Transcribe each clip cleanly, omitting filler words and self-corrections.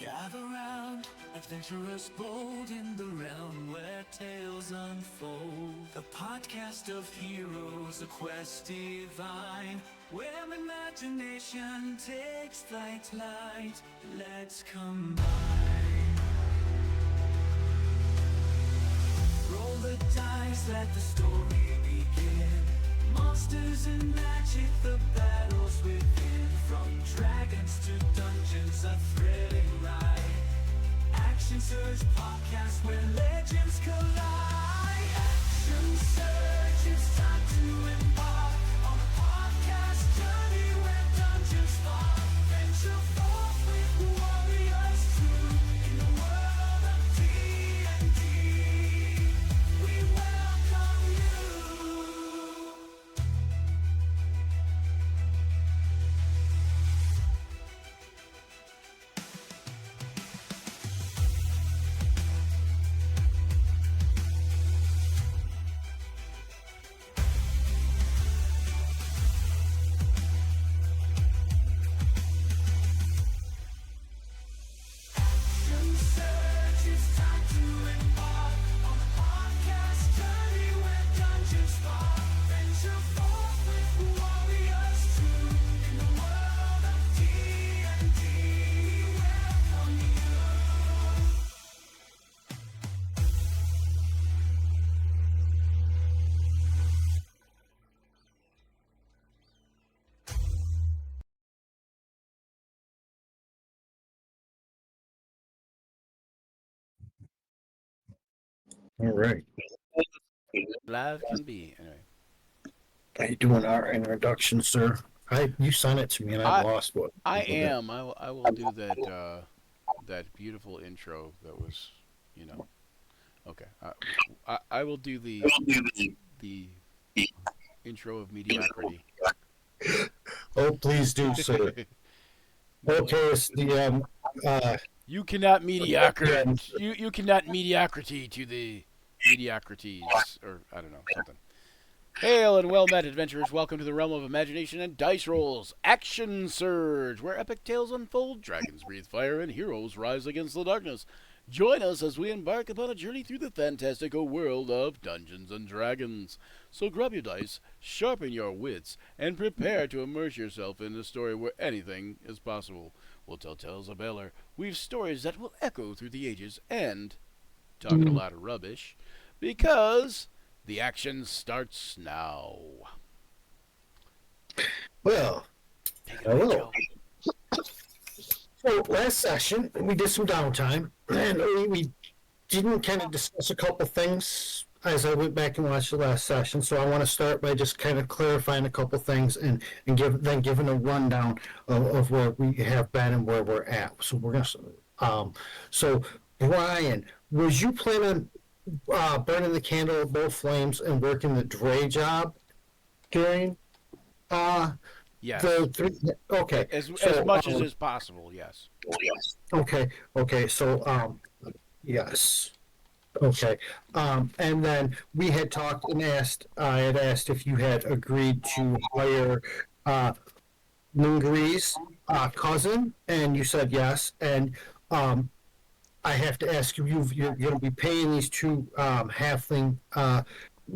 Gather round, adventurers bold in the realm where tales unfold. The podcast of heroes, a quest divine, where imagination takes flight. Let's combine. Roll the dice, let the story begin. Monsters and magic, the battles within. From dragons to dungeons, a thrilling ride. Action Surge podcast where legends collide. Action Surge, it's time to embark on a podcast journey where dungeons fall. Venture forth with warriors true in the world of D&D. We welcome you. Action Surge, it's time to embark on a podcast journey where dungeons fall. Venture forth with warriors true in the world of D&D. We welcome you. All right. Live can be. Anyway. How you doing our introduction, sir? You sent it to me and I lost what. I am. I will do that that beautiful intro that was, Okay. I will do the intro of mediocrity. Oh, please do, sir. Okay, it's the You cannot mediocrity. You cannot mediocrity to the mediocrities, or I don't know, something. Hail and well met, adventurers. Welcome to the realm of imagination and dice rolls. Action Surge, where epic tales unfold, dragons breathe fire, and heroes rise against the darkness. Join us as we embark upon a journey through the fantastical world of Dungeons and Dragons. So grab your dice, sharpen your wits, and prepare to immerse yourself in a story where anything is possible. We'll tell tales of valor, weave stories that will echo through the ages, and talking a lot of rubbish, because the action starts now. well, Take it away, hello. Joe. So last session we did some downtime and we didn't kind of discuss a couple things as I went back and watched the last session. So I want to start by just kind of clarifying a couple things and giving a rundown of where we have been and where we're at. So we're gonna so Brian, was you planning on burning the candle at both flames and working the Dre job during Yes. the three? Okay, As so, much as is possible, yes. Okay, so yes. Okay. And then we had talked and I had asked if you had agreed to hire Lingri's cousin, and you said yes. And I have to ask you, you're going to be paying these two halfling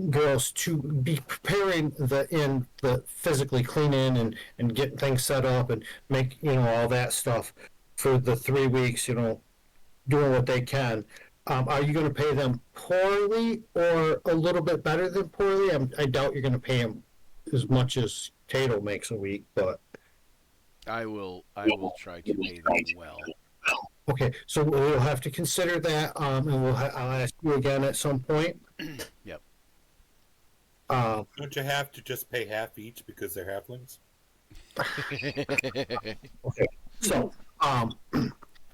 girls to be preparing the physically cleaning and getting things set up and make, all that stuff for the 3 weeks, doing what they can. Are you going to pay them poorly or a little bit better than poorly? I doubt you're going to pay them as much as Tato makes a week, but I will try to pay them well. okay. So we'll have to consider that, and I'll ask you again at some point. Yep. Don't you have to just pay half each because they're halflings? Okay. So,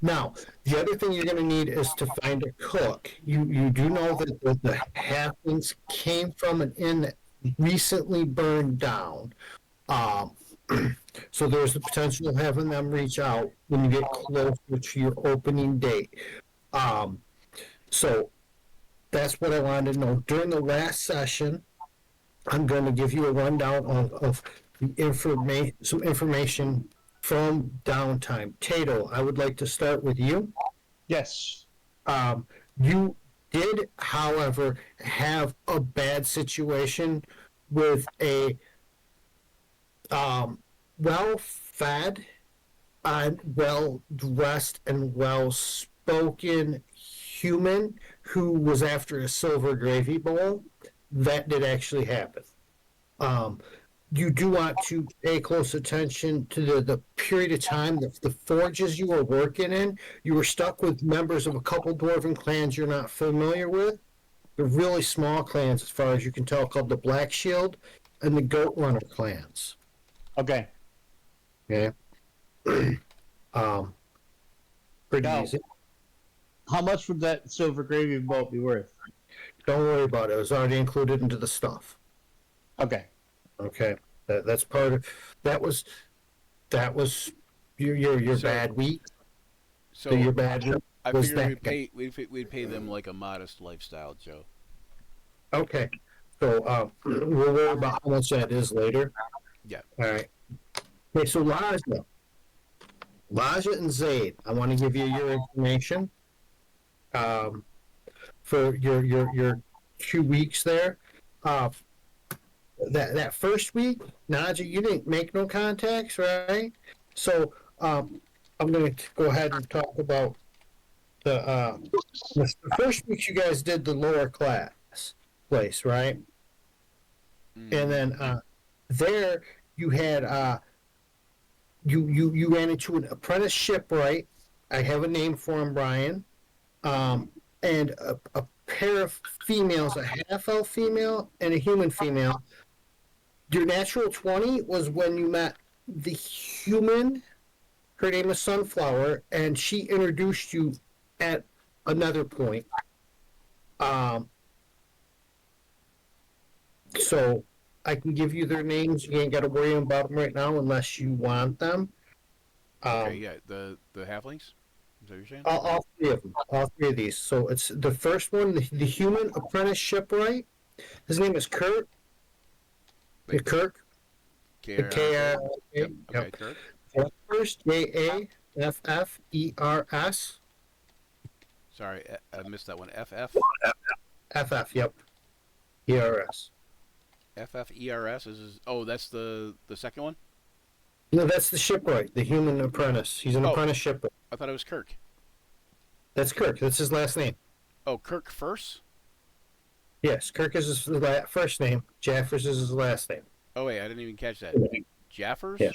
now, the other thing you're going to need is to find a cook. You do know that the halflings came from an inn that recently burned down. So there's the potential of having them reach out when you get closer to your opening date. So that's what I wanted to know. During the last session, I'm going to give you a rundown of the some information from downtime. Tato, I would like to start with you. Yes. You did, however, have a bad situation with a well fed and well dressed and well spoken human who was after a silver gravy bowl. That did actually happen. Um, you do want to pay close attention to the period of time, the forges you were working in. You were stuck with members of a couple dwarven clans you're not familiar with. They're really small clans, as far as you can tell, called the Black Shield and the Goat Runner clans. Okay. Okay. Pretty Now, easy. how much would that silver gravy boat be worth? Don't worry about it. It was already included into the stuff. Okay. Okay. That's part of that was your So- bad week. So So your bad week I was figured that. we'd pay them like a modest lifestyle, Joe. Okay. So we'll worry about how much that is later. Yeah. All right. Okay, so Laja and Zaid, I want to give you your information. For your 2 weeks there. That first week, Naja, you didn't make no contacts, right? So I'm going to go ahead and talk about the first week you guys did the lower class place, right? And then there you had you ran into an apprentice shipwright. I have a name for him, Brian. And a pair of females, a half elf female and a human female. Your natural 20 was when you met the human. Her name is Sunflower, and she introduced you at another point. So I can give you their names. You ain't got to worry about them right now unless you want them. Okay, yeah, the halflings. Is that what you're saying? All three of them. All three of these. So it's the first one, the human apprentice shipwright. His name is Kurt. Like, Kirk. K-R- K-R- Yep. Yep. Okay, Kirk. First, Jaffers. Sorry, I missed that one. FF. FF, yep. ERS. FFERS is. Oh, that's the second one. No, that's the shipwright, the human apprentice. He's an Oh. apprentice shipwright. I thought it was Kirk. That's Kirk. That's his last name. Oh, Kirk first. Yes, Kirk is his first name. Jaffers is his last name. Oh wait, I didn't even catch that. Jaffers. Yes.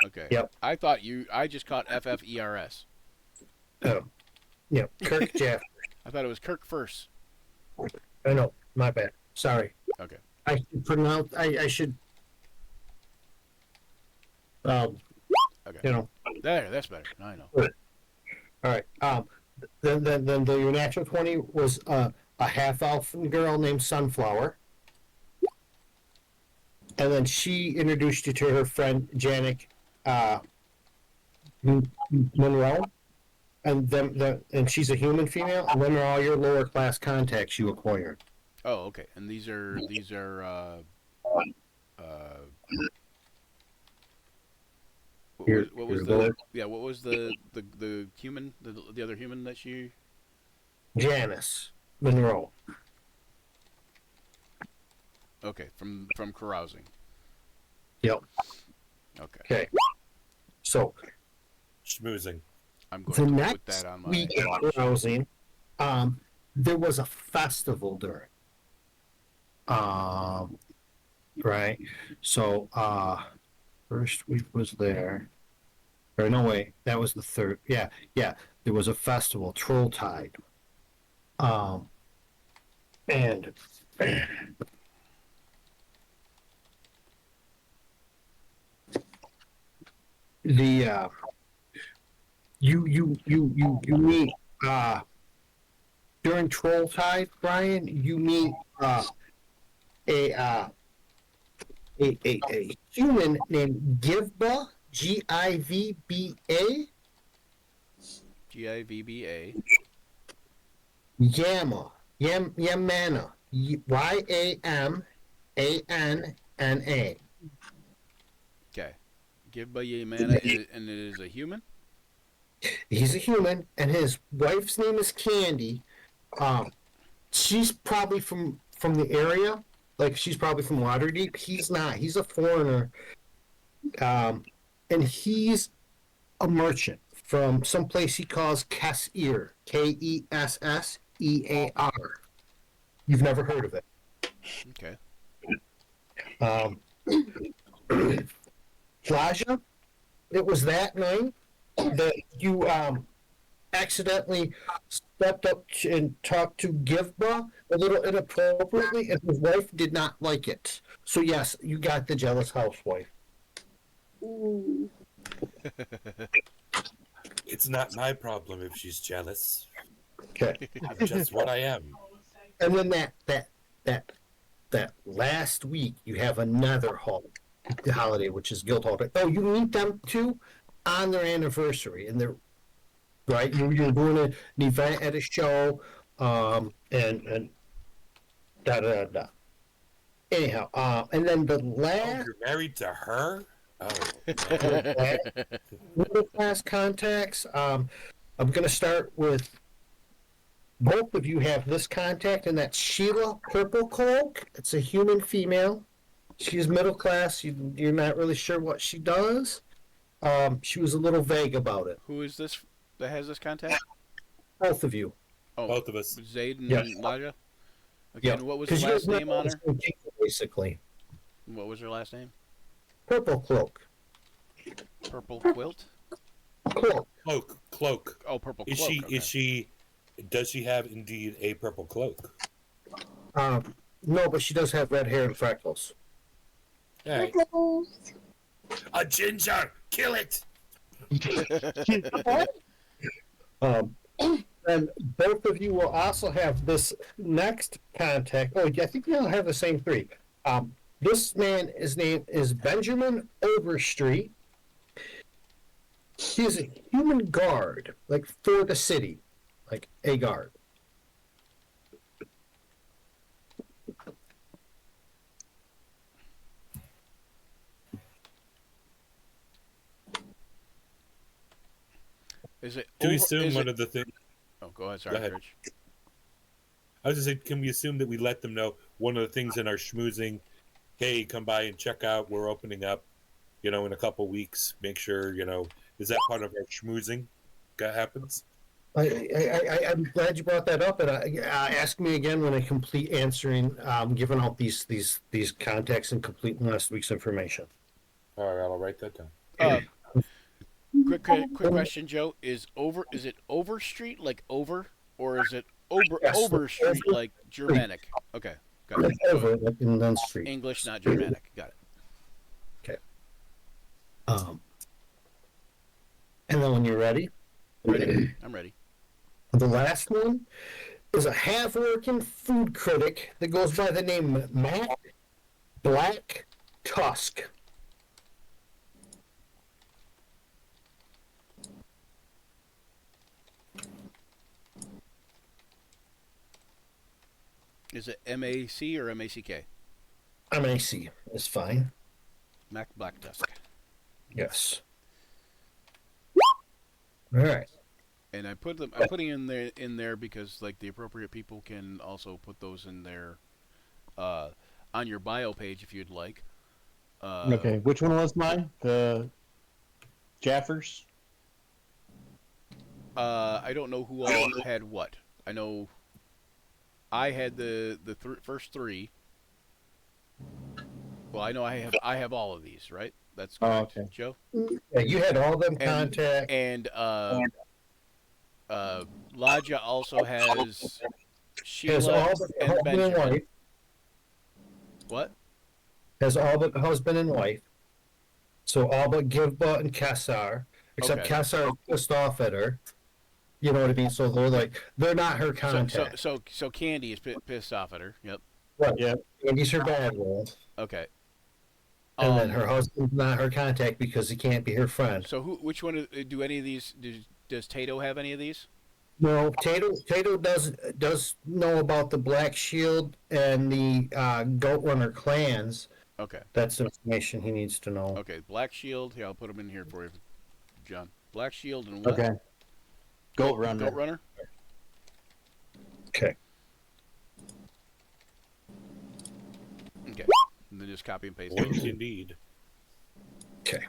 Okay. Yep. I thought you. I just caught FFERS. Oh, yeah, Kirk Jaffers. I thought it was Kirk first. I know, my bad. Sorry. Okay. I should pronounce. I should. Okay. You know. There, that's better. Now I know. All right. Then your natural 20 was a half elf girl named Sunflower, and then she introduced you to her friend Janik Monroe, and and she's a human female, and then are all your lower class contacts you acquired. Oh, okay. And these are what was the what was the human the other human that she Janice Monroe. okay from carousing. Yep. Okay. Okay. So Schmoozing. I'm going the to put next that on my week of carousing, there was a festival during. Right. So first week was there. Or no way, that was the third. Yeah. There was a festival, Troll Tide. And the you meet during Troll Tide, Brian, you meet a human named Givba, Givba, GIVBA. Yamana, Yamanna. Okay. Give by ye mana, and it is a human. He's a human, and his wife's name is Candy. Um, she's probably from the area. Like she's probably from Waterdeep. He's not. He's a foreigner. And he's a merchant from some place he calls Kessir. Kessear. You've never heard of it. Okay. Plaja, it was that night that you accidentally stepped up and talked to Givba a little inappropriately, and his wife did not like it. So yes, you got the jealous housewife. Ooh. It's not my problem if she's jealous. Okay. I'm just what I am. And then that last week, you have another holiday, which is Guild Holiday. Oh, you meet them too on their anniversary, and they're right. You're doing an event at a show, and da da da. Anyhow, and then the Oh, last you're married to her? Oh. middle class contacts. I'm gonna start with both of you have this contact, and that's Sheila Purple Cloak. It's a human female. She's middle class. You're not really sure what she does. She was a little vague about it. Who is this that has this contact? Both of you. Oh, Both of us. Zaid and Yes. Laja. Okay. Yeah. And what was the last name on her? Basically, What was her last name? Purple Cloak. Purple Quilt. Cloak. Cloak. Oh, purple Is cloak. she? Does she have indeed a purple cloak? No, but she does have red hair and freckles. All right. Pickles. A ginger. Kill it. And both of you will also have this next contact. Oh, I think you'll have the same three. This man, his name is Benjamin Overstreet. He is a human guard, like for the city, like a guard. Is it? Do we over- assume is one it- of the things? Oh, go ahead. Sorry, Go ahead. Rich. I was just saying, can we assume that we let them know one of the things in our schmoozing? Hey, come by and check out. We're opening up, in a couple weeks. Make sure, is that part of our schmoozing that happens? I'm glad you brought that up, and ask me again when I complete answering, giving out these contacts and completing last week's information. All right, I'll write that down. Quick question, Joe. Is it Overstreet like over, or is it Yes, Overstreet over- like Germanic? Okay, got it. Like over, like in Dunn Street. English, not Germanic. Got it. And then when you're ready, Ready? I'm ready. the last one is a half-working food critic that goes by the name Matt Black Tusk. Is it MAC or MACK? MAC is fine. Mac Black Tusk. Yes. All right. And I'm putting in there because like the appropriate people can also put those in there, on your bio page if you'd like. Okay, which one was mine? The Jaffers? I don't know who all had what. I know I had the first three. Well, I know I have all of these, right? That's Oh, correct, okay. Joe. Yeah, you had all them And- contact. And Laja also has Has Sheila all but and husband and Benjamin. wife. What? Has all but husband and wife. So all but Givba and Kassar. Except Okay. Kassar is pissed off at her. You know what I mean? So they're not her contact. So Candy is pissed off at her. Yep. Right. Yeah. And he's her bad role. Okay. And then her husband's not her contact because he can't be her friend. So which one do any of these? Does Tato have any of these? No, Tato does know about the Black Shield and the Goat Runner clans, Okay. That's the information he needs to know. Okay. Black Shield. Here, I'll put them in here for you, John. Black Shield and what? Okay. Goat Runner. Goat Runner. Okay. Okay. And then just copy and paste. What do you need? Okay.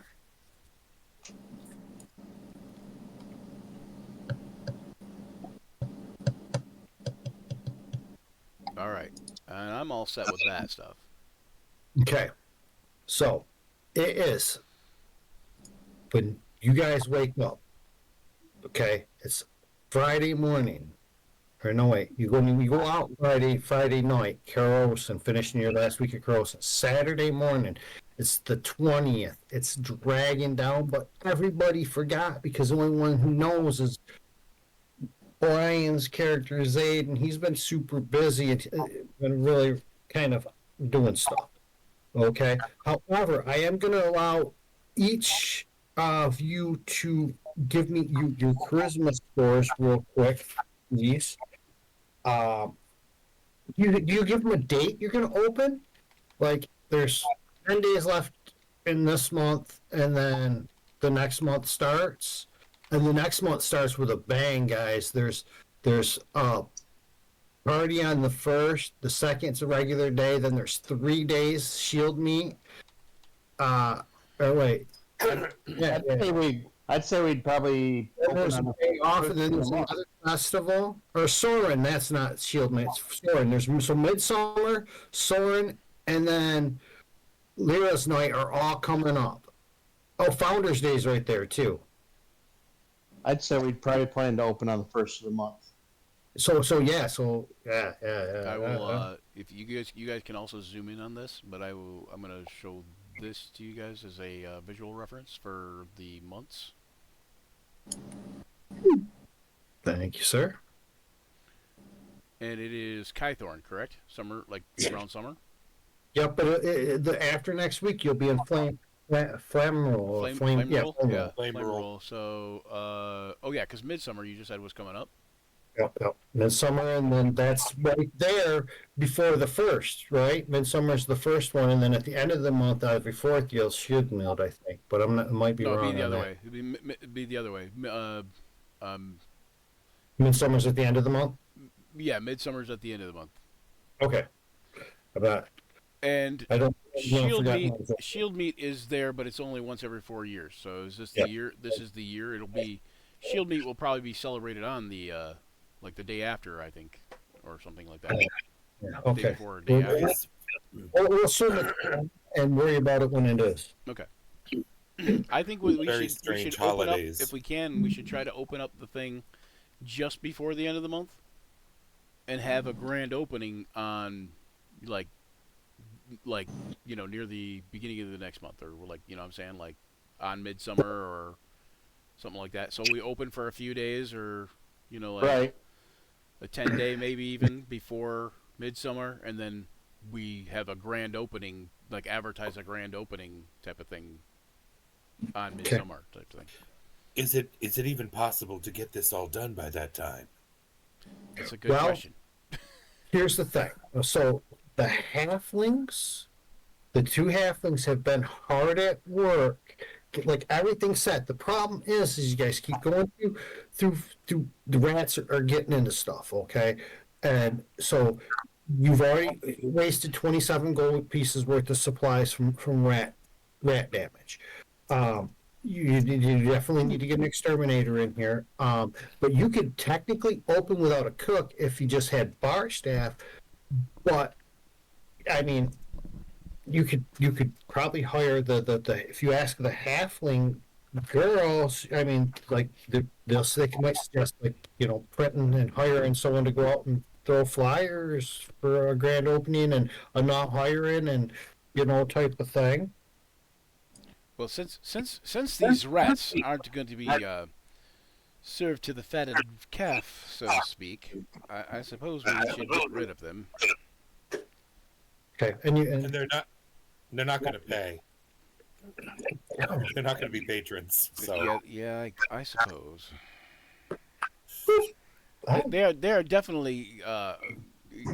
All right. And I'm all set with that stuff. Okay. So it is when you guys wake up. Okay, it's Friday morning. Or no wait, you go out Friday night, carousing, finishing your last week of carousing. Saturday morning, it's the 20th. It's dragging down, but everybody forgot because the only one who knows is Brian's character Zayd, and he's been super busy and been really kind of doing stuff. Okay. However, I am going to allow each of you to give me your charisma scores real quick, please. You give them a date you're going to open. Like there's 10 days left in this month, and then the next month starts, and the next month starts with a bang, guys. There's party on the first, the second's a regular day, then there's 3 days shield meet. Or wait. Yeah, I'd say we'd probably Then there's a open on day off, first and then of the there's month. another festival. Or Soren, that's not shield meet, it's Soren. There's so Midsummer, Soren, and then Lyra's Night are all coming up. Oh, Founders Day's right there too. I'd say we'd probably plan to open on the first of the month. So yeah. I will. If you guys can also zoom in on this, but I'm gonna show this to you guys as a visual reference for the months. Thank you, sir. And it is Kythorn, correct? Summer, like around summer. Yep, but the after next week you'll be in Flamerole. Flame Yeah, roll. Flame Yeah, Roll. Flame flame roll. roll. So, oh yeah, because Midsummer you just said was coming up. Yep. Midsummer, and then that's right there before the first, right? Midsummer's the first one, and then at the end of the month, every fourth, you'll shield mill, I think. But I'm not, I might be No, wrong it'd be the on other that. way. It'd be the other way. Midsummer's at the end of the month. Yeah, Midsummer's at the end of the month. Okay. About And I don't. Shield meet is there, but it's only once every 4 years. So is this Yep. the year? This is the year. It'll be Shield meet will probably be celebrated on the like the day after, I think, or something like that. Yeah, Day okay. before or day after. We'll assume it and worry about it when it is. Okay. I think we Very should strange open up holidays. if we can. We should try to open up the thing just before the end of the month, and have a grand opening on like near the beginning of the next month, or like what I'm saying, like on Midsummer or something like that. So we open for a few days, or like Right. a 10-day maybe even before Midsummer, and then we have a grand opening, like advertise a grand opening type of thing on Midsummer type thing. Is it even possible to get this all done by that time? That's a good Well, question. Here's the thing. So the two halflings have been hard at work, get like everything set. The problem is you guys keep going through the rats are getting into stuff, okay? And so you've already wasted 27 gold pieces worth of supplies from rat damage. You definitely need to get an exterminator in here. But you could technically open without a cook if you just had bar staff. But I mean, you could probably hire the if you ask the halfling girls. I mean, like they might suggest printing and hiring someone to go out and throw flyers for a grand opening and a not hiring and type of thing. Well, since these rats aren't going to be served to the fatted calf, so to speak, I suppose we should get rid of them. Okay, And they're not going to pay. They're not going to be patrons. So Yeah, I suppose. Oh. They are definitely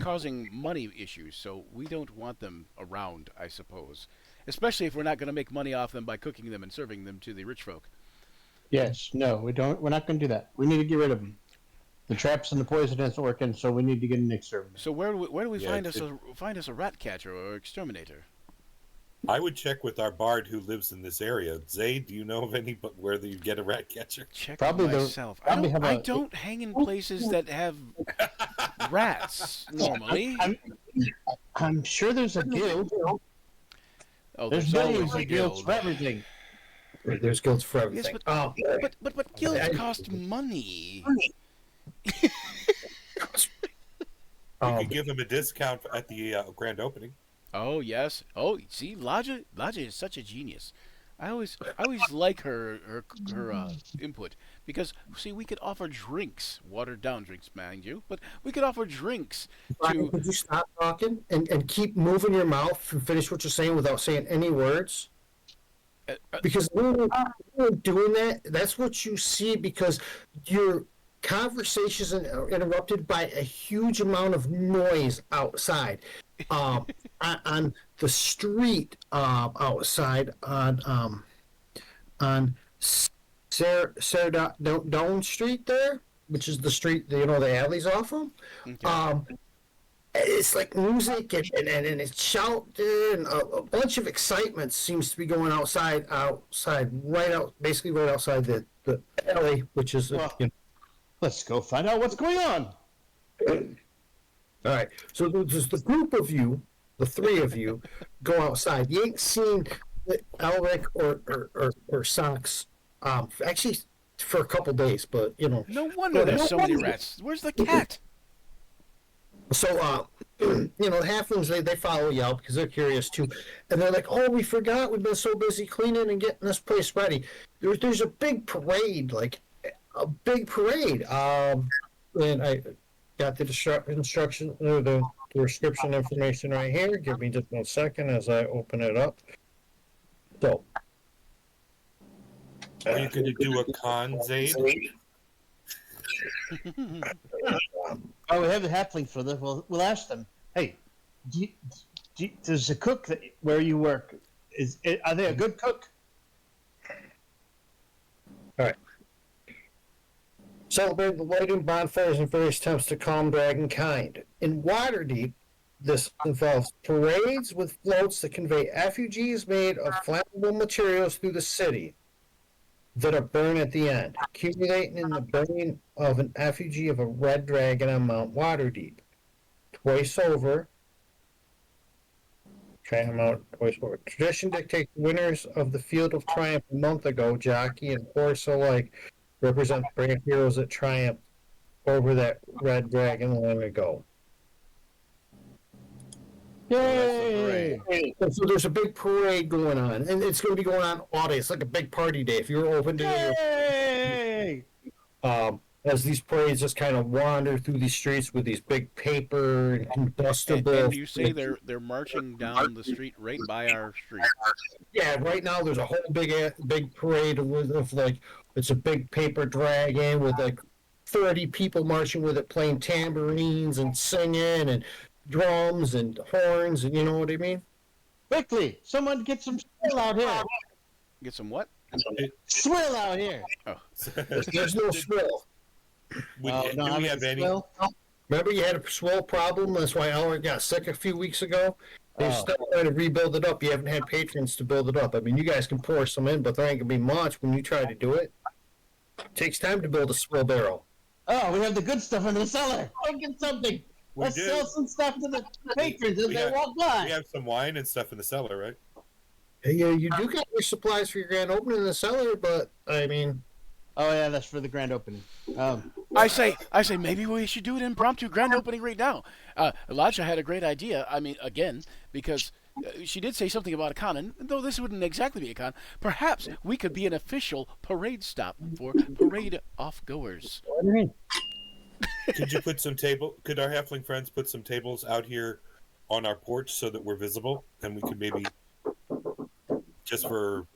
causing money issues, so we don't want them around, I suppose. Especially if we're not going to make money off them by cooking them and serving them to the rich folk. Yes, no, we don't. We're not going to do that. We need to get rid of them. The traps and the poison isn't working, so we need to get an exterminator. So where do we Yeah, find us a rat catcher or exterminator? I would check with our bard who lives in this area. Zay, do you know of any where you get a rat catcher? Check Probably the- myself. probably have I a- don't hang in places that have rats normally. I'm sure there's a guild. Oh, There's always millions a of guilds guild. for everything. There's guilds for Yes, everything. but guilds cost money. You Um, could give him a discount at the grand opening. Oh yes. Oh, see, Laja is such a genius. I always like her input because see we could offer drinks, watered down drinks, mind you, but we could offer drinks Brian, to. could you stop talking and keep moving your mouth and finish what you're saying without saying any words? Because when you're doing that, that's what you see because your conversations are interrupted by a huge amount of noise outside. On the street outside on Sarah Doan Street there, which is the street the alleys off of. Okay. It's like music and it's shouting and a bunch of excitement seems to be going outside basically right outside the alley, which is Well, let's go find out what's going on. all right. So there's the group of you, the three of you, go outside. You ain't seen Elric or Socks actually for a couple days, but No wonder there's so many rats. Where's the cat? So, the halflings, they follow you out because they're curious too. And they're like, oh, we forgot. We've been so busy cleaning and getting this place ready. There's a big parade, like a big parade. And I got the instruction, or the description information right here. Give me just 1 second as I open it up. So. Are you going to do a con, Zayd? Oh, we have the halfling for this. We'll ask them. Hey, does the cook where you work are they a good cook? All right. Celebrate the lighting bonfires and various attempts to calm dragon kind. In Waterdeep, this involves parades with floats that convey effigies made of flammable materials through the city that are burned at the end, accumulating in the burning of an effigy of a red dragon on Mount Waterdeep. Twice over. Okay, I'm out twice over. Tradition dictates winners of the Field of Triumph a month ago, jockey and horse alike, represent brave heroes that triumphed over that red dragon long ago. Yay! So there's a big parade going on, and it's going to be going on all day. It's like a big party day. If you're open to it, Yay! as these parades just kind of wander through these streets with these big paper and combustible. And you say they're marching down the street right by our street. Yeah, right now there's a whole big parade of like it's a big paper dragon with like 30 people marching with it, playing tambourines and singing and drums and horns, and you know what I mean. Quickly, someone get some swill out here. Get some what? Swill out here. There's no swill. Do No, we have any? swill? Remember, you had a swill problem. That's why Elric got sick a few weeks ago. They still trying to rebuild it up. You haven't had patrons to build it up. I mean, you guys can pour some in, but there ain't gonna be much when you try to do it. It takes time to build a swill barrel. Oh, we have the good stuff in the cellar. Go get something. We Let's do. sell some stuff to the patrons as We they have- walk by. We have some wine and stuff in the cellar, right? Hey, you do get your supplies for your grand opening in the cellar, but I mean, Oh yeah, that's for the grand opening. I say maybe we should do an impromptu grand opening right now. Elijah had a great idea. I mean, again, because she did say something about a con, and though this wouldn't exactly be a con, perhaps we could be an official parade stop for parade off-goers. Could you put some table? Could our halfling friends put some tables out here on our porch so that we're visible, and we could maybe just for,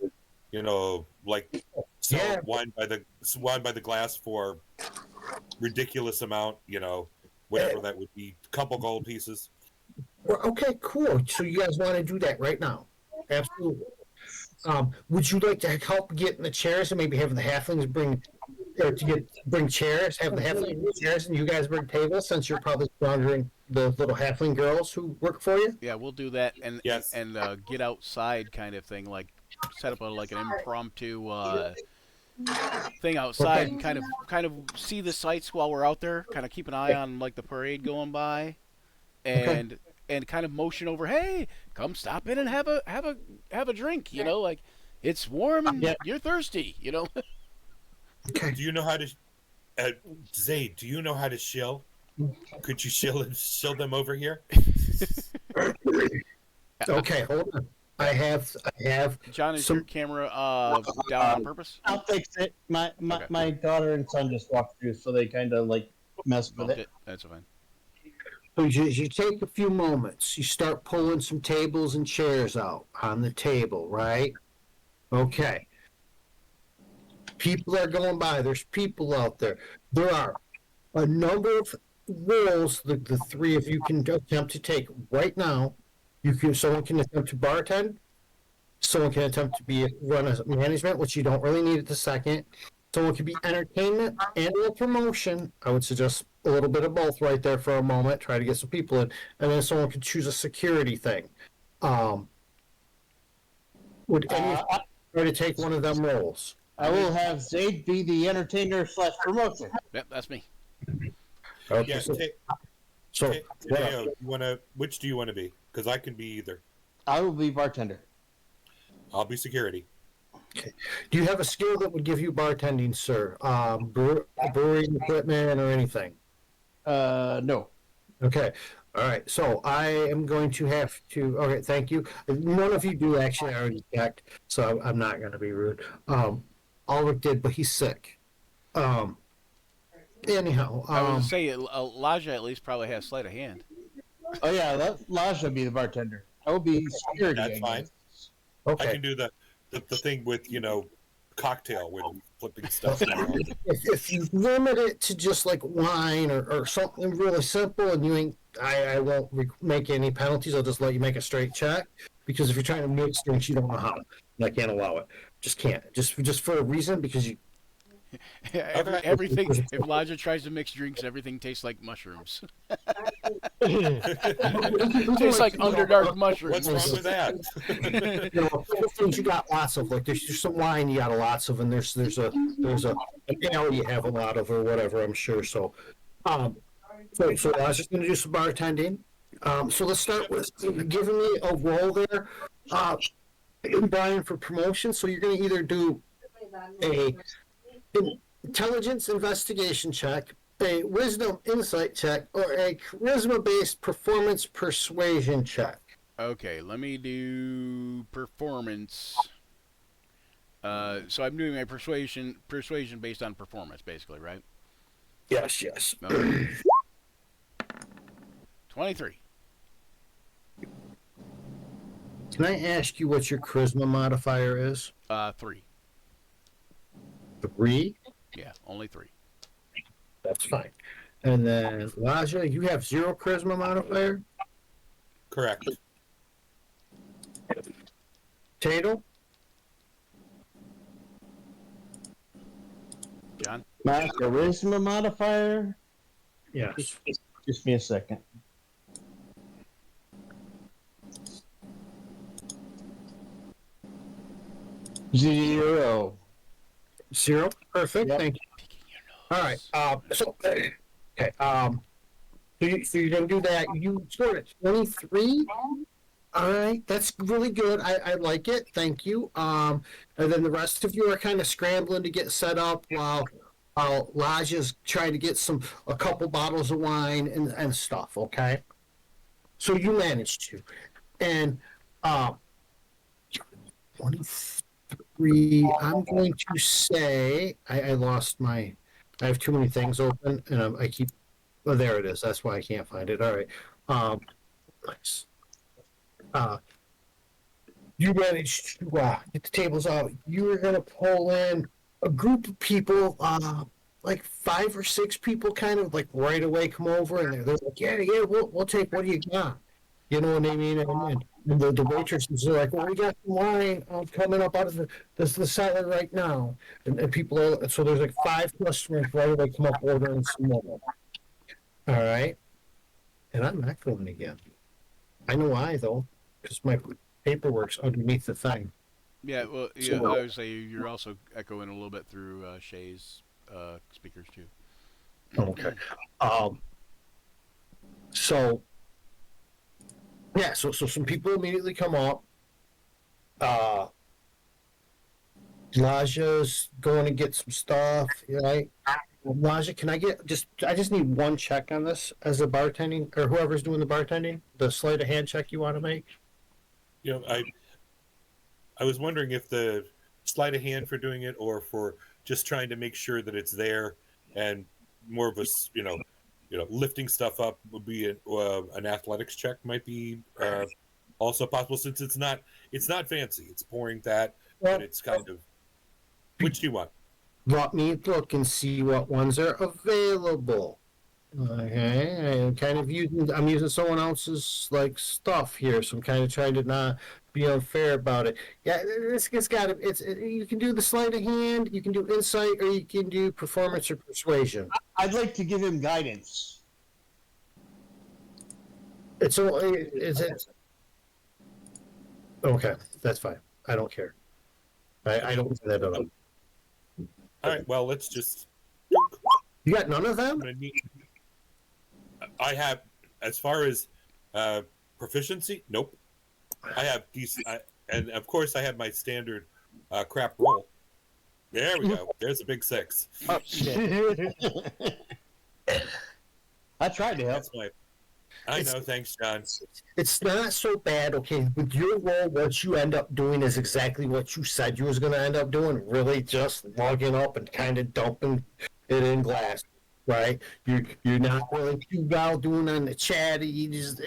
like sell Yeah. wine by the glass for ridiculous amount, whatever that would be, couple gold pieces. Well, okay, cool. So you guys want to do that right now? Absolutely. Would you like to help getting the chairs and maybe having the halflings bring chairs, have the halflings bring chairs, and you guys bring tables since you're probably stronger than the little halfling girls who work for you? Yeah, we'll do that and Yes. get outside kind of thing, like set up like an impromptu thing outside and kind of see the sights while we're out there, kind of keep an eye on like the parade going by, and kind of motion over, hey, come stop in and have a drink, like it's warm and you're thirsty, Okay. Do you know how to, Zayd? Do you know how to shill? Could you shill them over here? Okay, hold on. I have John, is some. your camera down on purpose? I'll fix it. My Okay. my daughter and son just walked through, so they kind of like mess with Bumped it. it. That's fine. So you take a few moments. You start pulling some tables and chairs out on the table, right? Okay. People are going by. There's people out there. There are a number of roles that the three of you can attempt to take right now. Someone can attempt to bartend. Someone can attempt to run a management, which you don't really need at the second. Someone could be entertainment and or promotion. I would suggest a little bit of both right there for a moment. Try to get some people in, and then someone could choose a security thing. Would any of you try to take one of them roles? I will have Zayd be the entertainer / promotion. Yep, that's me. Okay, Yeah. so Tadeo, which do you want to be? Because I can be either. I will be bartender. I'll be security. do you have a skill that would give you bartending, sir? Brewing equipment or anything? No. Okay. All right. So I am going to have to. Okay. Thank you. None of you do actually. I already checked, so I'm not going to be rude. Ulrich did, but he's sick. Anyhow. I was gonna say Elijah at least probably has sleight of hand. Oh yeah, let Laja be the bartender. I will be security. That's I fine. guess. I Okay. can do the thing with cocktail with flipping stuff around. If you limit it to just like wine or something really simple, and you ain't, I won't make any penalties. I'll just let you make a straight check, because if you're trying to mix drinks, you don't know how. And I can't allow it. Just can't. Just for a reason, because you. Everything. If Elijah tries to mix drinks, everything tastes like mushrooms. Tastes like Underdark mushrooms. What's wrong with that? You know, things you got lots of. Like there's some wine you got lots of, and there's an ale you have a lot of, or whatever. I'm sure. So I was just going to do some bartending. So let's start with giving me a roll there, Brian, for promotion. So you're going to either do a intelligence investigation check, a wisdom insight check, or a charisma-based performance persuasion check. Okay, let me do performance. So I'm doing my persuasion based on performance, basically, right? Yes, yes. Okay. 23. Can I ask you what your charisma modifier is? 3. 3? Yeah, only 3. That's fine. And then, Laja, you have 0 charisma modifier? Correct. Tato? John? My charisma modifier. Yes. Just me a second. Zero. 0? Perfect, Yep. thank you. All right, okay, so you're going to do that. You scored it 23? All right, that's really good. I like it. Thank you. And then the rest of you are kind of scrambling to get set up while Laja's trying to get a couple bottles of wine and stuff. Okay, so you managed to, and 23. I'm going to say I lost my. I have too many things open, and I keep. Oh, there it is. That's why I can't find it. All right. Nice. You managed to get the tables out. You were going to pull in a group of people, like 5 or 6 people kind of like right away come over and they're like, yeah, we'll take, what do you got? You know what I mean? And the waitresses are like, well, we got some wine coming up out of the cellar right now. And people are, so there's like 5 customers right away come up ordering some more. All right. And I'm not going again. I know why, though, because my paperwork's underneath the thing. Yeah, well, yeah, I would say you're also echoing a little bit through Shay's speakers too. Okay. Um, so, yeah, so some people immediately come up. Laja's going to get some stuff, right? Laja, can I just need one check on this as a bartending, or whoever's doing the bartending, the sleight of hand check you want to make? You know, I was wondering if the sleight of hand for doing it or for just trying to make sure that it's there, and more of a lifting stuff up would be an athletics check might be also possible, since it's not fancy. It's pouring that, but it's kind of, which do you want? Let me look and see what ones are available. Okay, I'm using someone else's like stuff here, so I'm kind of trying to not be unfair about it. Yeah, it's got to. You can do the sleight of hand, you can do insight, or you can do performance or persuasion. I'd like to give him guidance. It's all. Is it? Okay, that's fine. I don't care. I don't do that at all. All right, well, let's just. You got none of them? I have, as far as proficiency, nope. I have decent, and of course I have my standard crap roll. There we go. There's a big 6. Oh, shit. I tried to help. That's my. I know. Thanks, John. It's not so bad, okay? With your role, what you end up doing is exactly what you said you was going to end up doing. Really, just logging up and kind of dumping it in glass, right? You're not really too well doing on the chat. You just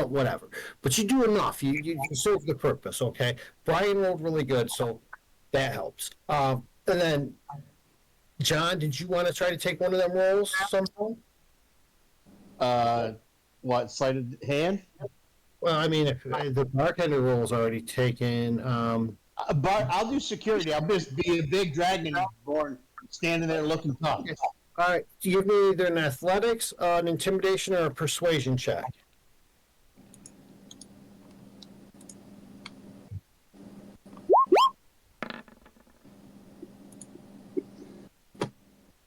whatever. But you do enough. You serve the purpose, okay? Brian rolled really good, so that helps. And then, John, did you want to try to take one of them rolls somehow? What, sleight of hand? Well, I mean, if the bartender role is already taken, I'll do security. I'll just be a big dragonborn standing there looking tough. all right, give me either an athletics, an intimidation, or a persuasion check.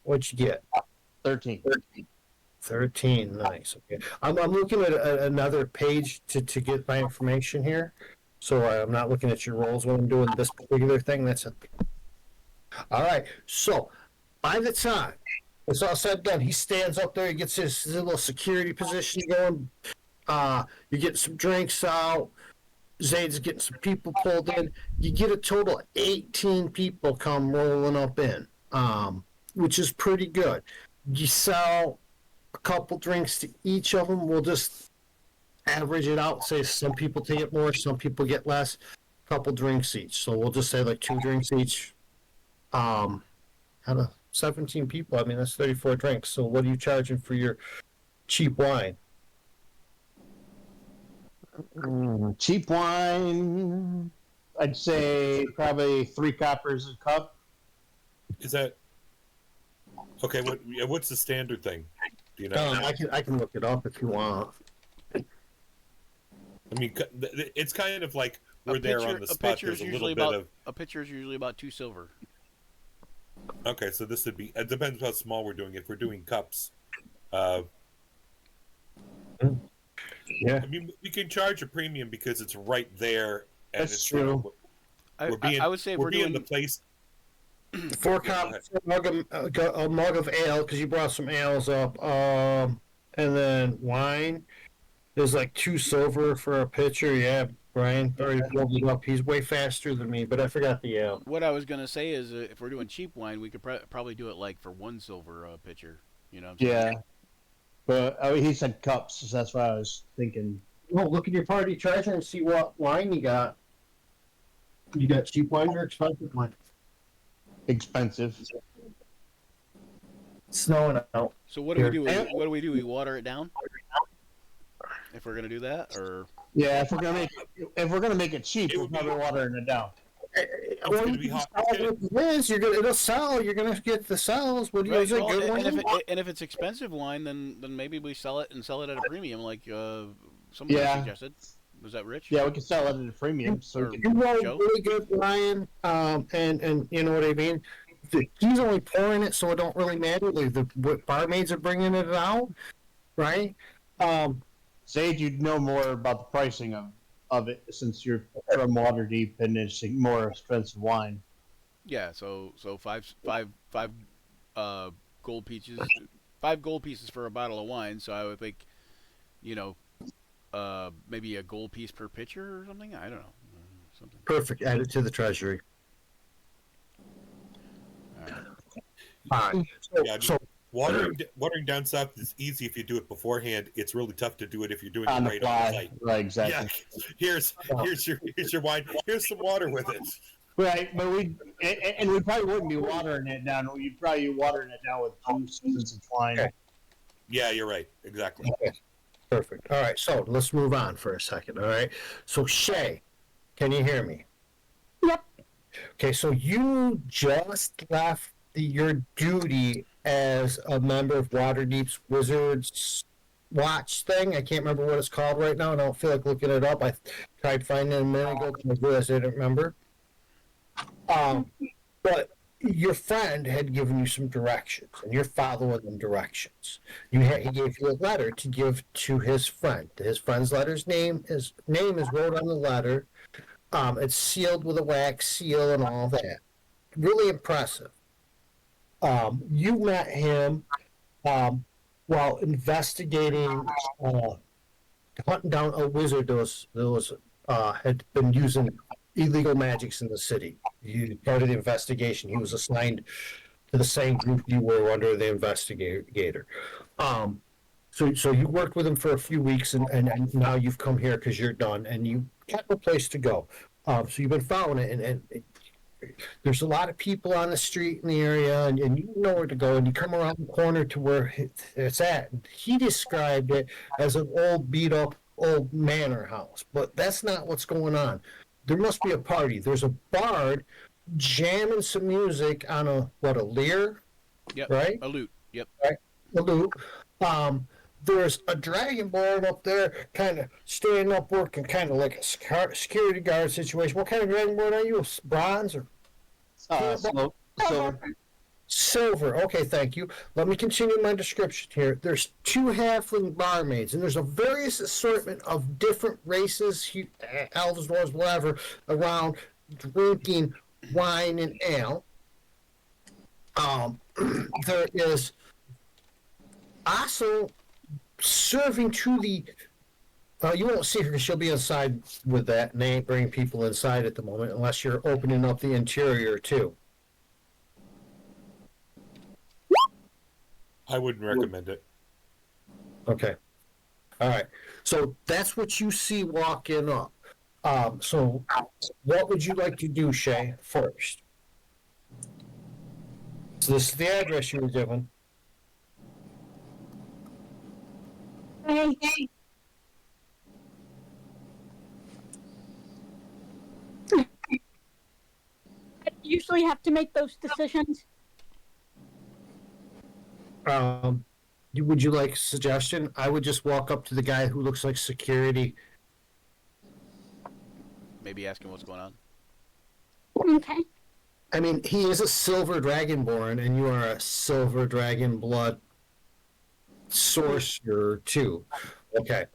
What'd you get? 13. 13, nice. Okay, I'm looking at another page to get my information here, so I'm not looking at your rolls when I'm doing this particular thing. That's it. All right, so by the time it's all said and done, he stands up there, he gets his little security position going. You get some drinks out. Zayd's getting some people pulled in. You get a total of 18 people come rolling up in, which is pretty good. You sell a couple drinks to each of them. We'll just average it out. Say some people take more, some people get less. Couple drinks each. So we'll just say like 2 drinks each. Out of 17 people, I mean that's 34 drinks. So what are you charging for your cheap wine? Cheap wine, I'd say probably 3 coppers a cup. Is that okay? What's the standard thing? Do you know? I can look it up if you want. I mean, it's kind of like we're there on the spot. There's a little bit of a pitcher is usually about 2 silver. Okay, so this would be. It depends how small we're doing. If we're doing cups, Yeah. I mean, we can charge a premium because it's right there, and That's it's true. I would say if we're doing the place. 4 cups, a mug of ale because you brought some ales up, and then wine. There's like 2 silver for a pitcher. Yeah, Brian already pulled it up. He's way faster than me, but I forgot the ale. What I was gonna say is, if we're doing cheap wine, we could probably do it like for 1 silver pitcher. You know what I'm saying? Yeah. But he said cups, so that's what I was thinking. Well, look at your party treasure and see what wine you got. You got cheap wine or expensive wine? Expensive. snowing out. So what do we Here. do? What do we do? We water it down if we're gonna do that, or Yeah, if we're gonna make it cheap, It we're would be- probably watering it down. Well, gonna you be can hot. sell it with this. It'll sell. You're gonna get the sales. What do you right? think? Well, Good and one? if it's expensive wine, then maybe we sell it at a premium, like somebody Yeah. suggested. Was that Rich? Yeah, we can sell it at a premium. So we You can, know Joe? really good, Ryan. And you know what I mean. He's only pouring it, so it don't really matter. Like what barmaids are bringing it out, right? Sage, you'd know more about the pricing of it since you're from Waterdeep and it's a more expensive wine. Yeah. So five gold pieces, 5 gold pieces for a bottle of wine. So I would think, you know, maybe a gold piece per pitcher or something. I don't know. Something. Perfect. Add it to the treasury. All right. Yeah, So watering down stuff is easy if you do it beforehand. It's really tough to do it if you're doing On it the right on the fly. site. Right, exactly. Yeah, here's your wine. Here's some water with it. Right, but we probably wouldn't be watering it down. We'd probably be watering it down with juice since it's wine. Okay. Yeah, you're right. Exactly. perfect. All right. So let's move on for a second. All right. So Shay, can you hear me? Yep. Okay. So you just left your duty as a member of Waterdeep's Wizards Watch thing. I can't remember what it's called right now. I don't feel like looking it up. I tried finding it a minute ago, but I realized I didn't remember. But your friend had given you some directions, and you're following them directions. He gave you a letter to give to his friend. His friend's name is wrote on the letter. It's sealed with a wax seal and all that. Really impressive. You met him while investigating, hunting down a wizard that was had been using illegal magics in the city. Part of the investigation, he was assigned to the same group you were under the investigator. So you worked with him for a few weeks, and now you've come here because you're done, and you got no place to go. So you've been following it, and there's a lot of people on the street in the area, and you know where to go, and you come around the corner to where it's at. He described it as an old, beat-up, old manor house, but that's not what's going on. There must be a party. There's a bard jamming some music on a lyre, Yep. right? A lute. Yep. A lute. There's a dragonborn up there, kind of standing up, working kind of like a security guard situation. What kind of dragonborn are you? Bronze or Silver. silver? Okay, thank you. Let me continue my description here. There's 2 halfling barmaids, and there's a various assortment of different races, elves, dwarves, whatever, around drinking wine and ale. There is also serving to the. You won't see her because she'll be inside with that, and they ain't bringing people inside at the moment unless you're opening up the interior too. I wouldn't recommend it. Okay. All right. So that's what you see walking up. So what would you like to do, Shay, first? So this is the address you were given. Hey. I usually have to make those decisions. Would you like a suggestion? I would just walk up to the guy who looks like security. Maybe ask him what's going on. Okay. I mean, he is a silver dragonborn, and you are a silver dragon blood sorcerer too. Okay.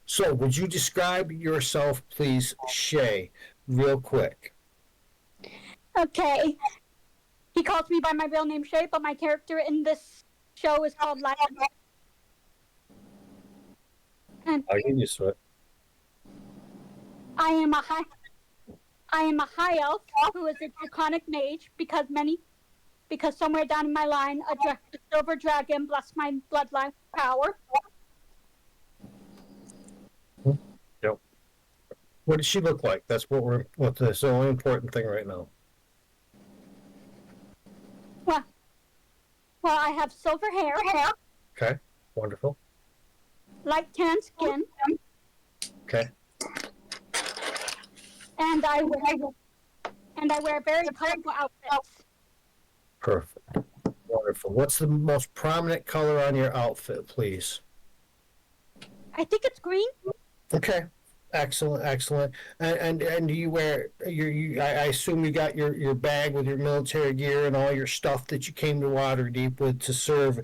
So, would you describe yourself, please, Shay, real quick? Okay. He calls me by my real name Shay, but my character in this show is called Lion. And I'll give you sweat. I am a high elf who is a draconic mage because somewhere down in my line a silver dragon blessed my bloodline power. Yep. What does she look like? That's that's the only important thing right now. Well, Well, I have silver hair, Okay, wonderful. light tan skin, Okay, and I wear very colorful outfits. perfect. Wonderful. What's the most prominent color on your outfit, please? I think it's green. Okay, excellent, excellent. And do you wear I assume you got your bag with your military gear and all your stuff that you came to Waterdeep with to serve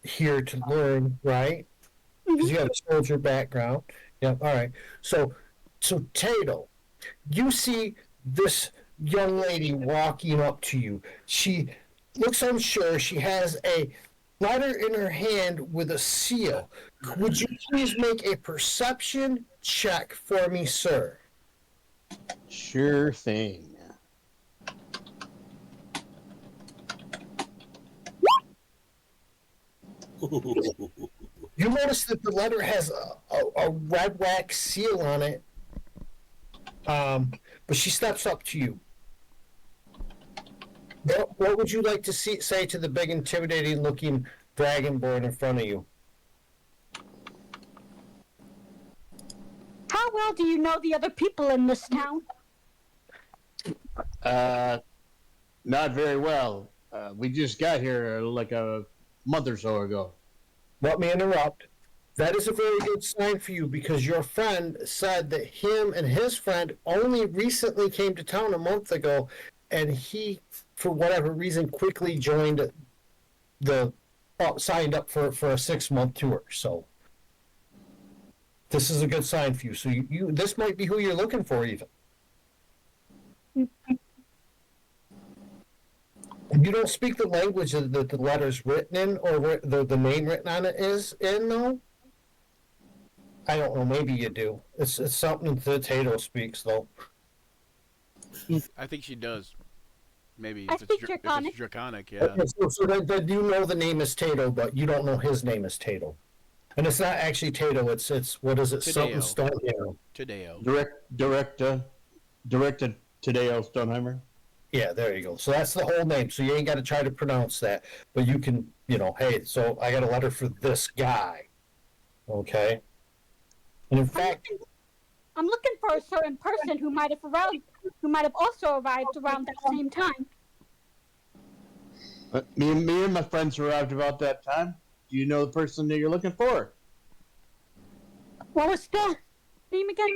here to learn, right? Because you have a soldier background. Yep. All right. So Tato, you see this young lady walking up to you. She looks unsure. She has a letter in her hand with a seal. Would you please make a perception check for me, sir? Sure thing. You notice that the letter has a red wax seal on it, but she steps up to you. What would you like to say to the big, intimidating-looking dragonborn in front of you? How well do you know the other people in this town? Not very well. We just got here like a month or so ago. Let me interrupt. That is a very good sign for you because your friend said that him and his friend only recently came to town a month ago, and he, for whatever reason, quickly joined signed up for a 6-month tour. So this is a good sign for you. So you this might be who you're looking for, even. You don't speak the language that the letter's written in, or the name written on it is in, though? I don't know. Maybe you do. It's something that Tato speaks, though. I think she does. Maybe I if speak if Draconic. it's Draconic, yeah. Okay, so that you know the name is Tato, but you don't know his name is Tato. And it's not actually Tato. It's what is it? Something Tadeo. Stoneham. Tadeo. Directed Tadeo Stoneheimer. Yeah, there you go. So that's the whole name. So you ain't got to try to pronounce that, but you can, hey, so I got a letter for this guy. Okay. And in fact, I'm looking for a certain person who might have also arrived around that same time. Me and my friends arrived about that time. Do you know the person that you're looking for? What was the name again?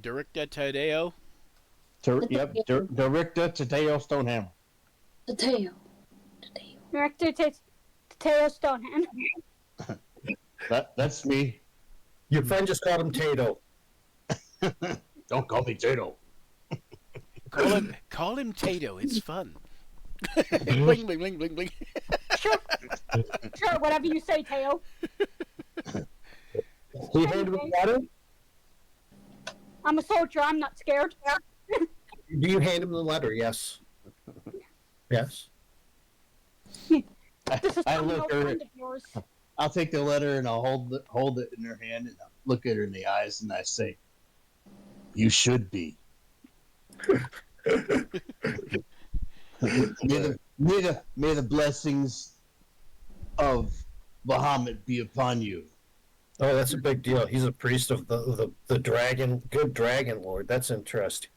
Directa Tadeo. Director Tadeo Stonehammer. Director Teo Stoneham. That's me. your friend just called him Tato. Don't call me Tato. Call him Tato. It's fun. Bling bling bling bling bling. Sure, whatever you say, Teo. He handed him the letter? I'm a soldier. I'm not scared. Do you hand him the letter? Yes. Yes. This is I some look old her. friend of yours. I'll take the letter and I'll hold it in her hand and I'll look at her in the eyes and I say, "You should be." May the blessings of Bahamut be upon you. Oh, that's a big deal. He's a priest of the dragon, good dragon lord. That's interesting.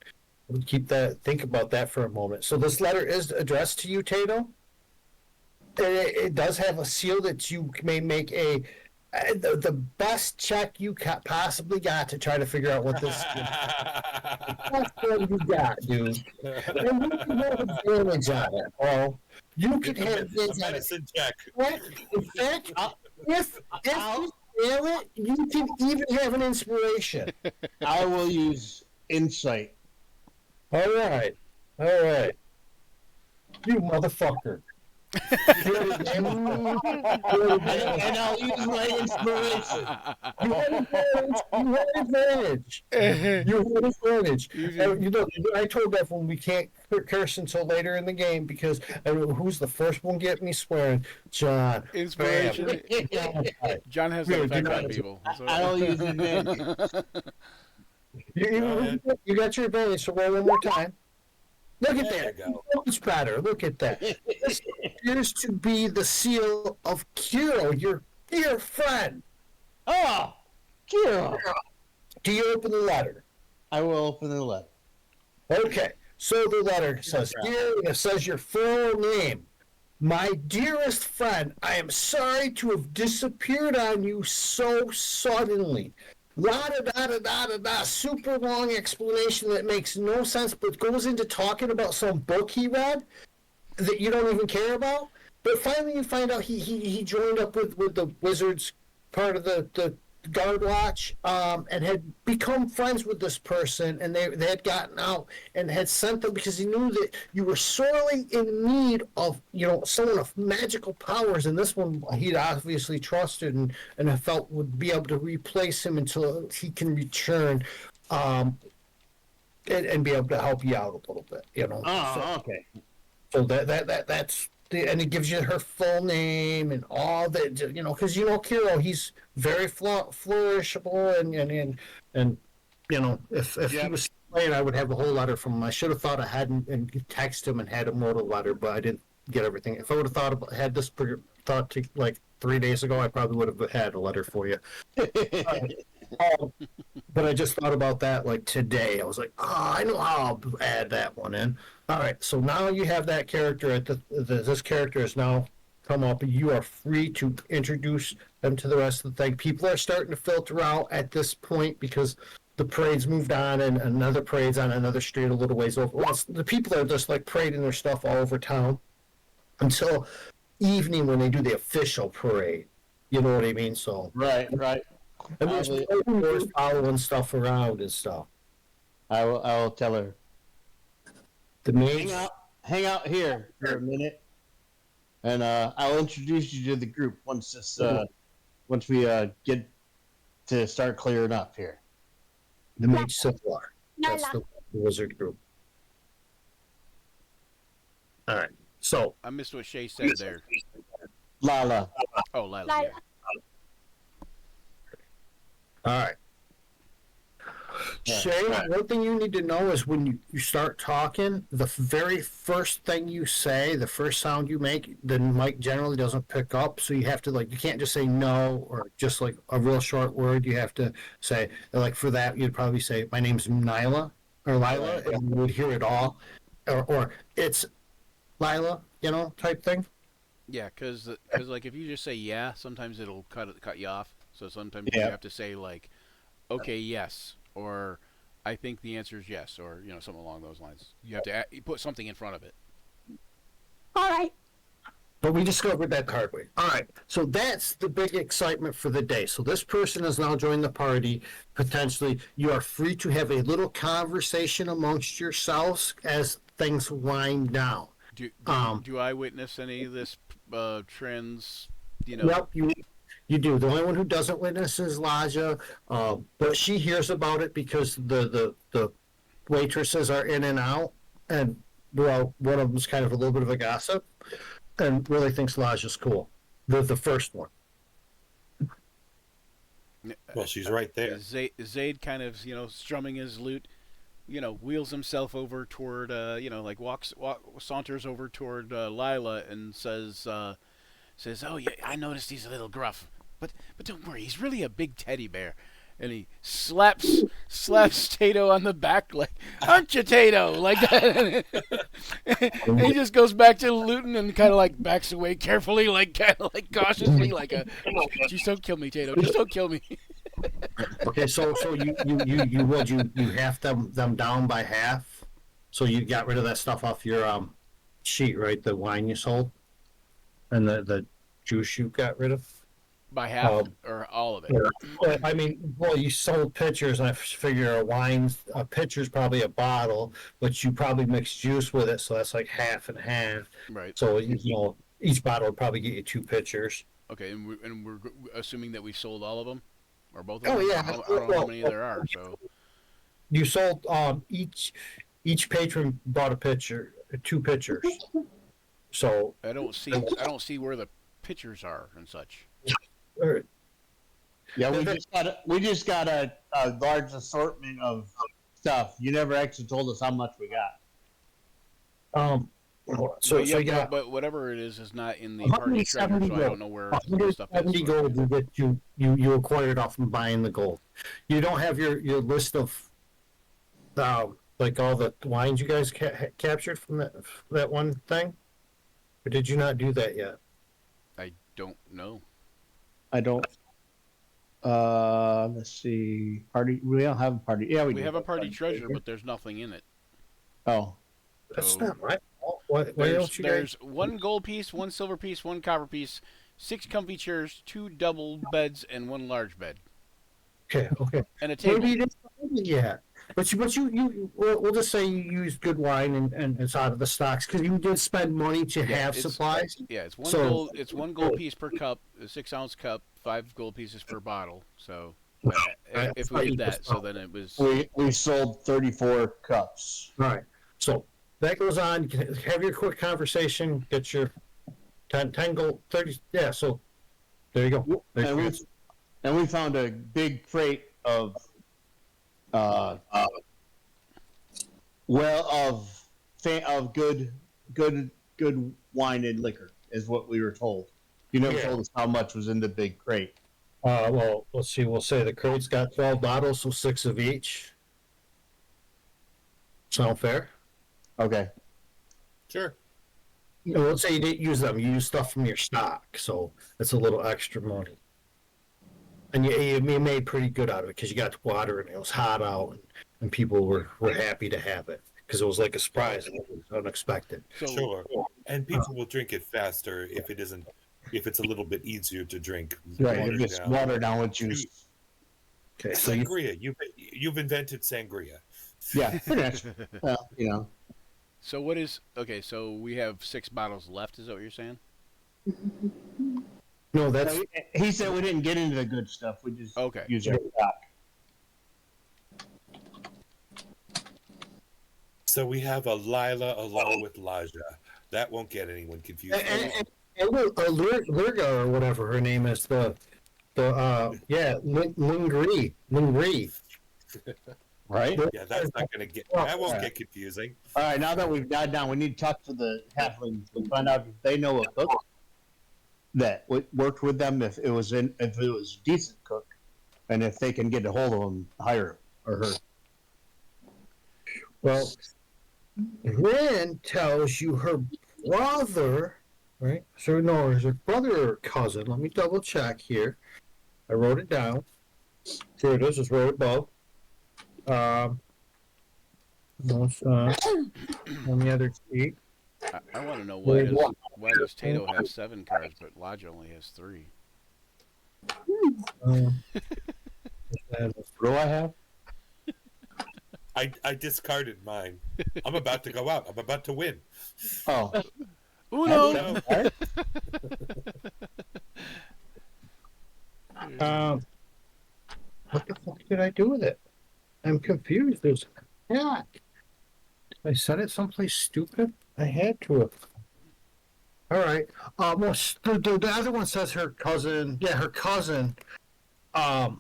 We'll think about that for a moment. So this letter is addressed to you, Tato. It does have a seal that you may make the best check you possibly got to try to figure out what this is. That's what you got, dude. And you can have advantage on it, Paul. You can have advantage on it. Medicine check. What? In fact, if you fail it, you can even have an inspiration. I will use insight. All right. You motherfucker. And I'll use my inspiration. You had advantage. I told that when we can't curse until later in the game because who's the first one getting me swearing? John. Inspiration. John has that effect on people. So. I'll use advantage. You got your advantage, so roll one more time. Look at There that. you go. Much better. Look at that. This appears to be the seal of Kiro, your dear friend. Oh, Kiro. Do you open the letter? I will open the letter. Okay. So the letter says, "Dear," and it says your full name. My dearest friend, I am sorry to have disappeared on you so suddenly. La da da da da da da. Super long explanation that makes no sense, but goes into talking about some book he read that you don't even care about. But finally, you find out he joined up with the Wizards part of the Guard Watch, and had become friends with this person, and they had gotten out and had sent them because he knew that you were sorely in need of, someone of magical powers, and this one he'd obviously trusted and felt would be able to replace him until he can return, and be able to help you out a little bit. Oh, okay. So that's and it gives you her full name and all that, because Kiro, he's very flourishable, and if he was playing, I would have the whole letter from him. I should have thought ahead and text him and had him wrote a letter, but I didn't get everything. If I would have had this thought to like 3 days ago, I probably would have had a letter for you. But I just thought about that like today. I was like, I know how I'll add that one in. All right, so now you have that character. This character has now come up, and you are free to introduce them to the rest of the thing. People are starting to filter out at this point because the parade's moved on, and another parade's on another street a little ways over. Well, the people are just like parading their stuff all over town until evening when they do the official parade. You know what I mean? So Right. and there's people following stuff around and stuff. I will tell her. The main Hang out here for a minute, and I'll introduce you to the group once we get to start clearing up here. the Mage Simplar. That's Nyla. the wizard group. All right. So I missed what Shay said there. Lala. Oh, Lila. Lila. Yeah. all right. Yeah, Shay, right. one thing you need to know is when you start talking, the very first thing you say, the first sound you make, the mic generally doesn't pick up. So you have to you can't just say no or just like a real short word. You have to say, like for that, you'd probably say, my name's Nyla or Lila, and you would hear it all. Or it's Lila, type thing. Yeah, because like if you just say yeah, sometimes it'll cut you off. So sometimes Yeah. you have to say like, okay, yes, or I think the answer is yes, or something along those lines. You have to you put something in front of it. All right. But we discovered that hard way. All right. So that's the big excitement for the day. So this person has now joined the party. Potentially, you are free to have a little conversation amongst yourselves as things wind down. Do I witness any of this trends? Yep, you do. The only one who doesn't witness is Laja, but she hears about it because the waitresses are in and out, and one of them's kind of a little bit of a gossip, and really thinks Laja's cool. The first one. Well, she's right there. Zaid kind of strumming his lute, wheels himself over toward saunters over toward Lila and says, "Oh yeah, I noticed he's a little gruff, but don't worry, he's really a big teddy bear." And he slaps Tato on the back like, "Aren't you, Tato?" Like that. And he just goes back to looting and kind of like backs away carefully, like kind of like cautiously, like "Just don't kill me, Tato. Just don't kill me." Okay, so you half them down by half. So you got rid of that stuff off your sheet, right? The wine you sold, and the juice you got rid of. By half or all of it? Well, I mean, you sold pitchers, and I figure a pitcher's probably a bottle, but you probably mix juice with it, so that's like half and half. Right. So each bottle would probably get you 2 pitchers. Okay, and we're assuming that we sold all of them, or both of them. Oh yeah, I don't know how many there are. So you sold each patron bought a pitcher, 2 pitchers. So I don't see where the pitchers are and such. Yeah, we just got a large assortment of stuff. You never actually told us how much we got. So but, yeah, you got but whatever it is not in the party treasure, 170 so I gold. don't know where the stuff is. 170 gold you get you acquired off from buying the gold. You don't have your list of like all the wines you guys captured from that one thing, or did you not do that yet? I don't know. I don't. Let's see. Party. We don't have a party. Yeah, We do have a party treasure, but there's nothing in it. Oh, That's So not my fault. Why there's don't you guys? one gold piece, one silver piece, one copper piece, 6 comfy chairs, 2 double beds, and 1 large bed, Okay. and a table. Maybe you didn't find it yet. But we'll just say you used good wine and it's out of the stocks because you did spend money to have it's- supplies. Yeah, it's one So- gold. It's 1 gold piece per cup, a 6-ounce cup, 5 gold pieces per bottle. So if we did that, so then it was. we sold 34 cups. All right. So that goes on. You can have your quick conversation. Get your 10 gold, 30. Yeah. So there you go. And we found a big crate of good wine and liquor is what we were told. You never told us how much was in the big crate. Well, let's see. We'll say the crate's got 12 bottles, so 6 of each. Sound fair? Okay. Sure. Let's say you didn't use them. You used stuff from your stock, so it's a little extra money. And you made pretty good out of it because you got water and it was hot out, and people were happy to have it because it was like a surprise and it was unexpected. So, Sure. And people will drink it faster if it's a little bit easier to drink. Right. Just water down with juice. Okay, so you, Sangria. You've invented sangria. Yeah. Pretty much. Well, So what is okay? So we have 6 bottles left. Is that what you're saying? no, that's He said we didn't get into the good stuff. We just Okay. used our stock. So we have a Lila along with Laja. That won't get anyone confused. and Lurga or whatever her name is Lingri. Right? Yeah, that's not going to get. That won't get confusing. All right, now that we've died down, we need to talk to the halflings to find out if they know a cook that worked with them, if it was a decent cook, and if they can get a hold of him, hire him or her. Well, Ren tells you her brother, right? So no, is her brother or cousin? Let me double check here. I wrote it down. Here it is. It's right above. On the other sheet. I want to know why does Tato have 7 cards, but Lodge only has 3. What do I have? I discarded mine. I'm about to go out. I'm about to win. Oh, Uno. No. What the fuck did I do with it? I'm confused. There's yeah. I said it someplace stupid. I had to have. All right. Well, the other one says her cousin. Yeah, her cousin. Her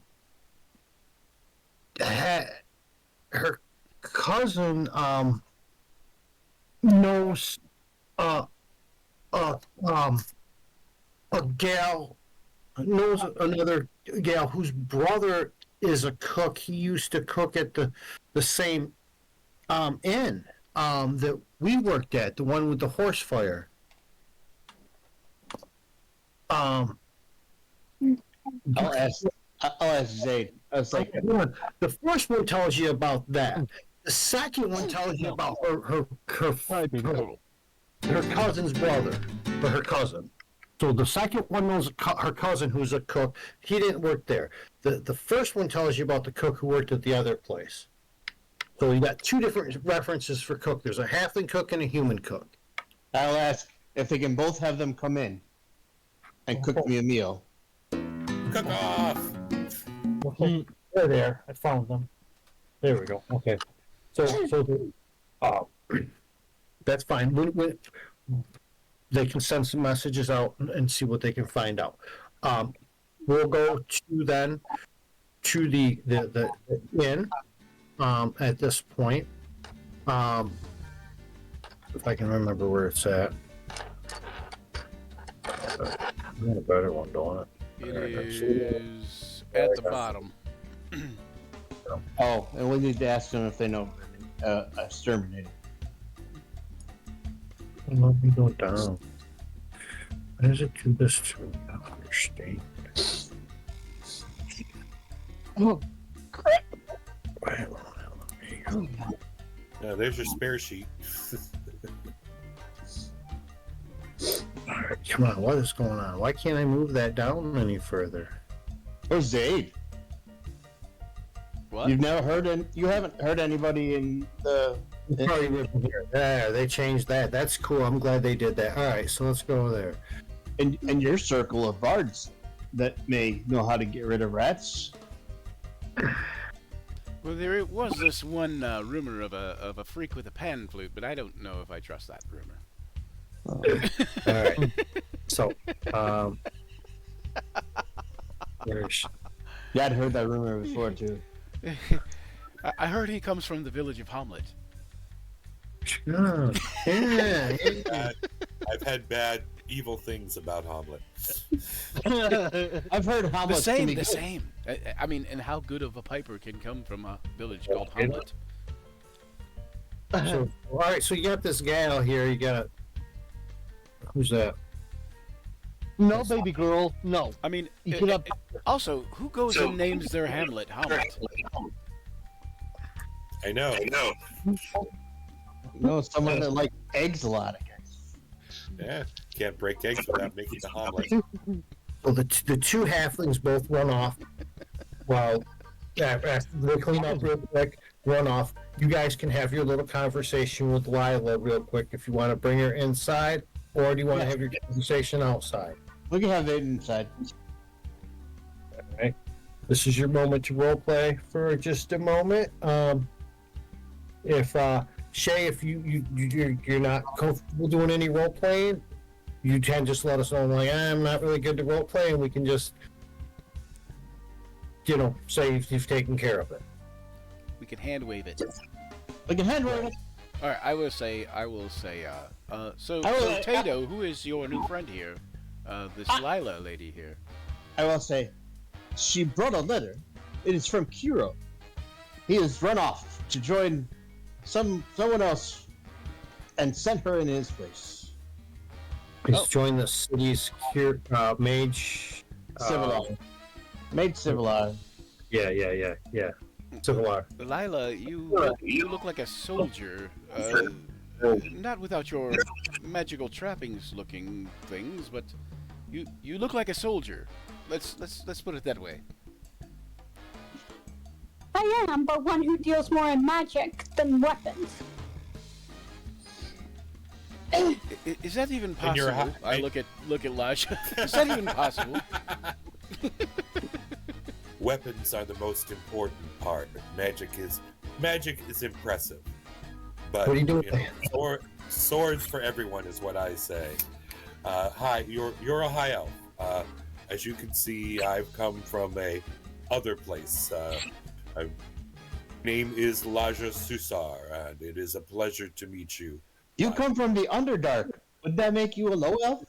cousin knows a gal knows another gal whose brother is a cook. He used to cook at the same inn that we worked at, the one with the horse fire. I'll ask Zayd. I was like, The first one tells you about that. The second one tells you about her cousin's brother, or her cousin. So the second one knows her cousin who's a cook. He didn't work there. The first one tells you about the cook who worked at the other place. So you got 2 different references for cook. There's a halfling cook and a human cook. I'll ask if they can both have them come in and cook me a meal. Cook off. They're there. I found them. There we go. Okay. So that's fine. They can send some messages out and see what they can find out. We'll go to the inn at this point. if I can remember where it's at. I got a better one, don't it? It Alright, is at the bottom. Oh, and we need to ask them if they know exterminator. Let me go down. Why does it do this to me? I don't understand. Oh, Why- there you go. There's your spare sheet. Alright, come on, what is going on? Why can't I move that down any further? where's Zaid? What? You've never heard you haven't heard anybody in the It's probably written here. There, they changed that. That's cool. I'm glad they did that. Alright, so let's go there. in your circle of bards that may know how to get rid of rats. Well, there was this one rumor of a freak with a pan flute, but I don't know if I trust that rumor. Alright. So, there's Yeah, I'd heard that rumor before too. I heard he comes from the village of Hamlet. oh, yeah. I've had bad, evil things about Hamlet. I've heard how The much same, can be the good. same. I mean, and how good of a piper can come from a village called Hamlet? So, alright, so you got this gal here. You got a. Who's that? No, baby girl, no. I mean, You could have- also, who goes and names their hamlet Hamlet? I know. No, someone that likes eggs a lot, I guess. Yeah, can't break eggs without making the omelet. Well, the two halflings both run off. While after they clean up real quick, run off. You guys can have your little conversation with Lila real quick if you want to bring her inside, or do you want to have your conversation outside? We can have it inside. Alright. This is your moment to role play for just a moment. If Shay, if you're not comfortable doing any role playing, you can just let us know. Like, I'm not really good to role play, and we can just, say you've taken care of it. We can hand wave it. We can hand roll it. All right, I will say, so will- Tato, who is your new friend here? This Lila lady here. I will say, she brought a letter. It is from Kiro. He has run off to join someone else and sent her in his place. He's Oh. joined the city's mage. Civilized. Made civilized. Yeah. Civilized. Lila, you look like a soldier. Not without your magical trappings looking things, but you look like a soldier. Let's put it that way. I am, but one who deals more in magic than weapons. Is that even And you're possible? I look at Lasha. Is that even possible? Weapons are the most important part. Magic is impressive, but What are you doing? swords for everyone is what I say. Hi, you're a high elf. As you can see, I've come from a other place. My name is Laja Susar, and it is a pleasure to meet you. You come from the Underdark. Would that make you a low elf?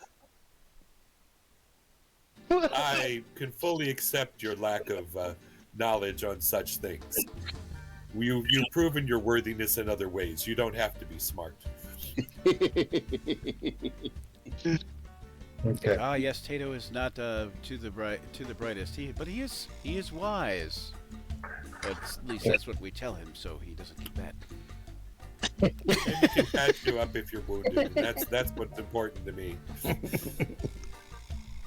I can fully accept your lack of knowledge on such things. You've proven your worthiness in other ways. You don't have to be smart. Okay. Ah, yes, Tato is not to the brightest. But he is wise. At least that's what we tell him, so he doesn't need that. And he can patch you up if you're wounded. And that's what's important to me.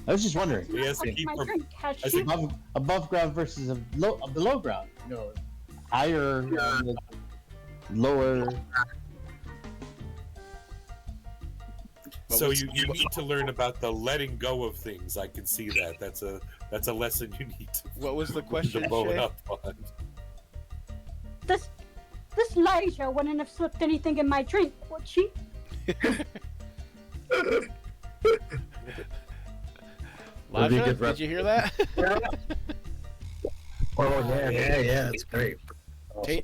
I was just wondering. He has to Like keep my from drink has I see- sugar. Above ground versus below ground. Higher, lower. So you need to learn about the letting go of things. I can see that. That's a lesson you need What was the to question, bone Shay? up on. This Elijah wouldn't have slipped anything in my drink, would she? What did you Lasha, get, did you hear that? Oh yeah. It's great.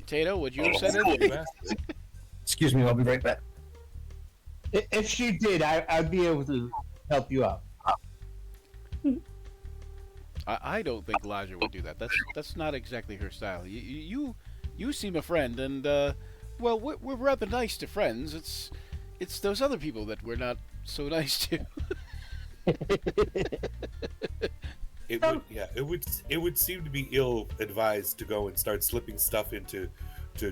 Tato, would you have said Oh, it? you asked. Excuse me. I'll be right back. If she did, I'd be able to help you out. I don't think Elijah would do that. That's not exactly her style. You seem a friend, and well, we're rather nice to friends. It's those other people that we're not so nice to. It would seem to be ill advised to go and start slipping stuff into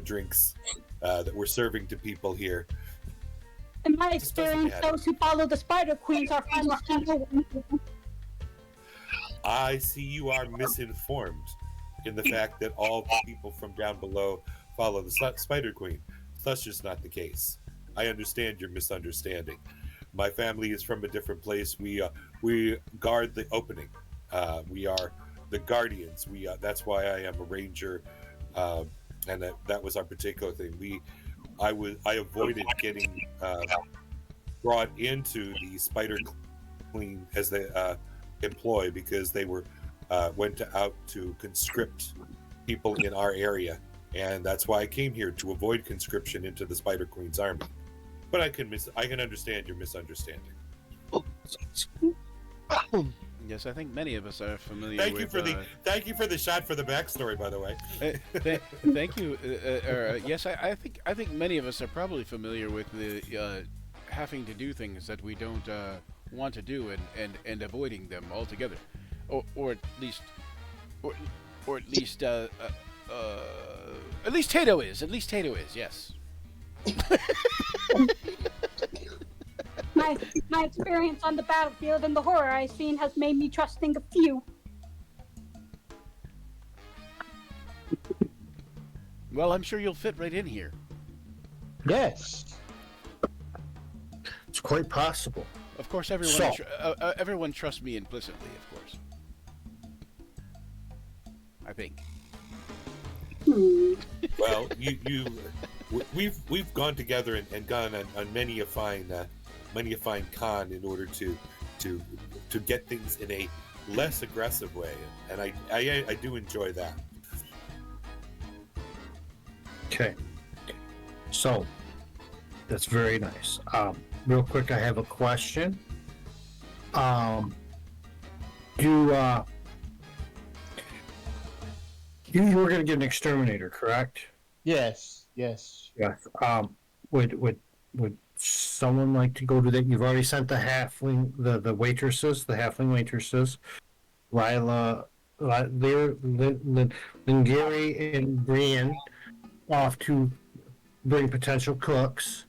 drinks that we're serving to people here. In my experience, those who follow the Spider Queens are friends to no one. I see you are misinformed in the fact that all people from down below follow the Spider Queen. That's just not the case. I understand your misunderstanding. My family is from a different place. We guard the opening. We are the guardians. That's why I am a ranger, and that was our particular thing. I avoided getting brought into the Spider Queen as the employ because they went out to conscript people in our area, and that's why I came here, to avoid conscription into the Spider Queen's army. But I can understand your misunderstanding. Yes, I think many of us are familiar. Thank you for the shot for the backstory, by the way. Thank you. Yes, I think many of us are probably familiar with the having to do things that we don't want to do and avoiding them altogether, or at least Tato is. At least Tato is. Yes. My experience on the battlefield and the horror I've seen has made me trusting a few. Well, I'm sure you'll fit right in here. Yes. It's quite possible. Of course, everyone trusts me implicitly. Of course. I think. Well, we've gone together and gone on many a fine con in order to get things in a less aggressive way, and I do enjoy that. Okay. So that's very nice. Real quick, I have a question. You were going to get an exterminator, correct? Yes. Yes. Would someone like to go to that? You've already sent the halfling, the waitresses, the halfling waitresses, Lila, Lingiri, and Brienne off to bring potential cooks.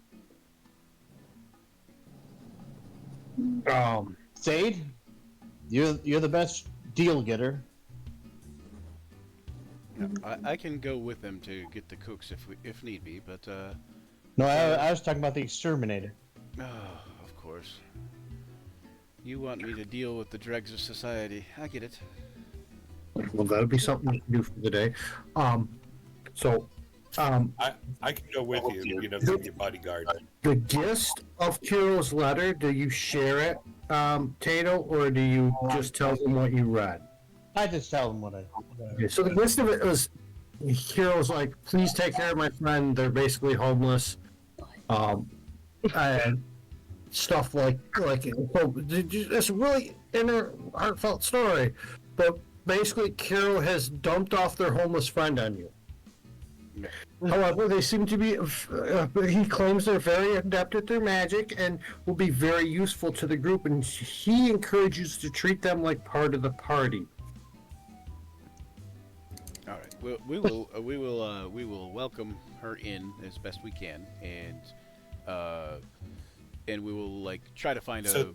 Sade, you're the best deal getter. I can go with them to get the cooks if need be, but No, I was talking about the exterminator. oh, of course. You want me to deal with the dregs of society. I get it. Well, that would be something to do for the day. I can go with you, be your bodyguard. The gist of Kiro's letter, do you share it, Tato, or do you just tell them what you read? I just tell them what I. Okay, so the gist of it was, Kiro's like, please take care of my friend. They're basically homeless. And stuff like it's a really inner heartfelt story, but basically Kiro has dumped off their homeless friend on you. However, they seem to be, he claims they're very adept at their magic and will be very useful to the group, and he encourages to treat them like part of the party. All right, we will welcome her in as best we can, and we will try to find a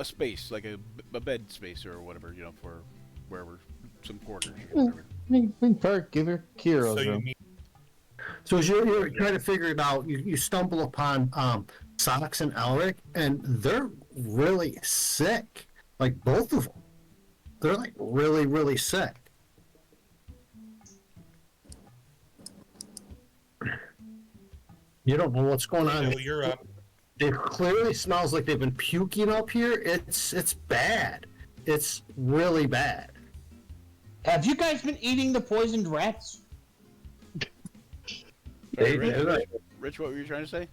space, like a bed space or whatever, for wherever, some quarters or whatever. Give her Kiro's room. So as you're trying to figure it out, you stumble upon Sox and Elric, and they're really sick. Like, both of them. They're really, really sick. You don't know what's going on. Well, you're up. It clearly smells like they've been puking up here. It's bad. It's really bad. Have you guys been eating the poisoned rats? Rich, what were you trying to say?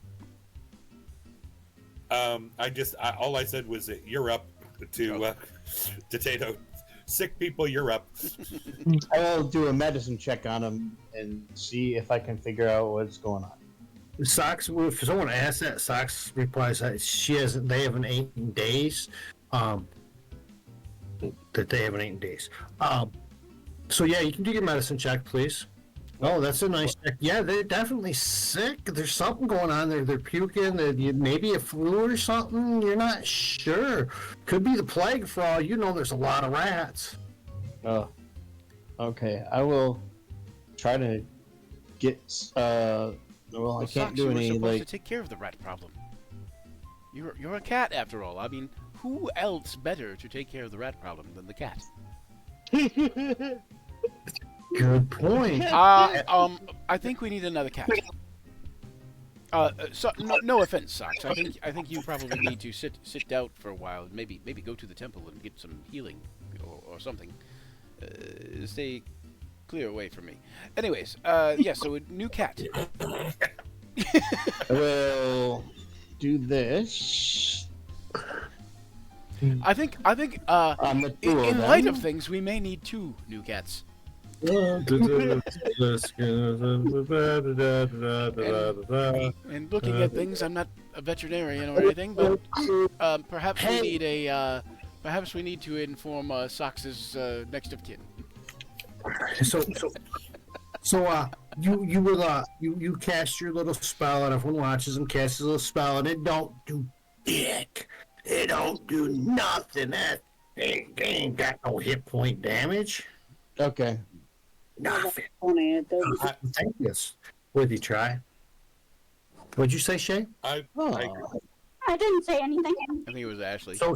All I said was that you're up to Tato. Sick people, you're up. I will do a medicine check on him and see if I can figure out what's going on. Socks. If someone asks that, Socks replies that she hasn't. They haven't eaten in days. That they haven't eaten in days. So yeah, you can do your medicine check, please. Oh, that's a nice check. Yeah, they're definitely sick. There's something going on there. They're puking. Maybe a flu or something. You're not sure. Could be the plague for all you know. There's a lot of rats. Oh, okay. I will try to get. Well, I can't Socks, do you were any supposed to like. take care of the rat problem. You're a cat after all. I mean, who else better to take care of the rat problem than the cat? Good point. I think we need another cat. So no offense, Socks. I think you probably need to sit out for a while. Maybe go to the temple and get some healing or something. Stay clear away from me. Anyways, yeah. So a new cat. I will do this. I think. On the two In of light them. of things, we may need 2 new cats. And looking at things, I'm not a veterinarian or anything, but perhaps we need to inform Sox's next of kin. So you cast your little spell, and everyone watches him cast his little spell, and it don't do dick. It don't do nothing. That they ain't got no hit point damage. Okay. Nothing. Only Thank you. Would you try? What'd you say, Shay? I agree. I didn't say anything. I think it was Ashley. So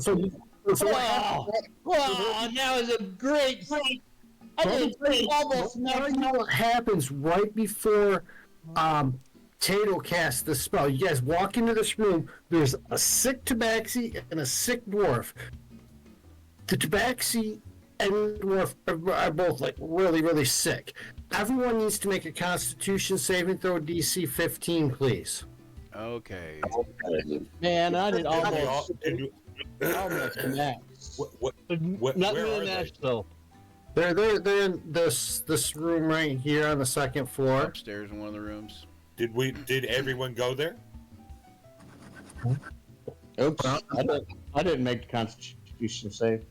Wow, that was a great scene. I did almost you know what happens right before Tato casts the spell. You guys walk into this room. There's a sick tabaxi and a sick dwarf. The tabaxi and the dwarf are both like really, really sick. Everyone needs to make a Constitution saving throw, DC 15, please. Okay. Man, I did almost Did max. Not where me are and they? Ash, though. They're in this room right here on the second floor. Upstairs in one of the rooms. Did everyone go there? Oops, I didn't make the Constitution save.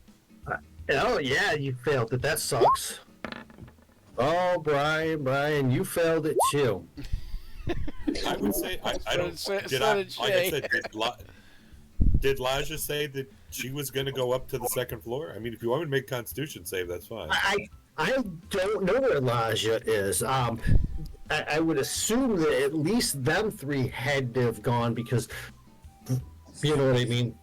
Oh yeah, you failed it. That sucks. Oh, Brian, you failed it too. I would say I don't. So Did I? did Like I Shay. said, did Laja say that she was going to go up to the second floor? I mean, if you want me to make Constitution save, that's fine. I don't know where Elijah is. I would assume that at least them 3 had to have gone because, you know what I mean.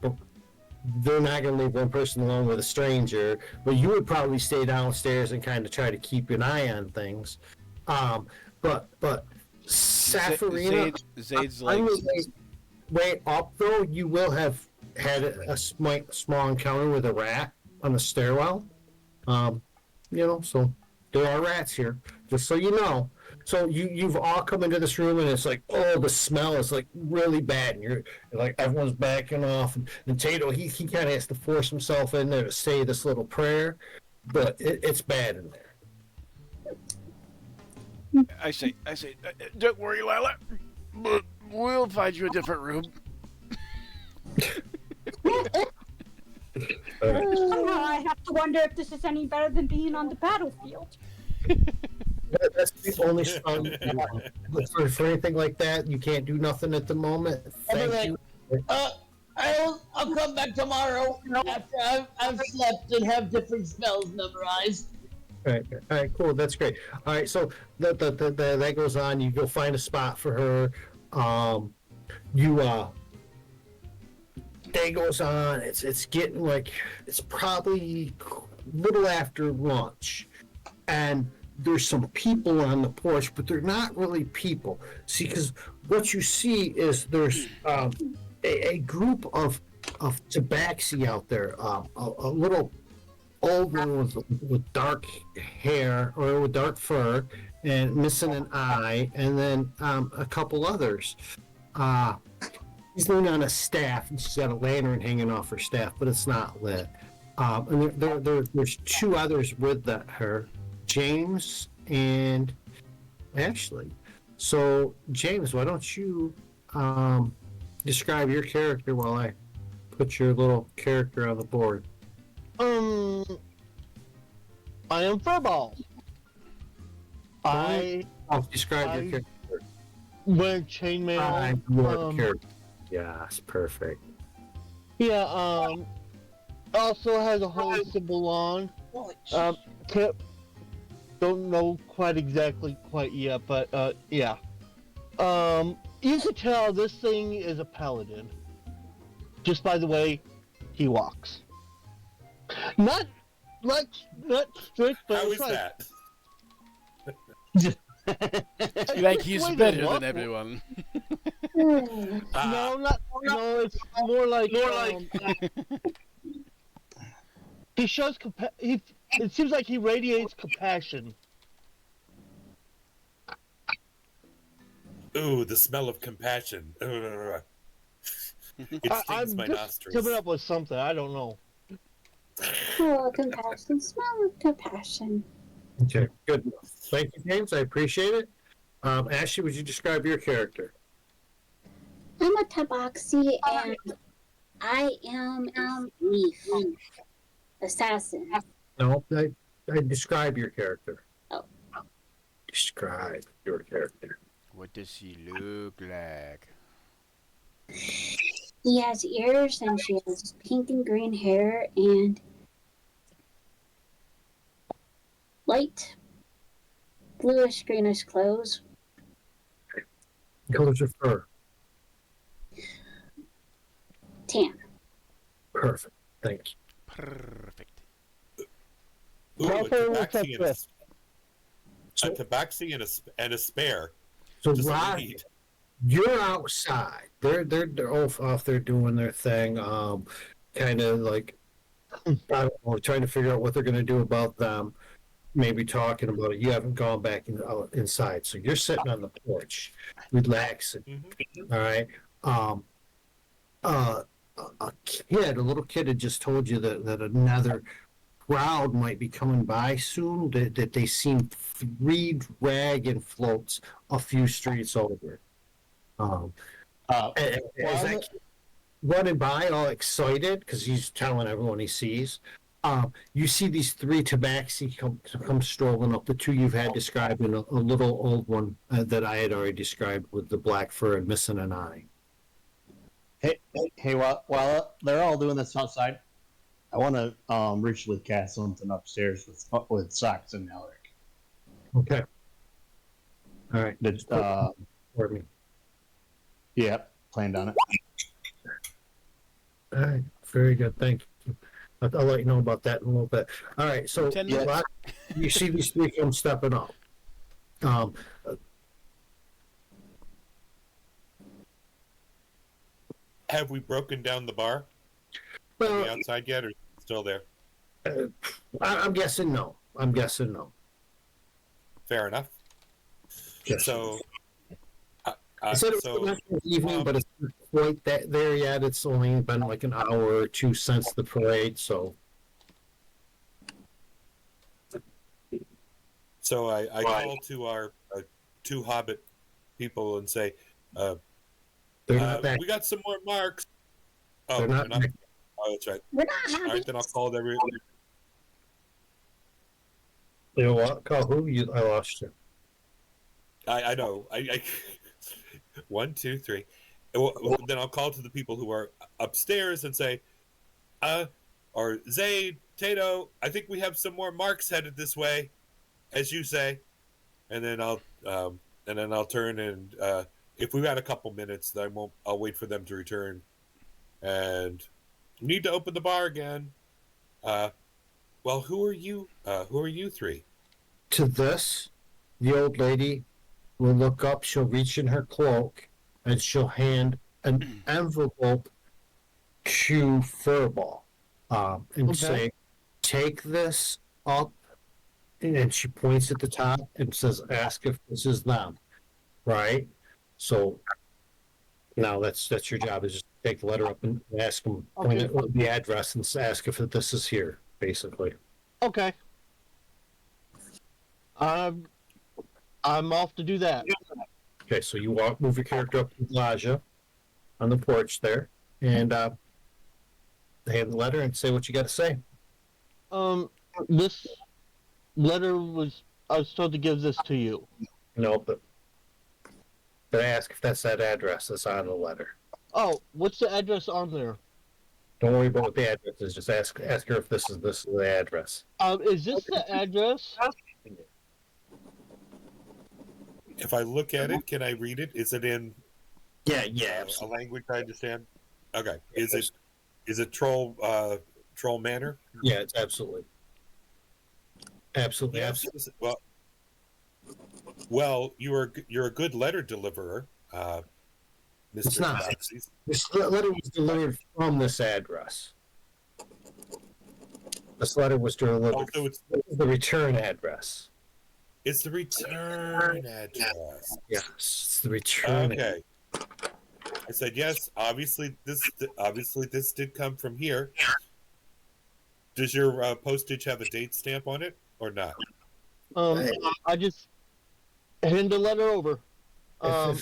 They're not going to leave one person alone with a stranger. But you would probably stay downstairs and kind of try to keep an eye on things. But Safarina, Zaid's on like, the way up though, you will have had a small encounter with a rat on the stairwell. So there are rats here, just so you know. So you've all come into this room and it's like, oh, the smell is like really bad, and you're like everyone's backing off. And Tato, he kind of has to force himself in there to say this little prayer, but it's bad in there. I say, don't worry, Lila. But we'll find you a different room. Somehow I have to wonder if this is any better than being on the battlefield. That's the only for anything like that. You can't do nothing at the moment. Thank you. I'll come back tomorrow after I've slept and have different spells memorized. All right, cool. That's great. All right, so that goes on. You go find a spot for her. Day goes on. It's getting like it's probably a little after lunch, and there's some people on the porch, but they're not really people. See, because what you see is there's a group of tabaxi out there, a little old one with dark hair or with dark fur and missing an eye, and then a couple others. She's leaning on a staff, and she's got a lantern hanging off her staff, but it's not lit. And there's two others with her, James and Ashley. So, James, why don't you describe your character while I put your little character on the board? I am Furball. I'll describe your character. Wear chainmail. Your character. Yes, perfect. Yeah. Also has a holy symbol on. Don't know quite yet, but yeah. You could tell this thing is a paladin just by the way he walks. Not strict, but How it's is like, that? Like he's Way to better walk. than everyone. No, it's more like he shows it seems like he radiates compassion. Ooh, the smell of compassion. Ugh. It I'm stings my just nostrils. coming up with something. I don't know. Oh, compassion, smell of compassion. Okay, good. Thank you, James. I appreciate it. Ashley, would you describe your character? I'm a tabaxi and I am a thief. Assassin. No, I describe your character. Oh. Describe your character. What does he look like? He has ears and she has pink and green hair and light bluish greenish clothes. Colors of fur. Tan. Perfect. Thank you. Perfect. Ooh, a Careful with that tabaxi twist. and a spare. So Just what Rod, we need. you're outside. They're off there doing their thing. Kind of like I don't know, trying to figure out what they're going to do about them. Maybe talking about it. You haven't gone back inside, so you're sitting on the porch, relaxing. Mhm. All right. A little kid had just told you that another crowd might be coming by soon. That they seen 3 dragon floats a few streets over. As that kid running by, all excited because he's telling everyone he sees. You see these 3 tabaxi come strolling up. The 2 you've had described, and a little old one that I had already described with the black fur and missing an eye. Hey, while they're all doing this outside, I want to ritually cast something upstairs with socks and Alaric. Okay. All right. For me. Yep, planned on it. All right. Very good. Thank you. I'll let you know about that in a little bit. All right. So 10 minutes. you see these 3 come stepping up. Have we broken down the bar? Are Well, we outside yet, or is it still there? I'm guessing no. Fair enough. Yes. So, I said it was the evening, but it's not quite there yet. It's only been like an hour or 2 since the parade, so. So I call to our 2 hobbit people and say, They're not back. we got some more marks. Oh, They're not back. Oh, that's right. We're not All having right, then I'll call every. You know what? Call who? I lost you. I know. I 1, 2, 3. Then I'll call to the people who are upstairs and say, or Zay, Tato, I think we have some more marks headed this way, as you say. And then I'll turn and if we've got a couple minutes, then I'll wait for them to return. And we need to open the bar again. Well, who are you? Who are you 3? To this, the old lady will look up. She'll reach in her cloak and she'll hand an envelope to Furball and say, "Take this up." And she points at the top and says, "Ask if this is them." Right? So No, that's your job. Is just take the letter up and ask them point Okay. at the address and ask if this is here. Basically. Okay. I'm off to do that. Okay, so you move your character up to Elijah on the porch there, and hand the letter and say what you got to say. This letter I was told to give this to you. No, but ask if that's that address that's on the letter. Oh, what's the address on there? Don't worry about what the address is. Just ask her if this is the address. Is this the address? If I look at it, can I read it? Is it in Yeah, a absolutely. language I understand? Okay. Is it Troll Manor? Yeah, it's absolutely. Absolutely, Yes. absolutely. Well, you're a good letter deliverer, Mr. It's not. Topsy. This letter was delivered from this address. This letter was delivered Oh, so it's the return address. the return address. Yes, it's the return. Okay. I said yes. Obviously, this did come from here. Does your postage have a date stamp on it or not? I just hand the letter over. Well,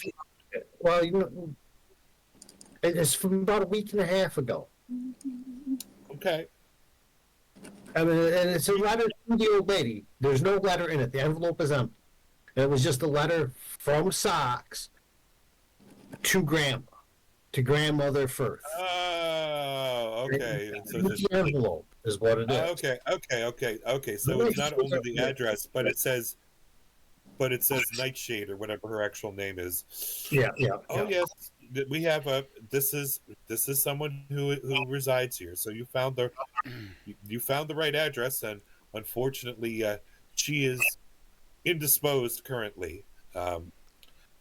it's from about a week and a half ago. Okay. I mean, and it's a letter from the old lady. There's no letter in it. The envelope is empty. It was just a letter from Socks to grandmother Firth. Oh, okay. And so The envelope is what it is. Okay. So it's not only the address, but it says Nightshade or whatever her actual name is. Yeah. Oh yes, we have a. This is someone who resides here. So you found the right address, and unfortunately, she is indisposed currently.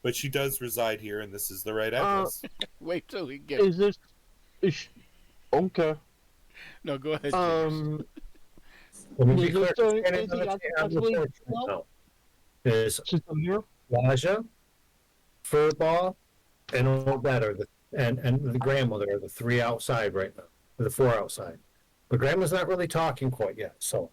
But she does reside here, and this is the right address. Wait till we get. Is this? Okay. No, go ahead. James. Let me be Is clear. there Standing anything on else the possibly porch right know? now is Since I'm here. Raja, Furball, and Odette are and the grandmother are the three outside right now. Or the four outside. But grandma's not really talking quite yet, so.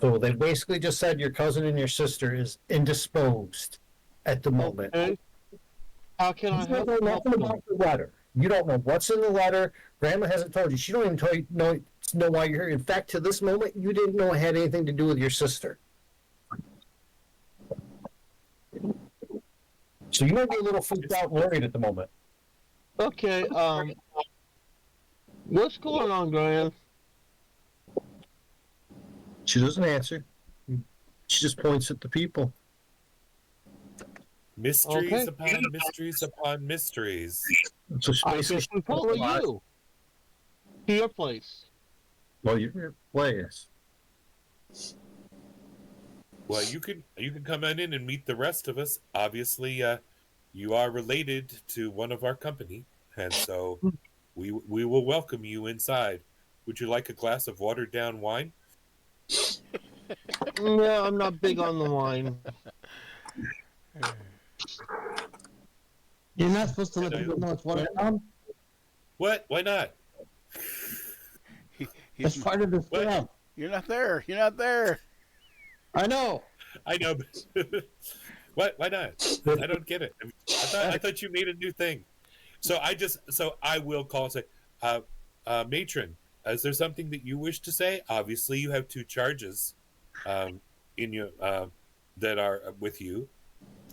So they basically just said your cousin and your sister is indisposed at the moment. Okay. How can I You don't help? know nothing about the letter. You don't know what's in the letter. Grandma hasn't told you. She don't even know why you're here. In fact, to this moment, you didn't know it had anything to do with your sister. So you might be a little freaked out and worried at the moment. Okay. What's going on, Gran? She doesn't answer. She just points at the people. Mysteries Okay. upon mysteries upon mysteries. So she I basically, guess we follow you to your place. well, you're players. Well, you can come on in and meet the rest of us. Obviously, you are related to one of our company, and so we will welcome you inside. Would you like a glass of watered down wine? No, I'm not big on the wine. You're not supposed to let people know it's watered down. What? Why not? That's part of the What? job. You're not there. You're not there. I know. I know. But what? Why not? I don't get it. I thought you made a new thing. So I will call and say, matron, is there something that you wish to say? Obviously, you have two charges, in your that are with you.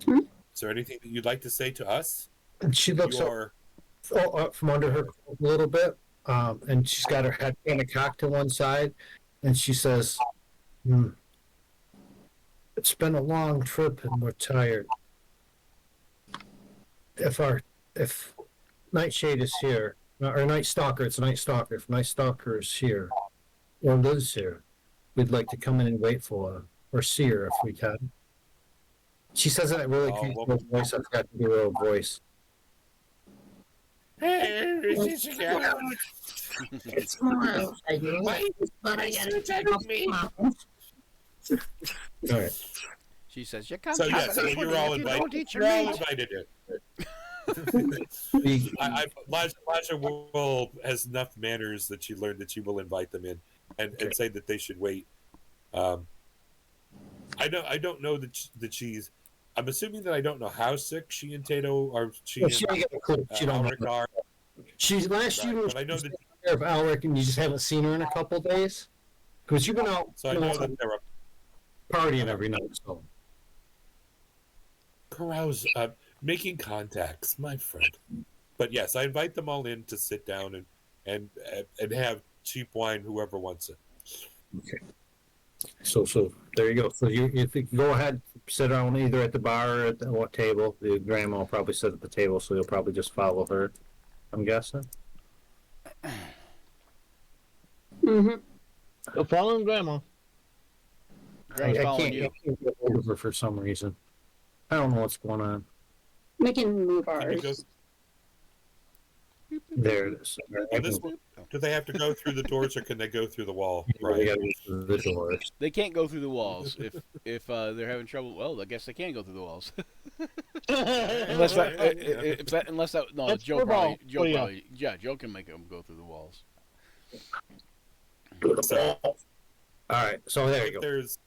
Is there anything that you'd like to say to us? And she looks up from under her cloak a little bit, and she's got her head kind of cocked to one side, and she says, "It's been a long trip, and we're tired. If Nightshade is here, or Night Stalker, it's Night Stalker. If Night Stalker is here, or lives here, we'd like to come in and wait for her, or see her if we can." She says that really creepy voice. I forgot to do her own voice. It's more but I gotta check me. All right. She says, "You can't So have yes, any you're pudding all if you invited. don't eat your You're all meat." invited in. The- Lasha will has enough manners that she learned that she will invite them in and say that they should wait. I don't know that she's. I'm assuming that I don't know how sick she and Tato are. well, she ain't got a clue. She don't know. Alric are. She's last Right, year. but I know that. Of Alric, and you just haven't seen her in a couple days because you've been out, So I know that they're up. partying every night. So Carouse, making contacts, my friend. But yes, I invite them all in to sit down and have cheap wine, whoever wants it. so there you go. So you think go ahead, sit down either at the bar or at the what table. The grandma will probably sit at the table, so you'll probably just follow her. I'm guessing. So following Grandma. Grandma's following you. I can't get hold of her for some reason. I don't know what's going on. We can move Can you ours. There it is. go, do they have to go through the doors or can they go through the wall? They Right. gotta go through the doors. They can't go through the walls. If they're having trouble, well, I guess they can go through the walls. unless that no, That's Joe your probably ball. Joe Oh, yeah. probably yeah, Joe can make them go through the walls. So All right, so there you go. there's.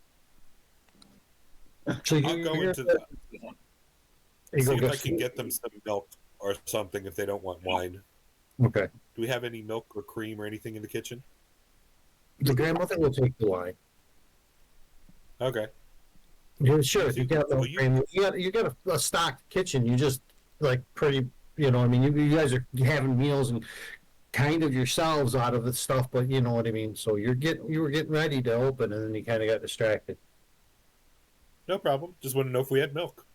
So I'll go into the. you See go if I can get them some milk or something if they don't want wine. Okay. Do we have any milk or cream or anything in the kitchen? The grandmother will take the wine. Okay. Yeah, sure. You got Well, you got a stocked kitchen. You just like pretty. You know, I mean, you guys are having meals and kind of yourselves out of the stuff, but you know what I mean. So you were getting ready to open, and then you kind of got distracted. No problem. Just want to know if we had milk.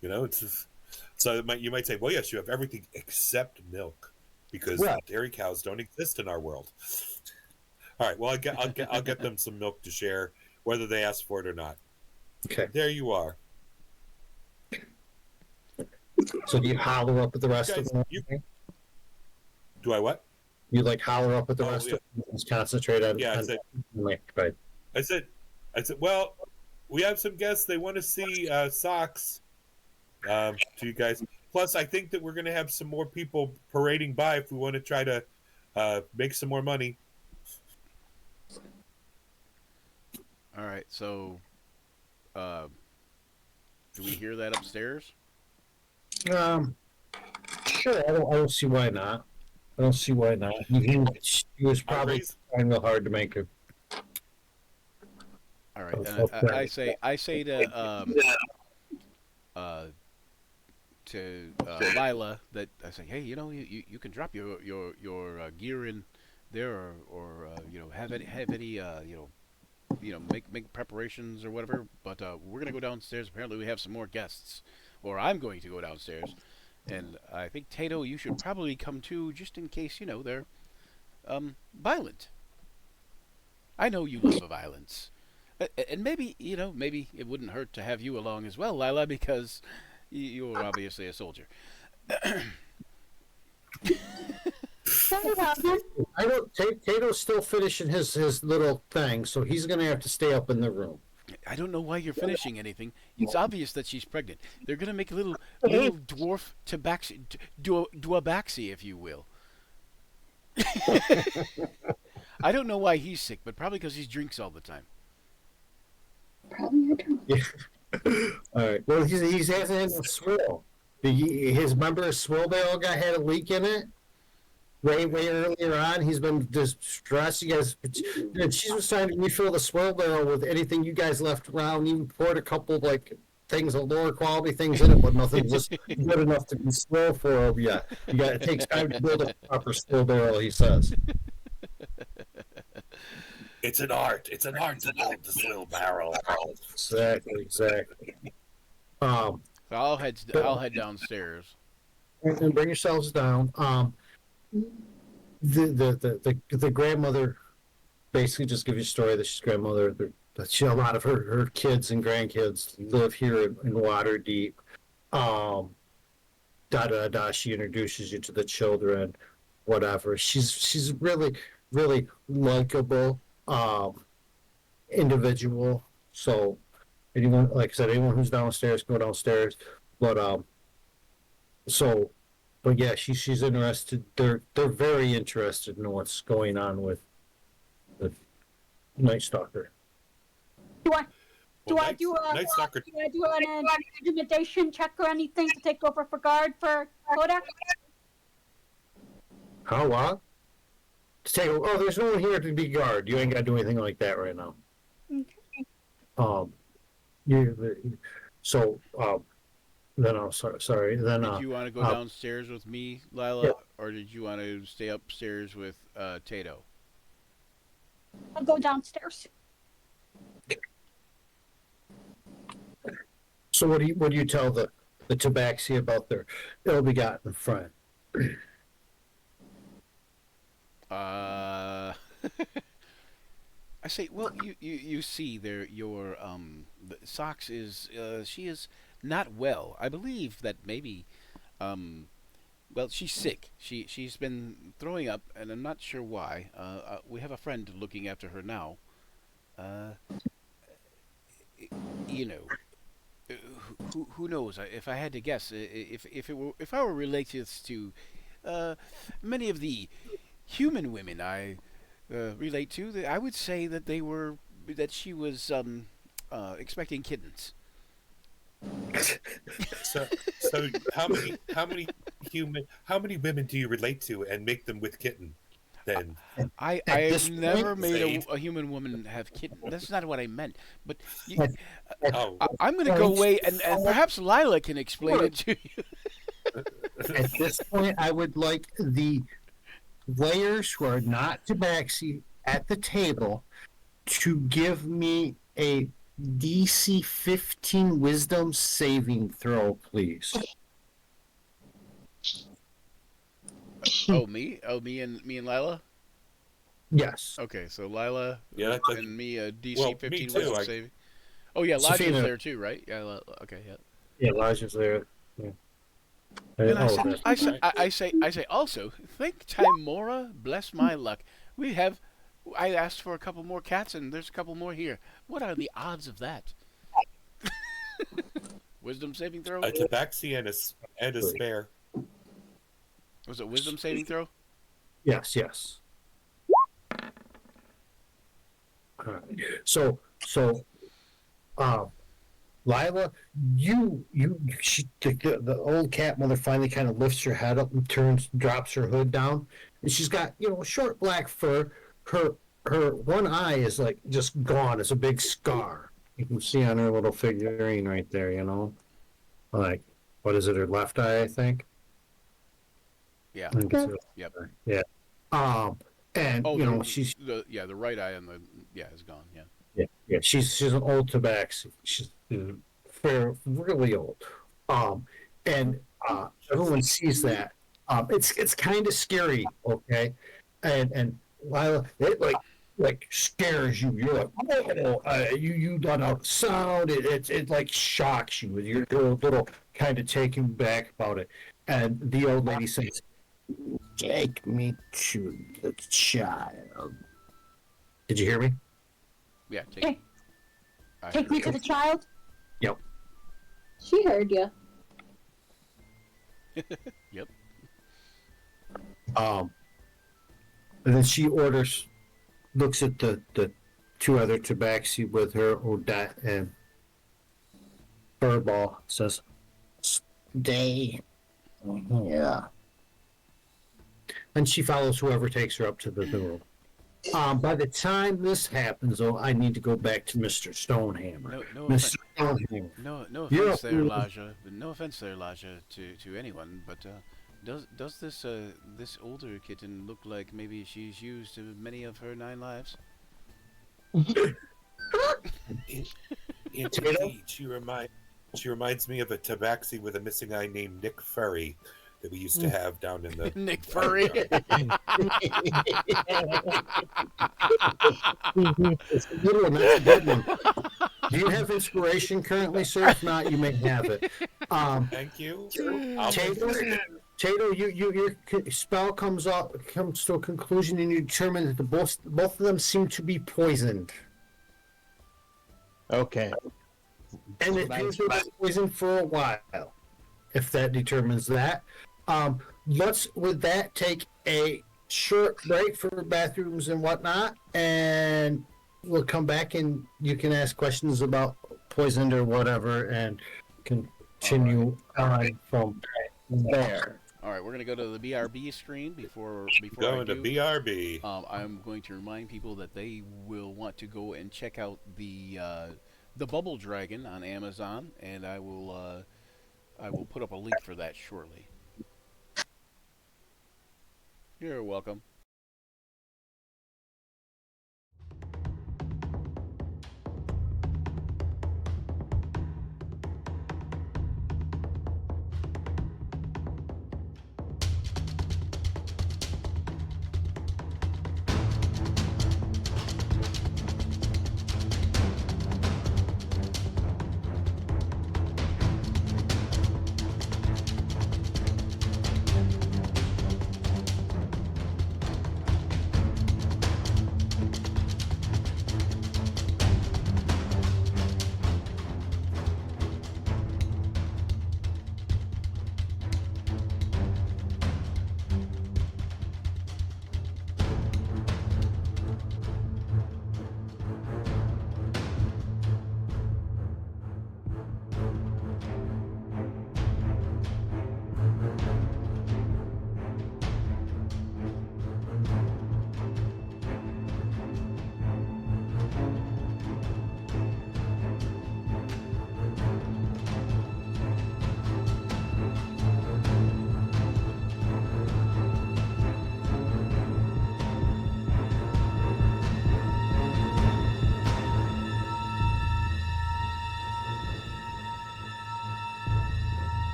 You know, it's just, so you might say, well, yes, you have everything except milk because Right. dairy cows don't exist in our world. All right. Well, I'll get them some milk to share, whether they ask for it or not. Okay. There you are. So do you holler up at the rest Guys, of them? Do I what? You like holler up at the Oh, rest yeah. of them? Just concentrate on. Yeah, I on- said, like, right. I said, well, we have some guests. They want to see socks to you guys. Plus, I think that we're going to have some more people parading by if we want to try to make some more money. All right, so do we hear that upstairs? Sure. I don't see why not. I don't see why not. He was probably raise- trying real hard to make it. All right, Oh, and okay. I say to Lila that I say, hey, you know, you can drop your gear in there, or you know, have any you know, make preparations or whatever. But we're gonna go downstairs. Apparently, we have some more guests, or I'm going to go downstairs, and I think Tato, you should probably come too, just in case you know they're violent. I know you love violence. And maybe, you know, maybe it wouldn't hurt to have you along as well, Lila, because you're obviously a soldier. I don't. Tato's still finishing his little thing, so he's gonna have to stay up in the room. I don't know why you're finishing anything. It's obvious that she's pregnant. They're going to make a little dwarf tabaxi, duabaxi, if you will. I don't know why he's sick, but probably because he drinks all the time. Probably I don't. All right. Well, he's having a swill. His swill barrel had a leak in it. Way earlier on, he's been distressed. You guys, she was trying to refill the swill barrel with anything you guys left around. You poured a couple like things, lower quality things in it, but nothing was good enough to be swill for him yet. It takes time to build a proper swill barrel. He says. It's an art. It's an art to build the swill barrel. Exactly. So I'll head downstairs. And bring yourselves down. The grandmother basically just gives you a story that she's grandmother. That a lot of her kids and grandkids live here in Waterdeep. She introduces you to the children, whatever. She's really likable individual. So anyone, like I said, anyone who's downstairs, go downstairs. But so, but yeah, she's interested. They're very interested in what's going on with the Night Stalker. Do I Well, do a Night Stalker. do I do an intimidation check or anything to take over for guard for Kodak? How what? Say, oh, there's no one here to be guard. You ain't got to do anything like that right now. Okay. So then I'm sorry. Then Did you want to go downstairs with me, Lila, Yeah. or did you want to stay upstairs with Tato? I'll go downstairs. So what do you tell the tabaxi about their ill-begotten friend? I say, well, you see, there your Socks is she is not well. I believe that maybe, well, she's sick. She's been throwing up, and I'm not sure why. We have a friend looking after her now. You know, who knows? If I had to guess, if I were related to many of the human women I relate to, I would say that she was expecting kittens. So how many women do you relate to and make them with kitten? Then I this have never point, made a human woman have kittens. That's not what I meant. But oh, I'm going to go away, and perhaps Lila can explain it to you. At this point, I would like the players who are not tabaxi at the table to give me a DC 15 Wisdom saving throw, please. Oh, me? Oh, me and Lila? Yes. Okay, so Lila Yeah, and me, DC well, me 15 too, wisdom I- saving. Oh, yeah, Lodger's Safina. there too, right? Yeah, okay, yeah. Yeah, Elijah's there. Yeah. And Oh, that's- I say also, thank Timora, bless my luck. I asked for a couple more cats, and there's a couple more here. What are the odds of that? Wisdom saving throw? a tabaxi and a spare. Was it wisdom saving throw? Yes. All right. So, Lila, the old cat mother finally kind of lifts her head up and drops her hood down, and she's got short black fur. Her one eye is like just gone. It's a big scar. You can see on her little figurine right there. Like what is it? Her left eye, I think. Yeah. I think it's her Yep. left eye. Yeah. And she's the right eye and is gone. Yeah. Yeah. She's an old tabaxi. She's really old. And everyone sees that. It's kind of scary, okay? And Lila, it like scares you. You're like, oh, you let out sound. It like shocks you. You're a little kind of taken back about it. And the old lady says, "Take me to the child." Did you hear me? Yeah. Okay. I Take heard me it. to the child. Yep. She heard you. Yep. And then she looks at the two other tabaxi with her, Odette and Furball, says, "Stay here." And she follows whoever takes her up to the door. By the time this happens, though, I need to go back to Mr. Stonehammer. No Mr. Stonehammer. No You're offense there, a- Elijah. No offense there, Elijah, to anyone. But does this older kitten look like maybe she's used many of her 9 lives? Indeed, she reminds me of a tabaxi with a missing eye named Nick Furry that we used to have down in the Nick Furry. It's a good one. That's a good one. Do you have inspiration currently, sir? If not, you may have it. Thank you. Tato, your spell comes to a conclusion, and you determine that both of them seem to be poisoned. Okay. And it has been poisoned for a while, if that determines that. Let's, with that, take a short break for bathrooms and whatnot, and we'll come back and you can ask questions about poisoned or whatever, and continue on from there. All right, we're gonna go to the BRB screen before Going I to do. BRB. I'm going to remind people that they will want to go and check out the Bubble Dragon on Amazon, and I will put up a link for that shortly. You're welcome.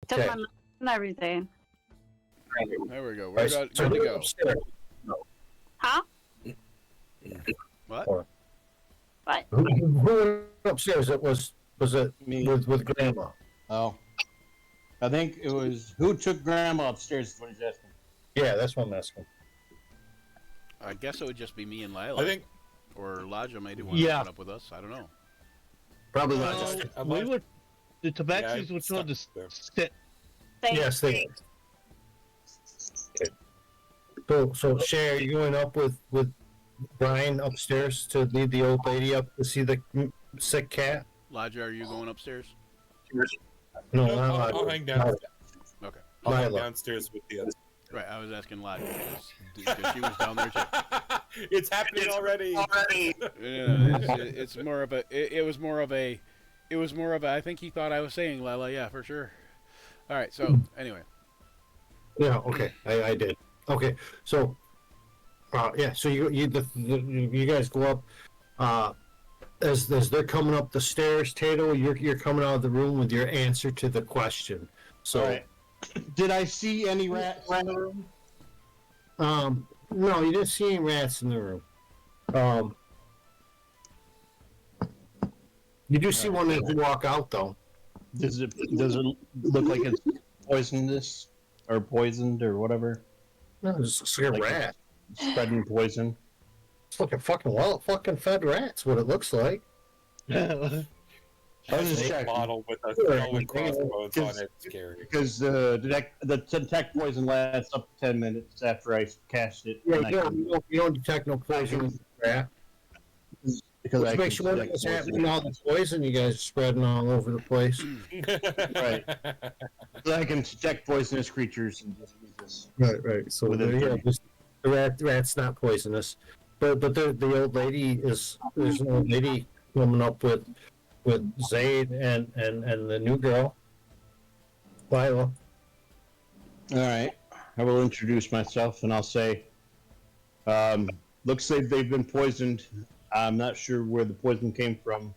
Took Okay. my money and everything. There we go. We're Right, good, so good to who go. upstairs? Huh? What? Who went upstairs? Was it Me. with Grandma? Oh. I think it was who took Grandma upstairs is what he's asking. Yeah, that's what I'm asking. I guess it would just be me and Lila. I think Or Elijah maybe want Yeah. to put up with us. I don't know. Probably No, not. just- I'm we like- were the Tabaxis Yeah, were told to stuck there. sit. Yes, they. Okay. So Shay, are you going up with Brian upstairs to lead the old lady up to see the sick cat? Elijah, are you going upstairs? No, No, not I'll hang down. Okay. I'll hang Lila. downstairs with the others. Right, I was asking Elijah because she was down there too. It's happening already. Yeah, it's more of a. It was more of a. It was more of a. I think he thought I was saying Lila. Yeah, for sure. All right. So anyway, Yeah. Okay. I did. Okay. So. Yeah. So you guys go up. As they're coming up the stairs, Tato, you're coming out of the room with your answer to the question. So. All right. Did I see any rats in the room? No, you didn't see any rats in the room. You do see one as you walk out, though. Does it look like it's poisonous or poisoned or whatever? No, it's just like a Like rat. Spreading poison. It's like a fucking fed rat's what it looks like. I was just Snake checking. bottle with a skull and crossbones on it. Scary. Because the detect poison lasts up to 10 minutes after I cast it. Yeah, and I can- you don't detect no poison with the rat. because I Which can makes you wonder detect what's poison. happening all the poison you guys are spreading all over the place. Right. So I can detect poisonous creatures and just use this. Right. So Within yeah, 30. just, the rat's not poisonous, but the old lady there's an old lady coming up with Zayd and the new girl, Lila. All right. I will introduce myself and I'll say, looks like they've been poisoned. I'm not sure where the poison came from.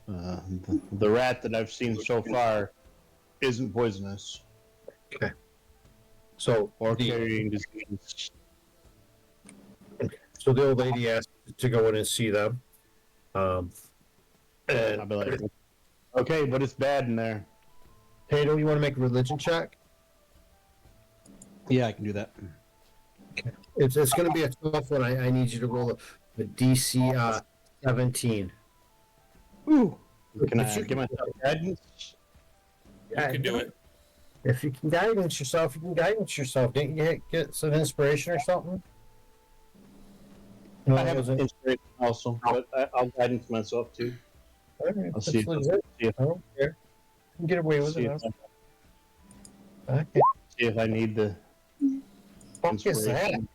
The rat that I've seen so far isn't poisonous So or the, carrying disease. so the old lady asked to go in and see them. I'll And be like, okay, but it's bad in there. Tato, you want to make a religion check? Yeah, I can do that. It's going to be a tough one. I need you to roll a DC 17. Ooh. Can If I you give myself guidance? You can do it. If you can guidance yourself, you can guidance yourself. Didn't you get some inspiration or something? No, I it have wasn't. inspiration also, but I'll guidance myself too. All right, I'll that's see legit. if, I don't care. You can get away with see it. if, Huh? Okay. see if I need the Fuck is that? inspiration.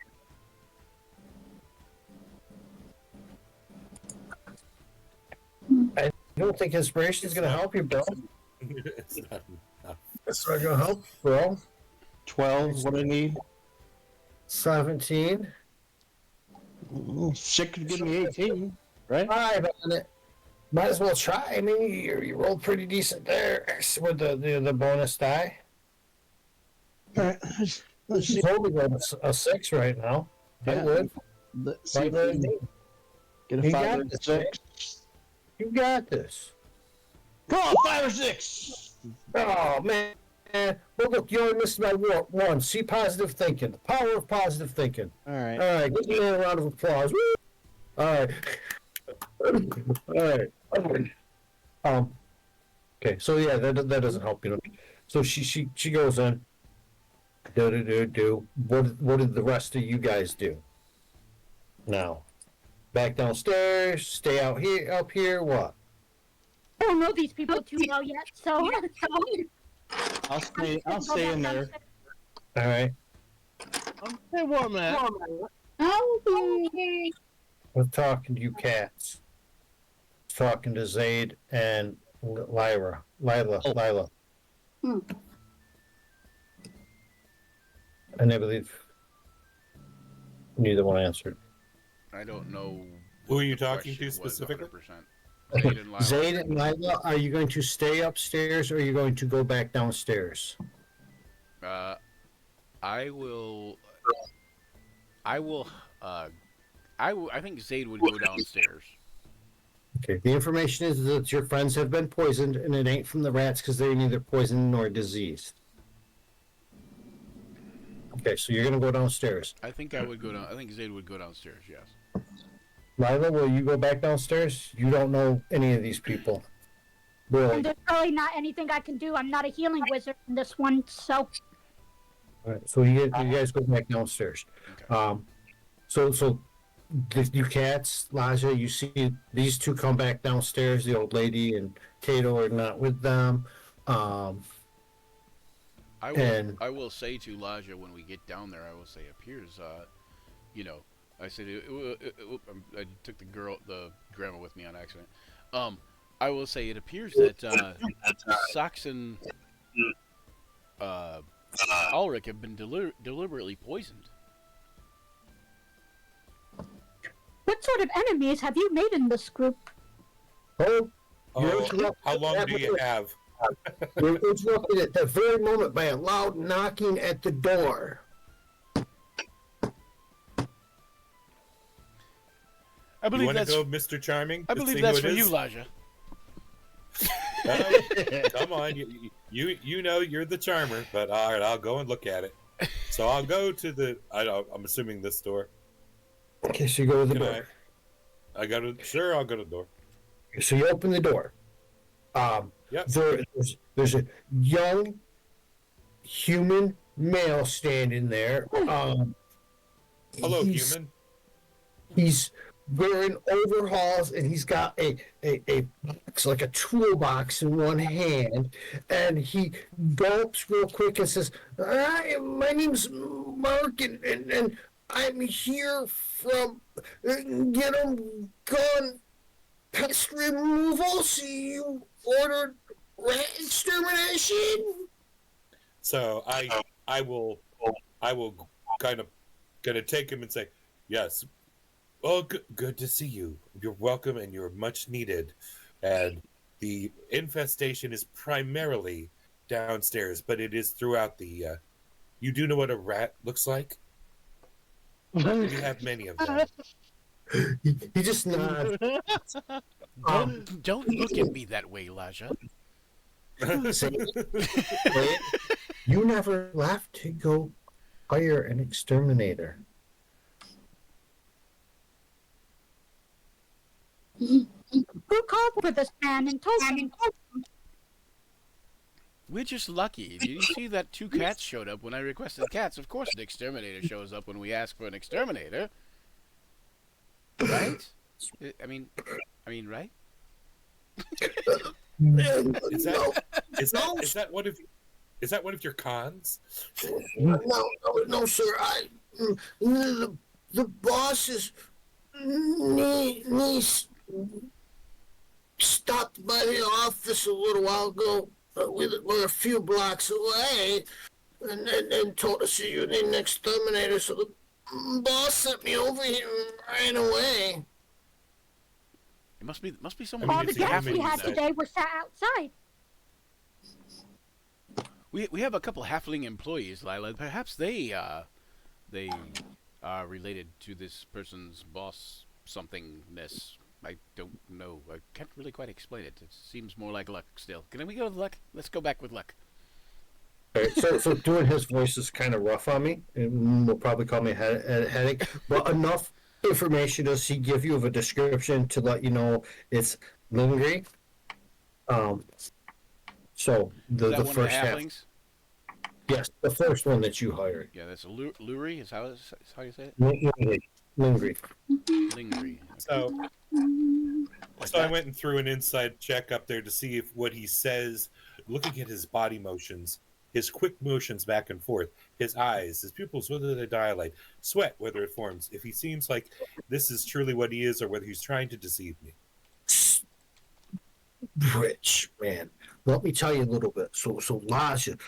I don't think inspiration is going to help you, bro. It's not enough. It's not going to help, bro. 12 is what I need. 17. Shit could give me 18, right? 5 on it. Might as well try. I mean, you rolled pretty decent there with the bonus die. All right. Let's see. She's holding a 6 right now. I Yeah. would. Let's see if we can get a You 5 got or this, 6. You got this. Come on, 5 or 6. Oh, man. Well, look, you only missed by one. See positive thinking. The power of positive thinking. All right. All right, give me a round of applause. Woo! All right. All right. Okay, so yeah, that doesn't help, you know. So she goes in. Do. What did the rest of you guys do? Now, back downstairs. Stay up here. What? I don't know these people too well yet, so. I'll stay in there. All right. Hey, Warman. Oh, We're talking to you cats. Talking to Zayd and Lila. Hmm. And I believe neither one answered. I don't know. Who are you what the talking to question was specifically? 100%. Zayd and Lila. Zayd and Lila, are you going to stay upstairs or are you going to go back downstairs? I will. I will. I think Zayd would go downstairs. Okay. The information is that your friends have been poisoned, and it ain't from the rats because they're neither poisoned nor diseased. Okay, so you're gonna go downstairs. I think I would go down. I think Zayd would go downstairs. Yes. Lila, will you go back downstairs? You don't know any of these people. Really? And there's really not anything I can do. I'm not a healing wizard in this one, so. All right, so you guys go back downstairs. Okay. So you cats, Laja, you see these two come back downstairs. The old lady and Tato are not with them. I will. And- I will say to Laja when we get down there. I will say, appears. I said I took the grandma with me on accident. I will say it appears that Saxon, Ulrich have been deliberately poisoned. What sort of enemies have you made in this group? Oh, How long do you have? you're interrupted at the very moment by a loud knocking at the door. I You believe want to that's. go, Mr. Charming? I to believe see that's who for it you, is? Laja. Come on, you know you're the charmer, but all right, I'll go and look at it. So I'll go to the. I'm assuming this door. Okay, so you go to the Can door. I got to. Sure, I'll go to the door. So you open the door. Yep. There's a young human male standing there. Hello, he's- human. He's wearing overalls and he's got a box, like a toolbox in one hand, and he gulps real quick and says, "Hi, my name's Mark, and I'm here from Get 'em Gone Pest Removal. So you ordered rat extermination?" So I will kind of gonna take him and say, yes. Oh, good to see you. You're welcome, and you're much needed. And the infestation is primarily downstairs, but it is throughout the. You do know what a rat looks like? We have many of them. He just nods. Don't look at me that way, Laja. Say, you never left to go hire an exterminator. Who called for this man and told him? We're just lucky. Did you see that 2 cats showed up when I requested cats? Of course, an exterminator shows up when we ask for an exterminator, right? I mean, right? Is that one of your cons? No, sir. The boss's niece stopped by the office a little while ago. We're a few blocks away, and told us you need an exterminator. So the boss sent me over here right away. It must be someone. All mean, the it's a guests we human, had so- today were sat outside. We have a couple halfling employees, Lila. Perhaps they are related to this person's boss somethingness. I don't know. I can't really quite explain it. It seems more like luck still. Can we go with luck? Let's go back with luck. All right, so doing his voice is kind of rough on me, and will probably call me a headache. But enough information does he give you of a description to let you know it's Lingri. So Is the that one first of the half, halflings? yes, the first one that you hired, Yeah, that's a Luri. Is how you say it? Lingri. Lingri. So I went and threw an inside check up there to see if what he says, looking at his body motions, his quick motions back and forth, his eyes, his pupils, whether they dilate, sweat, whether it forms, if he seems like this is truly what he is or whether he's trying to deceive me. Rich man, let me tell you a little bit. So Laja,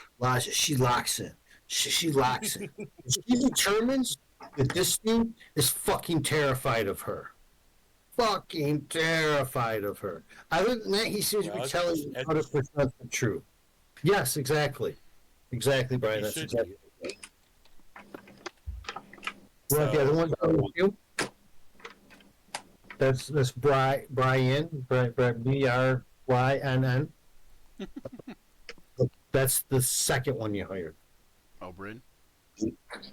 she locks in. She locks in. She determines that this dude is fucking terrified of her. fucking terrified of her. Other than that, he seems to Well, be telling you 100% the truth. Yes, exactly. Exactly, Brian. He That's should exactly. be. You want the other So, one done with you? That's Brian, Brynn. That's the second one you hired. Oh, Bryn?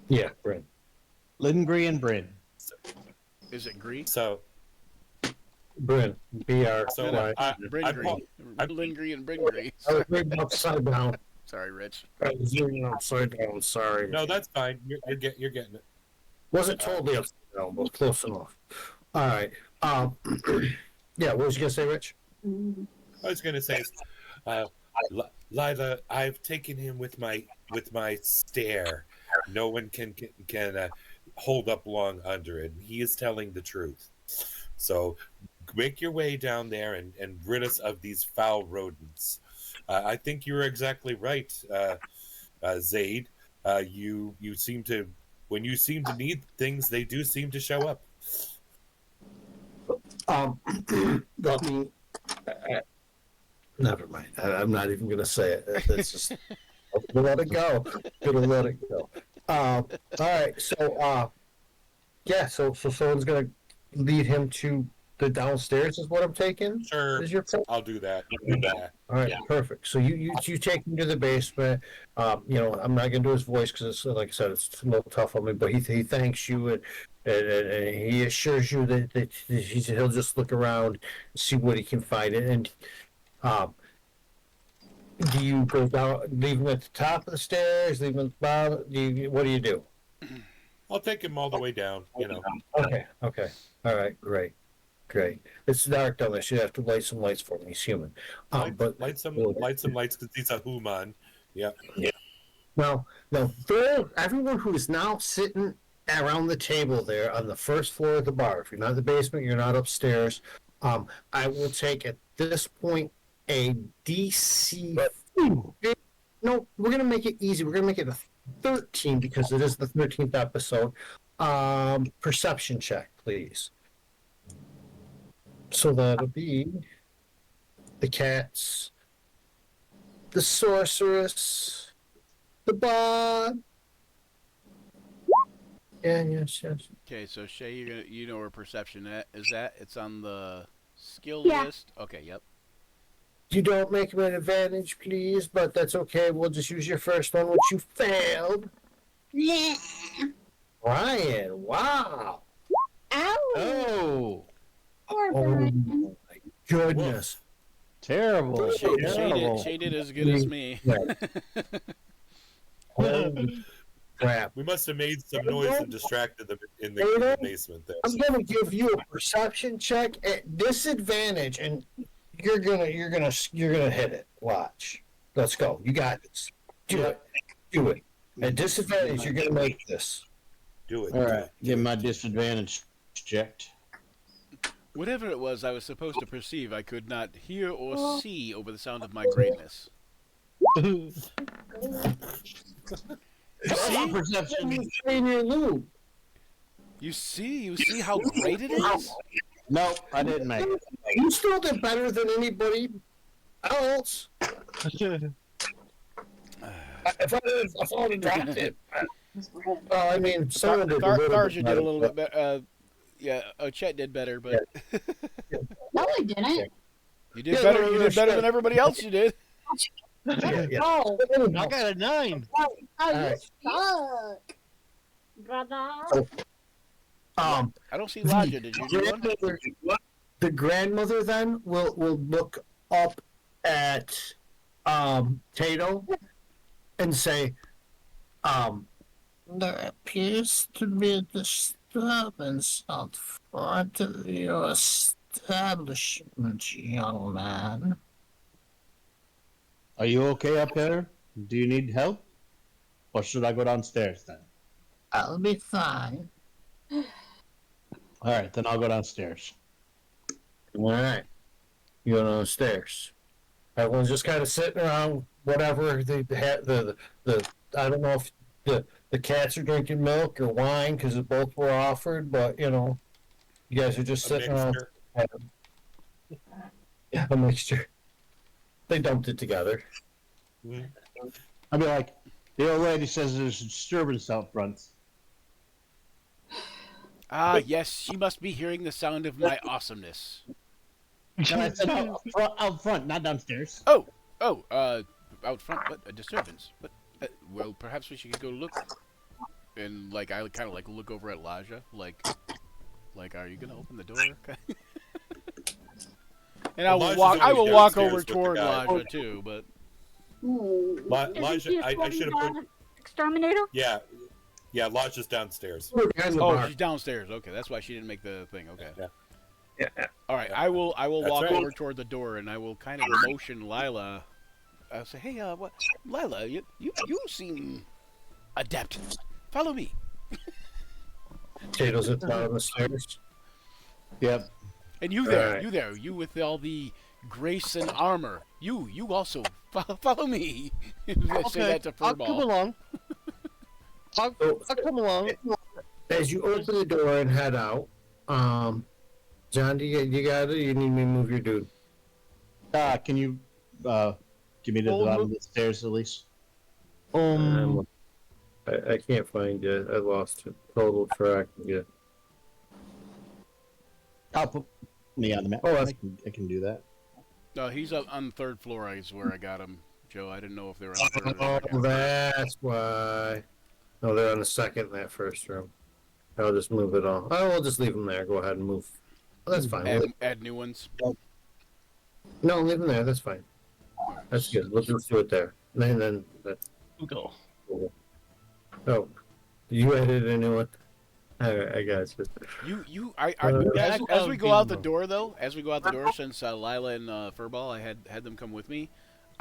Yeah, Bryn. Lindgren and Bryn. Is it Gree? so, Bryn. so B-R-Y. Bryn I, Gree. Lynn Gree and Bryn Gree. I was reading upside down. Sorry, Rich. I was reading upside down. Sorry. no, that's fine. You're getting it. Wasn't totally upside down, but close enough. All right. Yeah, what was you gonna say, Rich? I was going to say, Lila, I've taken him with my stare. No one can hold up long under it. He is telling the truth. So make your way down there and rid us of these foul rodents. I think you're exactly right, Zaid. You seem to, when you seem to need things, they do seem to show up. Let me. Never mind. I'm not even gonna say it. It's just I'm gonna let it go. Gonna let it go. All right. So yeah. So someone's gonna lead him to the downstairs. Is what I'm taking. Sure, Is your plan? I'll do that. All right, perfect. So you take him to the basement. You know, I'm not gonna do his voice because it's like I said, it's a little tough on me. But he thanks you and he assures you that he'll just look around, see what he can find, and do you go down, leave him at the top of the stairs, leave him at the bottom? What do you do? I'll take him all the way down. Okay, all right, great. It's dark down there. So you have to light some lights for him. He's human. But Light some lights because he's a human. Yeah. Now, everyone who is now sitting around the table there on the first floor of the bar. If you're not in the basement, you're not upstairs. I will take at this point a DC. No, we're gonna make it easy. We're gonna make it a 13 because it is the 13th episode. Perception check, please. So that'll be the cats, the sorceress, the bard. Yeah, yes. Okay, so Shay, you know where perception is at? It's on the skill Yeah. list. Okay, yep. You don't make him an advantage, please, but that's okay. We'll just use your first one, which you failed. Yeah. Ryan, wow. Ow. Oh, Poor Oh Brian. my goodness. terrible. Shay did as good as me. Holy crap. We must have made some noise and distracted them in the basement there. I'm gonna give you a perception check at disadvantage, and you're gonna hit it. Watch. Let's go. You got this. Do it. At disadvantage, you're gonna make this. Do it. All right, get my disadvantage checked. Whatever it was I was supposed to perceive, I could not hear or see over the sound of my greatness. See? Perception. In your loop. You see how great it is? No, I didn't make it. You still did better than anybody else. If I would have dropped it. I mean, someone did Tharja did a little better, bit better. Yeah, Chet did better, but No, I didn't. you did better. You did better than everybody else. You did. Yeah. Oh, I got a 9. oh, you Alright. suck, brother. I don't see Lodja. Did you do one? The grandmother then will look up at Tato and say, there appears to be a disturbance out front of your establishment, young man. Are you okay up there? Do you need help? Or should I go downstairs then? I'll be fine. All right, then I'll go downstairs. All right. You go downstairs. Everyone's just kind of sitting around, whatever. The I don't know if the cats are drinking milk or wine because both were offered, but you know, You guys are just A sitting around. mixture. Yeah, a mixture. They dumped it together. Mhm. I'd be like, the old lady says there's a disturbance out front. Ah, yes, she must be hearing the sound of my awesomeness. No, I said out front, not downstairs. Oh, out front. What a disturbance. But well, perhaps we should go look. And like, I kind of like look over at Laja, like, are you gonna open the door? And I will Elijah's walk. I always will walk downstairs over with the toward guy. Laja too. But Elijah, I should have put. Exterminator? Yeah, Lodge is downstairs. Behind the oh, bar. she's downstairs. Okay, that's why she didn't make the thing. Okay. Yeah. All right, I will That's walk right. over toward the door and I will kind of motion Lila. I'll say, hey, what, Lila, you seem adept. Follow me. Potatoes at the bottom of the stairs. Yep. And you there, Alright. you with all the grace and armor. You also follow me. Say Okay, that to I'll come Furball. along. I'll come along. As you open the door and head out, John, do you got it? You need me to move your dude. Can you give me to the bottom of the stairs at least? I can't find you. I lost it. Total track. Yeah. I'll put me on the map. Oh, I can do that. No, he's up on the third floor. I swear I got him, Joe. I didn't know if they were on the third or Oh, second. that's why. No, they're on the second in that first room. I'll just move it on. Oh, we'll just leave them there. Go ahead and move. Oh, that's fine. Add new ones. No, leave them there. That's fine. That's good. We'll just do it there. And then that's Go. cool. Oh, you added a new one. I got you. As we go out the door though, since Lila and Furball, I had them come with me.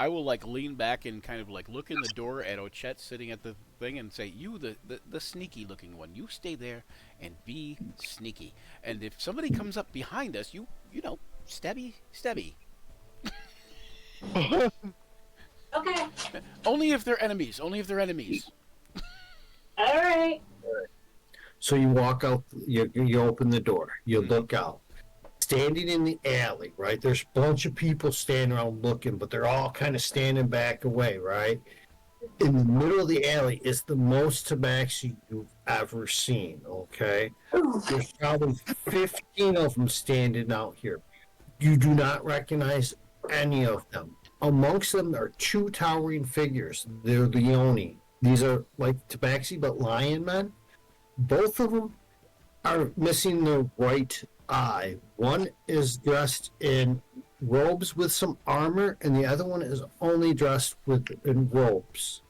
I will like lean back and kind of like look in the door at Ochette sitting at the thing and say, "You, the sneaky looking one, you stay there and be sneaky. And if somebody comes up behind us, you know, stabby." Okay. Only if they're enemies. All right. So you walk out. You open the door. You look out. Standing in the alley, right? There's a bunch of people standing around looking, but they're all kind of standing back away, right? In the middle of the alley is the most tabaxi you've ever seen, okay? There's probably 15 of them standing out here. You do not recognize any of them. Amongst them are two towering figures. They're the Oni. These are like tabaxi, but lion men. Both of them are missing their right eye. One is dressed in robes with some armor, and the other one is only dressed in robes.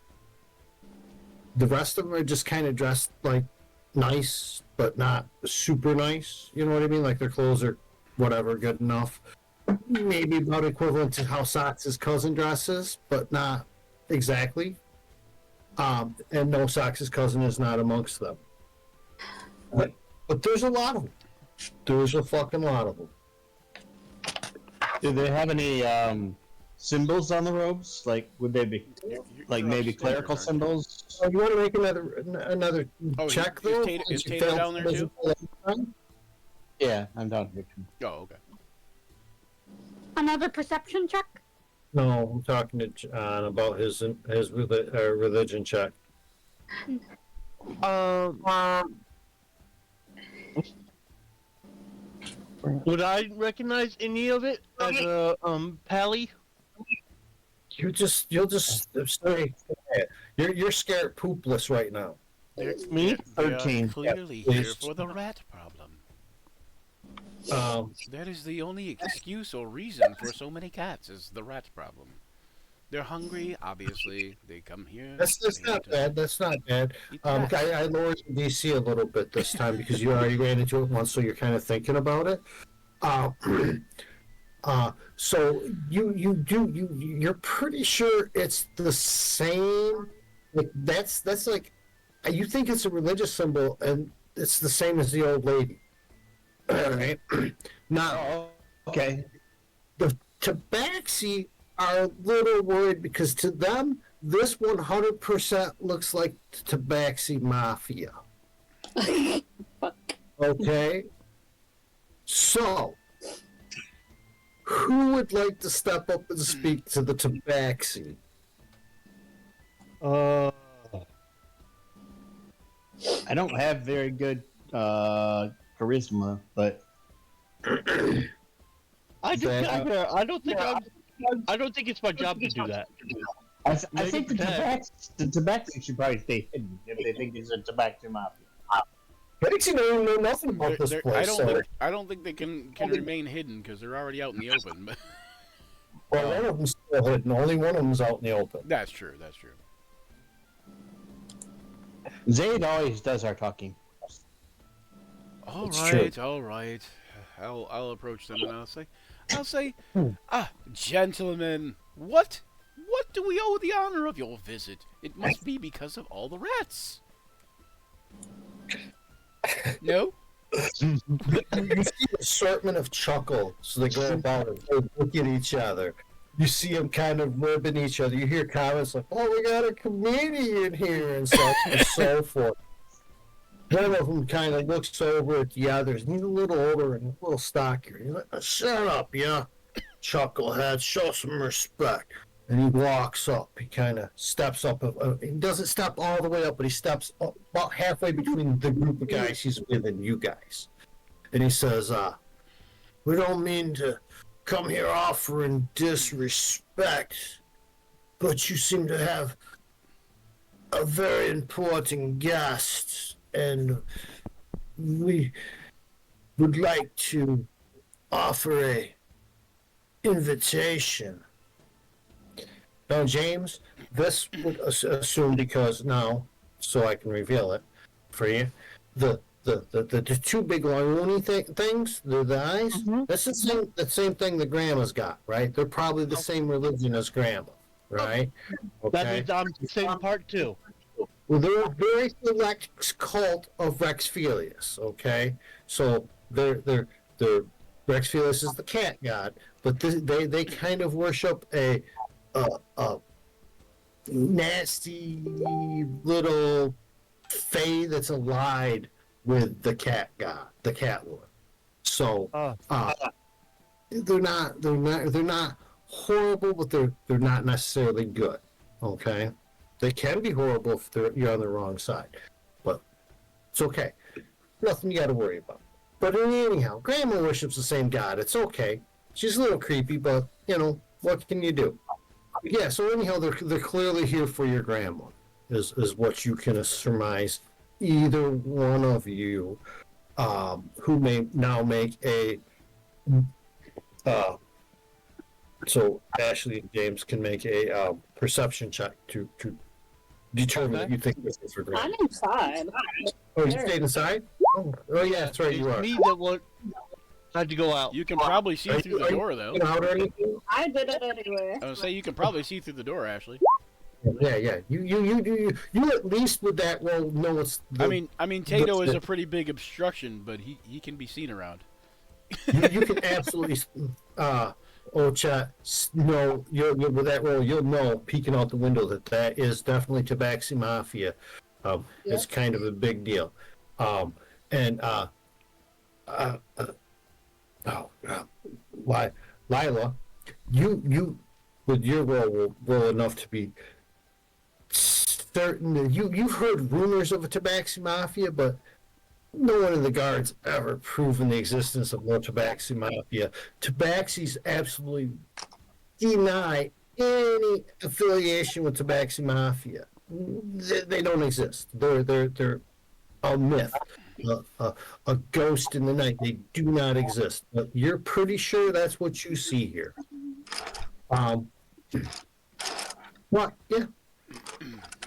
The rest of them are just kind of dressed like nice, but not super nice. You know what I mean? Like their clothes are whatever, good enough. Maybe about equivalent to how Sox's cousin dresses, but not exactly. And no, Sox's cousin is not amongst them. But there's a lot of them. There's a fucking lot of them. Do they have any symbols on the robes? Like, would they be like maybe clerical symbols? Oh, you want to make another check though? Is Tato down there too? Yeah, I'm down here too. Oh, okay. Another perception check? No, I'm talking to John about his religion check. Would I recognize any of it as a pally? You'll just say you're scared poopless right now. Me? They are 13. clearly Yeah, here please. for the rat problem. Um, That is the only excuse or reason for so many cats is the rat problem. They're hungry, obviously. They come here. that's they not have to bad. That's not bad. eat rats. I lowered the DC a little bit this time because you already ran into it once, so you're kind of thinking about it. So you're pretty sure it's the same. Like that's like you think it's a religious symbol, and it's the same as the old lady. All right. Now, Oh, okay. the Tabaxi are a little worried because to them, this 100% looks like Tabaxi Mafia. Fuck. Okay? So, who would like to step up and speak to the Tabaxi? I don't have very good charisma, but I just That- got here. I don't think it's my job to do that. I Maybe think the protect. Tabaxi should probably stay hidden if they think it's a Tabaxi mafia. Tabaxi don't know nothing about this place. I don't think they can remain hidden because they're already out in the open. But Well, one of them's still hidden. Only one of them's out in the open. that's true. That's true. Zayd always does our talking. All It's right, true. all right. I'll approach them and I'll say, gentlemen, what do we owe the honor of your visit? It must be because of all the rats. No? You see an assortment of chuckle, so they go about and they look at each other. You see them kind of ribbing each other. You hear comments like, "Oh, we got a comedian here," and so on and so forth. One of them kind of looks over at the others, and he's a little older and a little stockier. He's like, "Shut up, yeah, chucklehead, show some respect." And he walks up. He kind of steps up. He doesn't step all the way up, but he steps up about halfway between the group of guys he's with and you guys. And he says, "We don't mean to come here offering disrespect, but you seem to have a very important guest, and we would like to offer a invitation." Now, James, this would assume, because now, so I can reveal it for you, the two big loony things, the eyes, that's the same thing that Grandma's got, right? They're probably the same religion as Grandma, right? That Okay. means I'm the same part too. Well, they're a very select cult of Rex Felius, okay? So they're Rex Felius is the cat god, but they kind of worship a nasty little fae that's allied with the cat god, the cat lord. So they're not horrible, but they're not necessarily good. Okay, they can be horrible if you're on the wrong side, but it's okay. Nothing you got to worry about. But anyhow, Grandma worships the same god. It's okay. She's a little creepy, but what can you do? Yeah. So anyhow, they're clearly here for your grandma. Is what you can surmise. Either one of you, who may now make a. So Ashley and James can make a perception check to determine that you think this is for grandma. I'm inside. Oh, you stayed inside? Oh yeah, that's right. It's You are. me that had to go out. You can probably see through the door, though. Out or anything? I did it anyway. I would say you can probably see through the door, Ashley. Yeah. You at least with that roll know it's. I mean, Tato is a pretty big obstruction, but he can be seen around. You can absolutely. Chat. No, with that roll, you'll know peeking out the window that is definitely Tabaxi Mafia. It's kind of a big deal. Lila, you with your roll will roll enough to be certain that you've heard rumors of a Tabaxi Mafia, but no one in the guards ever proven the existence of no Tabaxi Mafia. Tabaxis absolutely deny any affiliation with Tabaxi Mafia. They don't exist. They're a myth, a ghost in the night. They do not exist. But you're pretty sure that's what you see here. What? Yeah.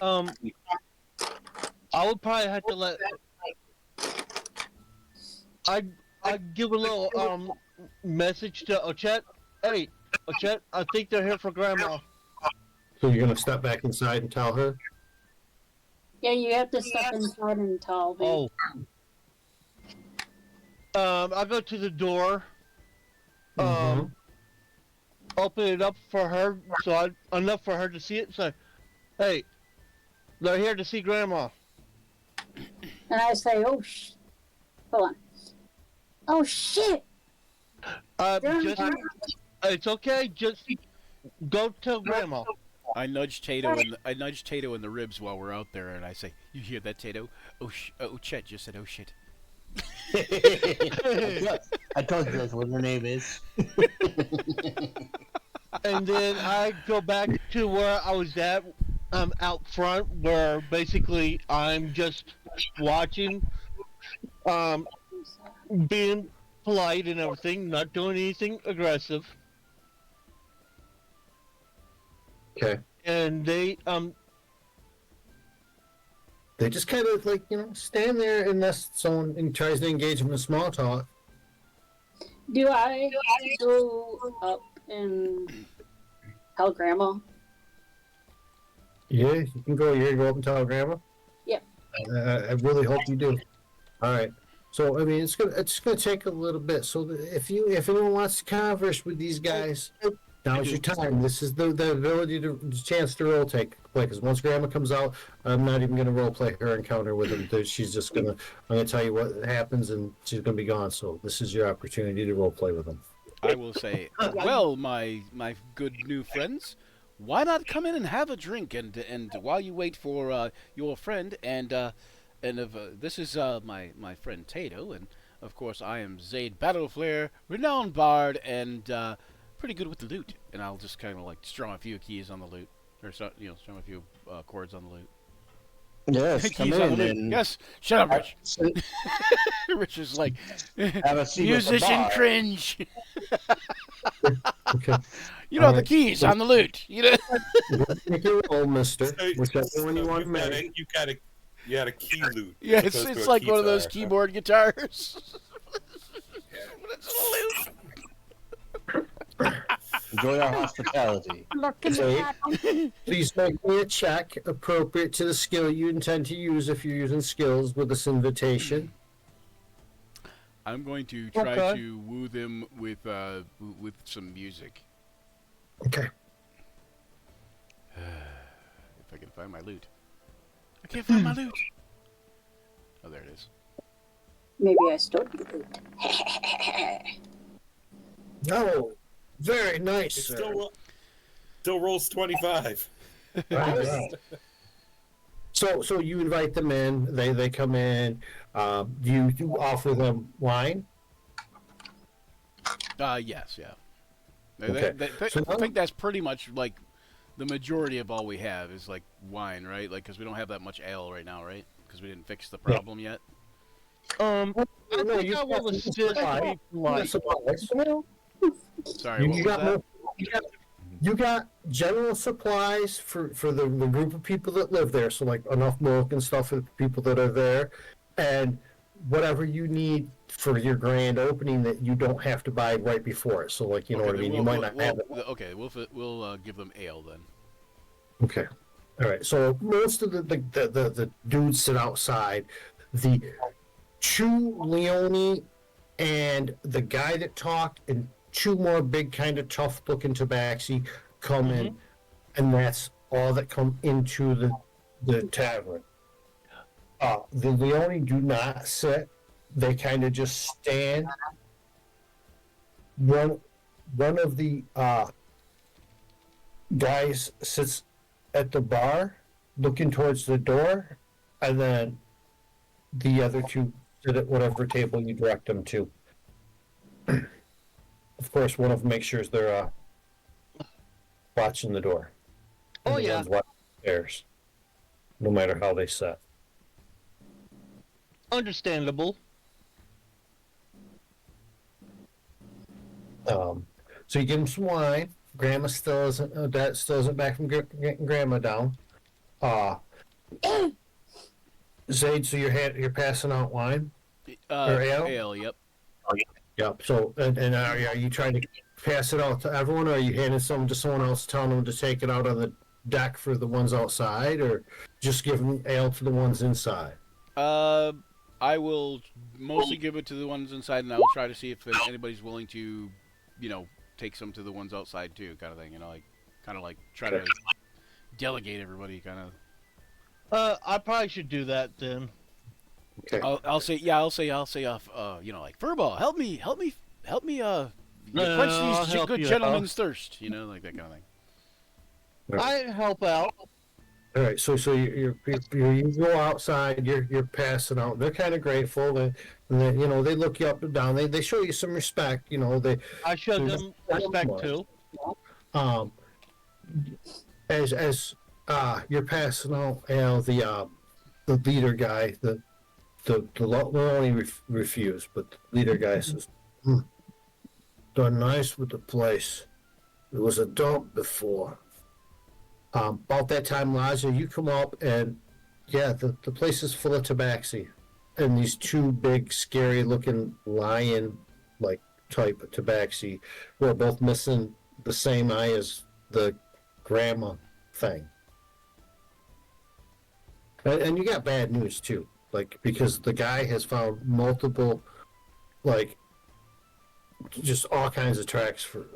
I would probably have to let. I'd give a little message to Ochette. Hey, Ochette, I think they're here for Grandma. So you're gonna step back inside and tell her? Yeah, you have to step inside and tell me. I go to the door. Open it up for her, enough for her to see it. Say, hey, they're here to see Grandma. And I say, hold on. Oh shit! Just it's okay. Just go tell Grandma. I nudge Tato in the ribs while we're out there, and I say, "You hear that, Tato? Oh, Chet just said, oh shit." I told you that's what her name is. And then I go back to where I was at, out front, where basically I'm just watching, being polite and everything, not doing anything aggressive. Okay. And they just kind of like, stand there unless someone tries to engage them in small talk. Do I go up and tell Grandma? Yeah, you can go up and tell Grandma. Yep. I really hope you do. All right. So I mean, it's gonna take a little bit. So if anyone wants to converse with these guys, now's your time. This is the chance to role play. Because once Grandma comes out, I'm not even gonna role play her encounter with him. She's just I'm gonna tell you what happens, and she's gonna be gone. So this is your opportunity to role play with them. I will say, well, my good new friends, why not come in and have a drink, and while you wait for your friend, and if this is my friend Tato, and of course I am Zaid Battleflare, renowned bard, and pretty good with the loot, and I'll just kind of like strum a few keys on the loot, or strum a few chords on the loot. Yes, Keys come on the in loot. and Yes, shut up, Rich. Rich is like, have a seat at the musician bar. cringe. Okay. The Alright. keys on the loot. Make your roll, Mister. Whichever one you want to make. You had a key loot. Yeah, as it's opposed to it's a like one of those guitar. keyboard guitars. But it's a loop. Enjoy our hospitality. Looking Say- at him. Please make me a check appropriate to the skill you intend to use if you're using skills with this invitation. I'm going to try Okay. to woo them with some music. Okay. If I can find my loot. I can't find my loot. Oh, there it is. Maybe I stole the loot. Oh, very nice, It sir. still rolls 25. Right. So you invite them in. They come in. Do you offer them wine? Yes, yeah. Okay. So I think that's pretty much like the majority of all we have is like wine, right? Like, because we don't have that much ale right now, right? Because we didn't fix the problem yet. I No, think you I will got assist supplies. be polite. Supplies. Sorry, what You was got that? you got general supplies for the group of people that live there. So like enough milk and stuff for the people that are there, and whatever you need for your grand opening that you don't have to buy right before it. So like what I then mean. You might not have it. Okay, we'll give them ale then. Okay. All right. So most of the dudes sit outside. The two Leone and the guy that talked and two more big kind of tough looking tabaxi come in, and that's all that come into the tavern. The Leone do not sit. They kind of just stand. One of the guys sits at the bar looking towards the door, and then the other two sit at whatever table you direct them to. Of course, one of them makes sure they're watching the door. And Oh, the yeah. one's watching the stairs, no matter how they sit. Understandable. So you give them some wine. Grandma still isn't. Dad still isn't back from getting Grandma down. Zaid, so you're passing out wine. Or ale? Ale, yep. Yep. So and are you trying to pass it out to everyone, or are you handing some to someone else, telling them to take it out on the deck for the ones outside, or just giving ale to the ones inside? I will mostly give it to the ones inside, and I will try to see if anybody's willing to, take some to the ones outside too, kind of thing. Like try to delegate everybody, kind of. I probably should do that then. Okay. I'll say, like Furball, help me help me quench I'll these help good you gentlemen's thirst. You know, like that kind of thing. I help out. All right, so you go outside, you're passing out. They're kind of grateful, and they look you up and down. They show you some respect. I show them respect too. Um, as you're passing out, the leader guy, the only refused, but the leader guy says, "Done nice with the place. It was a dump before." About that time, Laza, you come up and yeah, the place is full of tabaxi and these two big, scary looking lion like type of tabaxi who are both missing the same eye as the grandma thing. And you got bad news too, like because the guy has found multiple, like, just all kinds of tracks for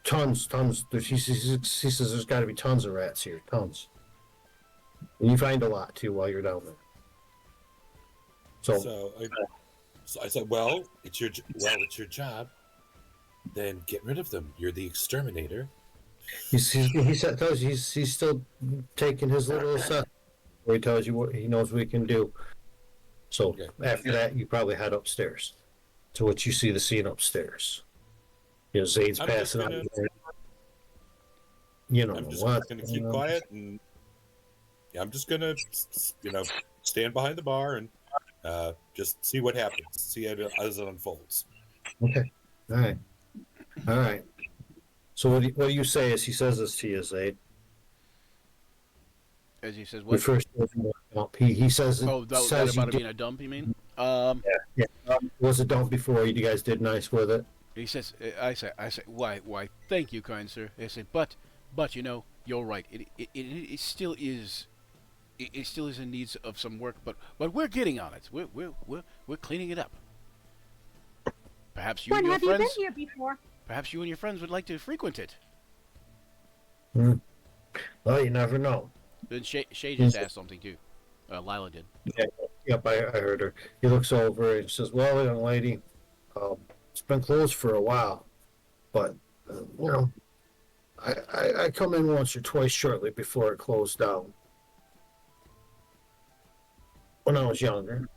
tons. He says there's got to be tons of rats here, tons. And you find a lot too while you're down there. So I said, well, it's your job. Then get rid of them. You're the exterminator. He tells you he's still taking his little assessment where he tells you what he knows what he can do. So after that, you probably head upstairs to what you see the scene upstairs. Zaid's passing out. I'm just gonna keep quiet, and I'm just gonna, stand behind the bar and just see what happens. See it as it unfolds. Okay. All right. So what do you say as he says this to you, Zaid? As he says, Your what? first he says. Oh, that about it being a dump, you mean? Yeah. Was a dump before you guys did nice with it. He says, I say, why, thank you, kind sir. I say, but, you're right. It still is. It still is in need of some work, but we're getting on it. We're cleaning it up. Perhaps you When and your have you friends. been here before? Perhaps you and your friends would like to frequent it. Well, you never know. Then Shay just asked something too. Lila did. Yep, I heard her. He looks over and says, "Well, young lady, it's been closed for a while, but I come in once or twice shortly before it closed down when I was younger.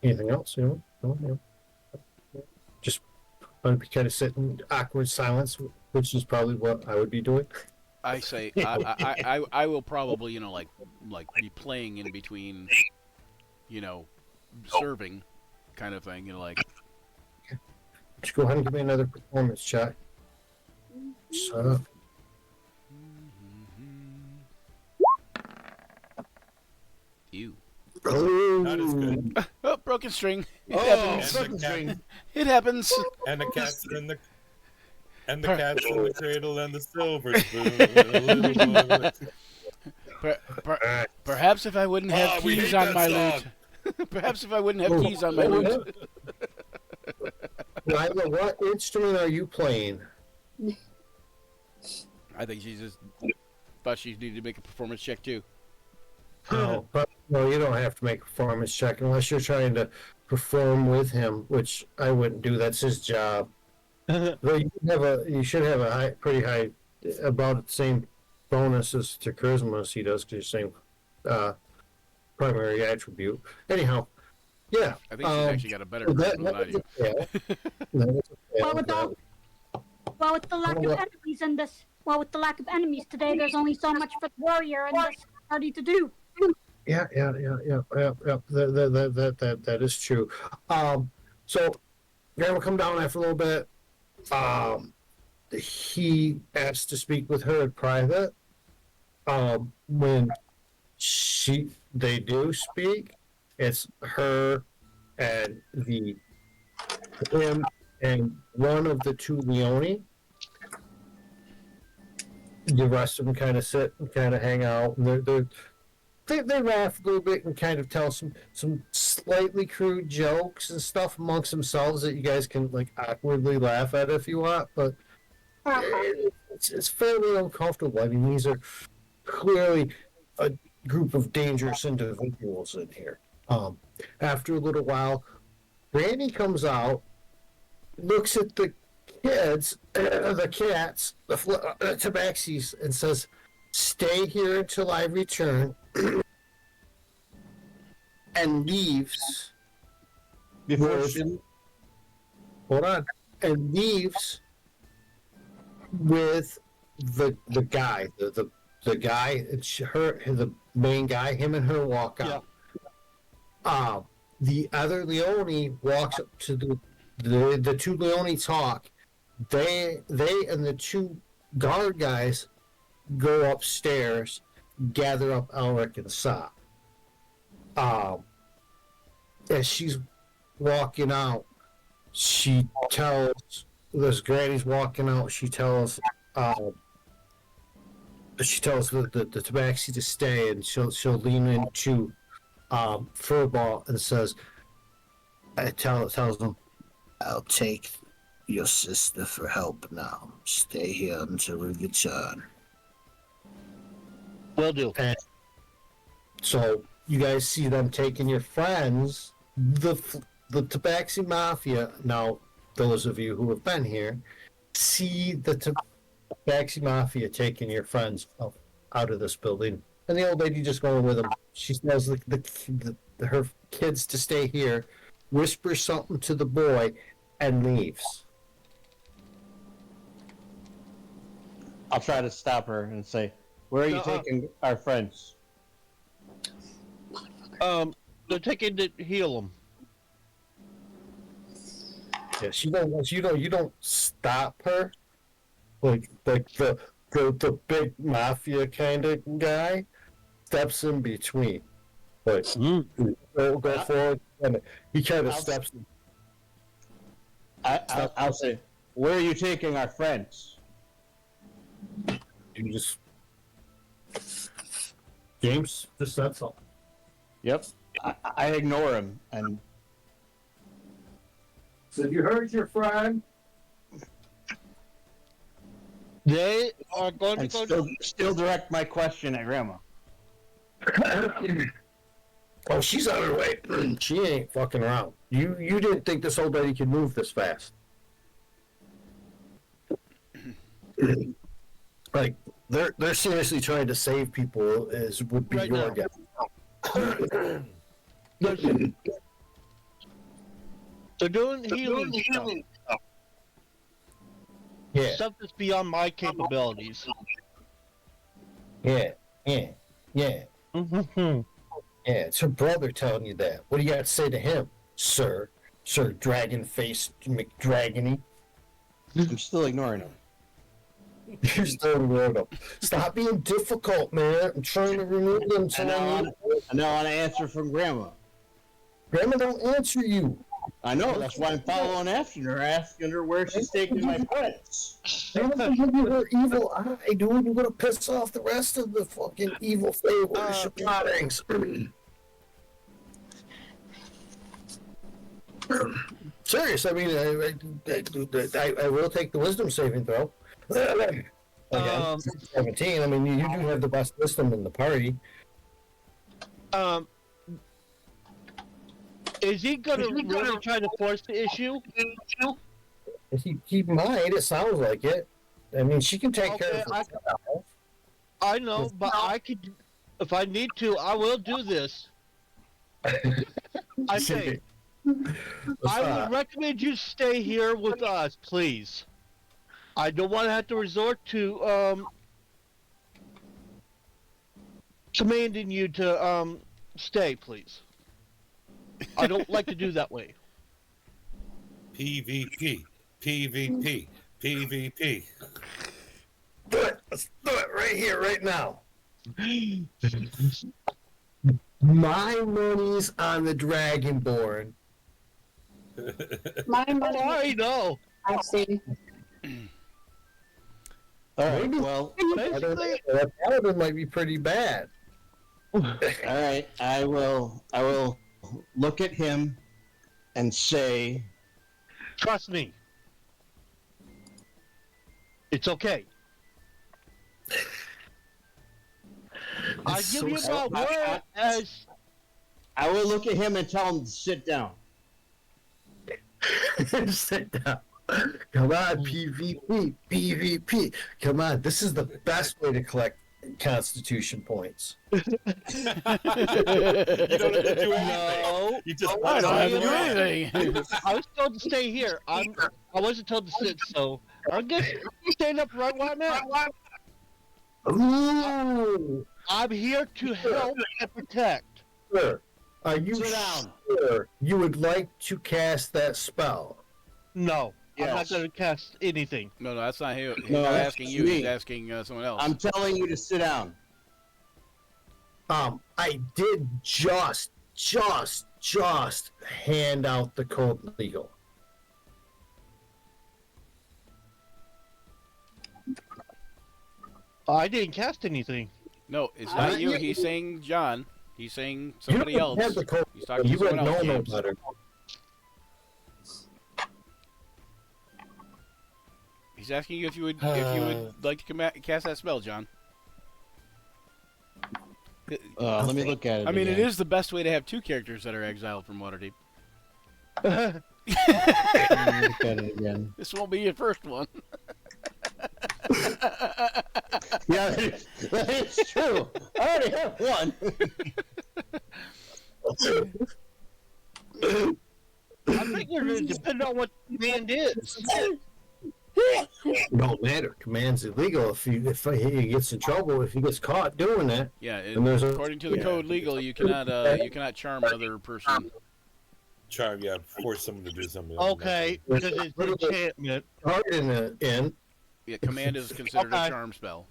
Anything else? No. Just I'm kind of sitting in awkward silence, which is probably what I would be doing. I say, I will probably, like be playing in between, serving, kind of thing, like. Just go ahead and give me another performance check. Shut up. You. Not as good. Oh, broken string. It Oh, happens. broken string. It happens. And the cat's in the cat's in the cradle and the silver spoon. Perhaps if I wouldn't have we keys hate on my that lute. Perhaps if I wouldn't have keys on my lute. Lila, what instrument are you playing? I think she just thought she needed to make a performance check too. Oh, but no, you don't have to make a performance check unless you're trying to perform with him, which I wouldn't do. That's his job. Though you should have a pretty high, about the same bonuses to charisma as he does, because you're same primary attribute. Anyhow, yeah. I think she's actually got a better charisma than I do. Well, with the lack of enemies in this, with the lack of enemies today, there's only so much for the warrior and this party to do. Yeah. That is true. So Graham will come down after a little bit. He asked to speak with her in private. When they do speak, it's her and him and one of the two Leone. The rest of them kind of sit and kind of hang out, and they laugh a little bit and kind of tell some slightly crude jokes and stuff amongst themselves that you guys can like awkwardly laugh at if you want, but it's fairly uncomfortable. I mean, these are clearly a group of dangerous individuals in here. After a little while, Granny comes out, looks at the kids, the cats, the tabaxis, and says, "Stay here until I return," and leaves. Before with- she, Hold on, and leaves with the guy, the guy, it's the main guy, him and her walk out. The other Leone walks up to the two Leone talk. They and the two guard guys go upstairs, gather up Elric and Sa. As she's walking out, she tells this Granny's walking out. She tells the tabaxi to stay, and she'll lean into Furball and says, tells him, "I'll take your sister for help now. Stay here until we return." Will do. And so you guys see them taking your friends, the Tabaxi Mafia. Now, those of you who have been here see the Tabaxi Mafia taking your friends out of this building, and the old lady just going with them. She tells her kids to stay here, whispers something to the boy, and leaves. I'll try to stop her and say, "Where are you taking our friends?" They're taking to heal them. Yeah, you don't stop her, like the big mafia kind of guy steps in between, like go forward, and he kind of steps. I'll say, "Where are you taking our friends?" You just James just said something. Yep. I ignore him and So you heard your friend. They are going to go still direct my question at Grandma. Oh, she's on her way. She ain't fucking around. You didn't think this old lady could move this fast. Like they're seriously trying to save people. Would be Right your now. guess. They're doing healing stuff. Yeah, Stuff that's beyond my capabilities. yeah. Mm-hmm. Yeah, it's her brother telling you that. What do you got to say to him, sir? Sir Dragon Face McDragony? I'm still ignoring him. You're still ignoring him. Stop being difficult, man. I'm trying to remove them. And I want to answer from Grandma. Grandma don't answer you. I know, that's why I'm following after her, asking her where she's taking my friends. Grandma don't give you her evil eye, dude. You're gonna piss off the rest of the fucking evil favors. Tidings. Serious. I mean, I will take the wisdom saving throw. Again, 17. I mean, you do have the best wisdom in the party. Is he gonna really try to force the issue? He might. It sounds like it. I mean, she can take care of herself. I know, but I could, if I need to, I will do this. I say, I would recommend you stay here with us, please. I don't want to have to resort to commanding you to stay, please. I don't like to do that way. PvP. PvP. PvP. Do it. Let's do it right here, right now. My money's on the Dragonborn. My money. I know. I see. All right, well, That paladin might be pretty bad. all right, I will look at him and say, Trust me. It's okay. I give you my word as I will look at him and tell him to sit down. Sit down. Come on, PvP, PvP. Come on, this is the best way to collect Constitution points. You don't have to do anything. No, You just I don't have to do it. anything. I was told to stay here. I wasn't told to sit, so I'm just staying up right where I'm at. Ooh, I'm here to help and protect. sir, are you Sit down. sure you would like to cast that spell? No, I'm not Yes. going to cast anything. No, that's not him. He's No, not that's asking you. me. He's asking someone else. I'm telling you to sit down. I did just hand out the code legal. I didn't cast anything. No, it's not you. He's saying John. He's saying somebody You else. had the code. He's talking to You would someone know else. no James. better. He's asking you if you would like to cast that spell, John. Let me look at it. I mean, it again. is the best way to have two characters that are exiled from Waterdeep. Let me look at it again. This won't be your first one. Yeah, that is true. I already have one. I figured it depended on what the command is. No matter. Command's illegal if he gets in trouble, if he gets caught doing that. Yeah, And there's a- according to the yeah. code legal, you cannot charm another person. Charm, yeah, force someone to do something. Okay, because it's an enchantment. Hard in Yeah, command is considered a Okay. charm spell.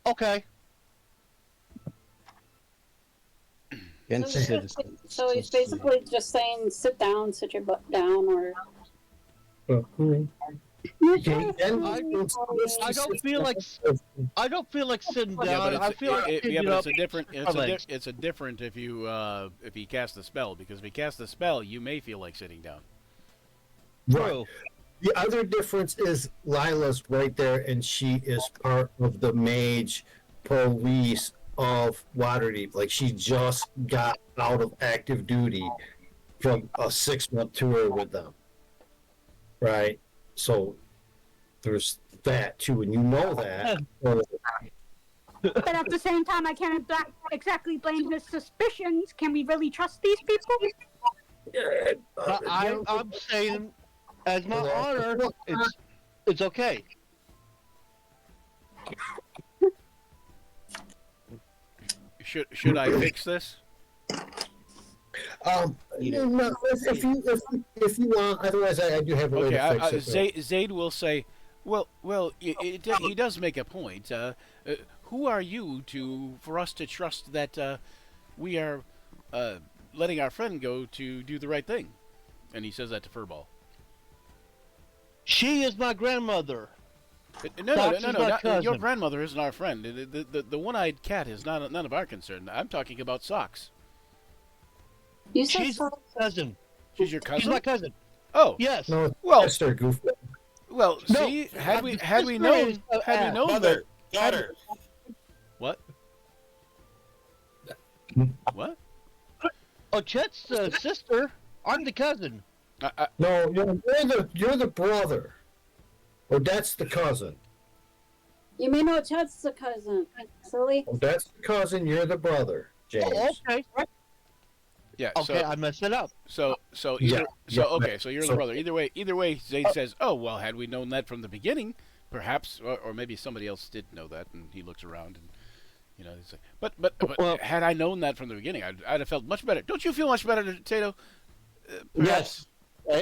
Okay. Against citizens. So he's basically just saying, sit down, sit your butt down, or I don't feel like sitting Yeah, down. but I feel like sitting up. it's a different. my legs. It's a different if he casts the spell, because if he casts the spell, you may feel like sitting down. Right. True. The other difference is Lila's right there, and she is part of the mage police of Waterdeep. Like, she just got out of active duty from a 6-month tour with them. Right? So there's that too, and you know that. So, But at the same time, I can't exactly blame his suspicions. Can we really trust these people? I'm saying, as my honor, it's okay. Should I fix this? no, if you want, otherwise I do have a way Okay, to fix it. Zaid will say, well, he does make a point. Who are you for us to trust that we are letting our friend go to do the right thing? And he says that to Furball. She is my grandmother. No, Fox is my your cousin. grandmother isn't our friend. The one-eyed cat is none of our concern. I'm talking about Socks. you said She's my cousin. She's your She's cousin? my cousin. Oh, Yes. No, well, Mr. Goofy. well. No, See, had we sister known, is, had we known that. Mother, daughter. What? What? Oh, Chet's the sister. I'm the cousin. No, you're the brother. Or that's the cousin. you may know Chad's the cousin. Silly. Or that's the cousin, you're the brother, James. Oh, okay. Yeah. Okay, So, I messed it up. so Yeah, either, yeah, okay. So you're the so- brother. Either way, Zayd says, "Oh well, had we known that from the beginning, perhaps, or maybe somebody else did know that." And he looks around, and he's like, "But Well- had I known that from the beginning, I'd have felt much better. Don't you feel much better, Tato?" Yes,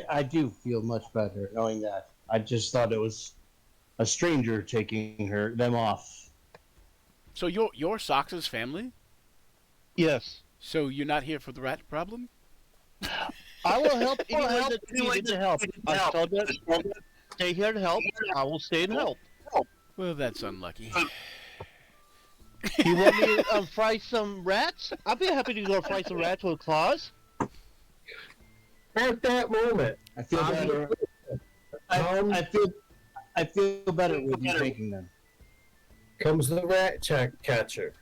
I do feel much better knowing that. I just thought it was a stranger taking them off. So your Socks' family? Yes. So you're not here for the rat problem? I will help anyone that needs to help. I told them, stay here to help. I will stay and help. Well, that's unlucky. You want me to fry some rats? I'll be happy to go fry some rats with claws. At that moment, I feel better. I feel better with you taking them. comes the rat catcher.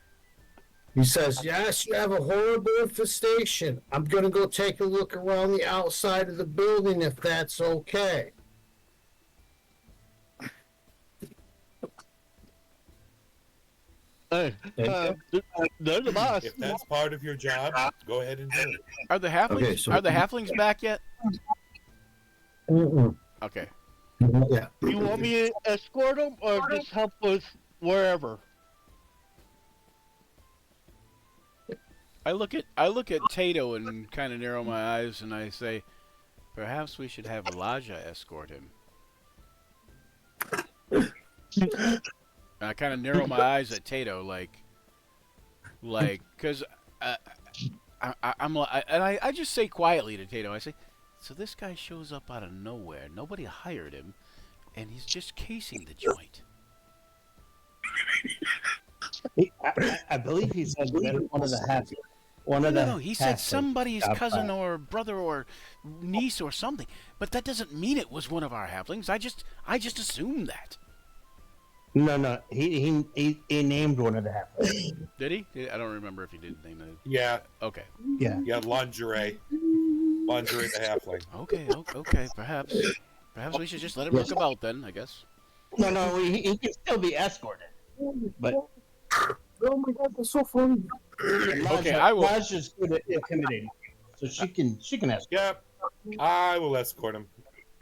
He says, yes, you have a horrible infestation. I'm going to go take a look around the outside of the building if that's okay. Hey, they're the boss. If that's part of your job, go ahead and do it. Are the halflings Okay, so- are the halflings back yet? Mm-mm. Okay. Yeah. You want me to escort them or just help with wherever? I look at Tato and kind of narrow my eyes and I say, perhaps we should have Elijah escort him. And I kind of narrow my eyes at Tato, because I just say quietly to Tato, I say, so this guy shows up out of nowhere, nobody hired him, and he's just casing the joint. I believe he said that one of the half. No, he said halflings somebody's got cousin by. or brother or niece or something, but that doesn't mean it was one of our halflings. I just assumed that. No, he named one of the halflings. Did he? I don't remember if he did name it. Yeah, Okay. Yeah. yeah, lingerie the halfling. Okay. Perhaps we should just let him look about then, I guess. No, he can still be escorted. But Oh my God, that's so funny. Okay, I will- Laja's good at intimidating people, so she can escort. Yep, I will escort him.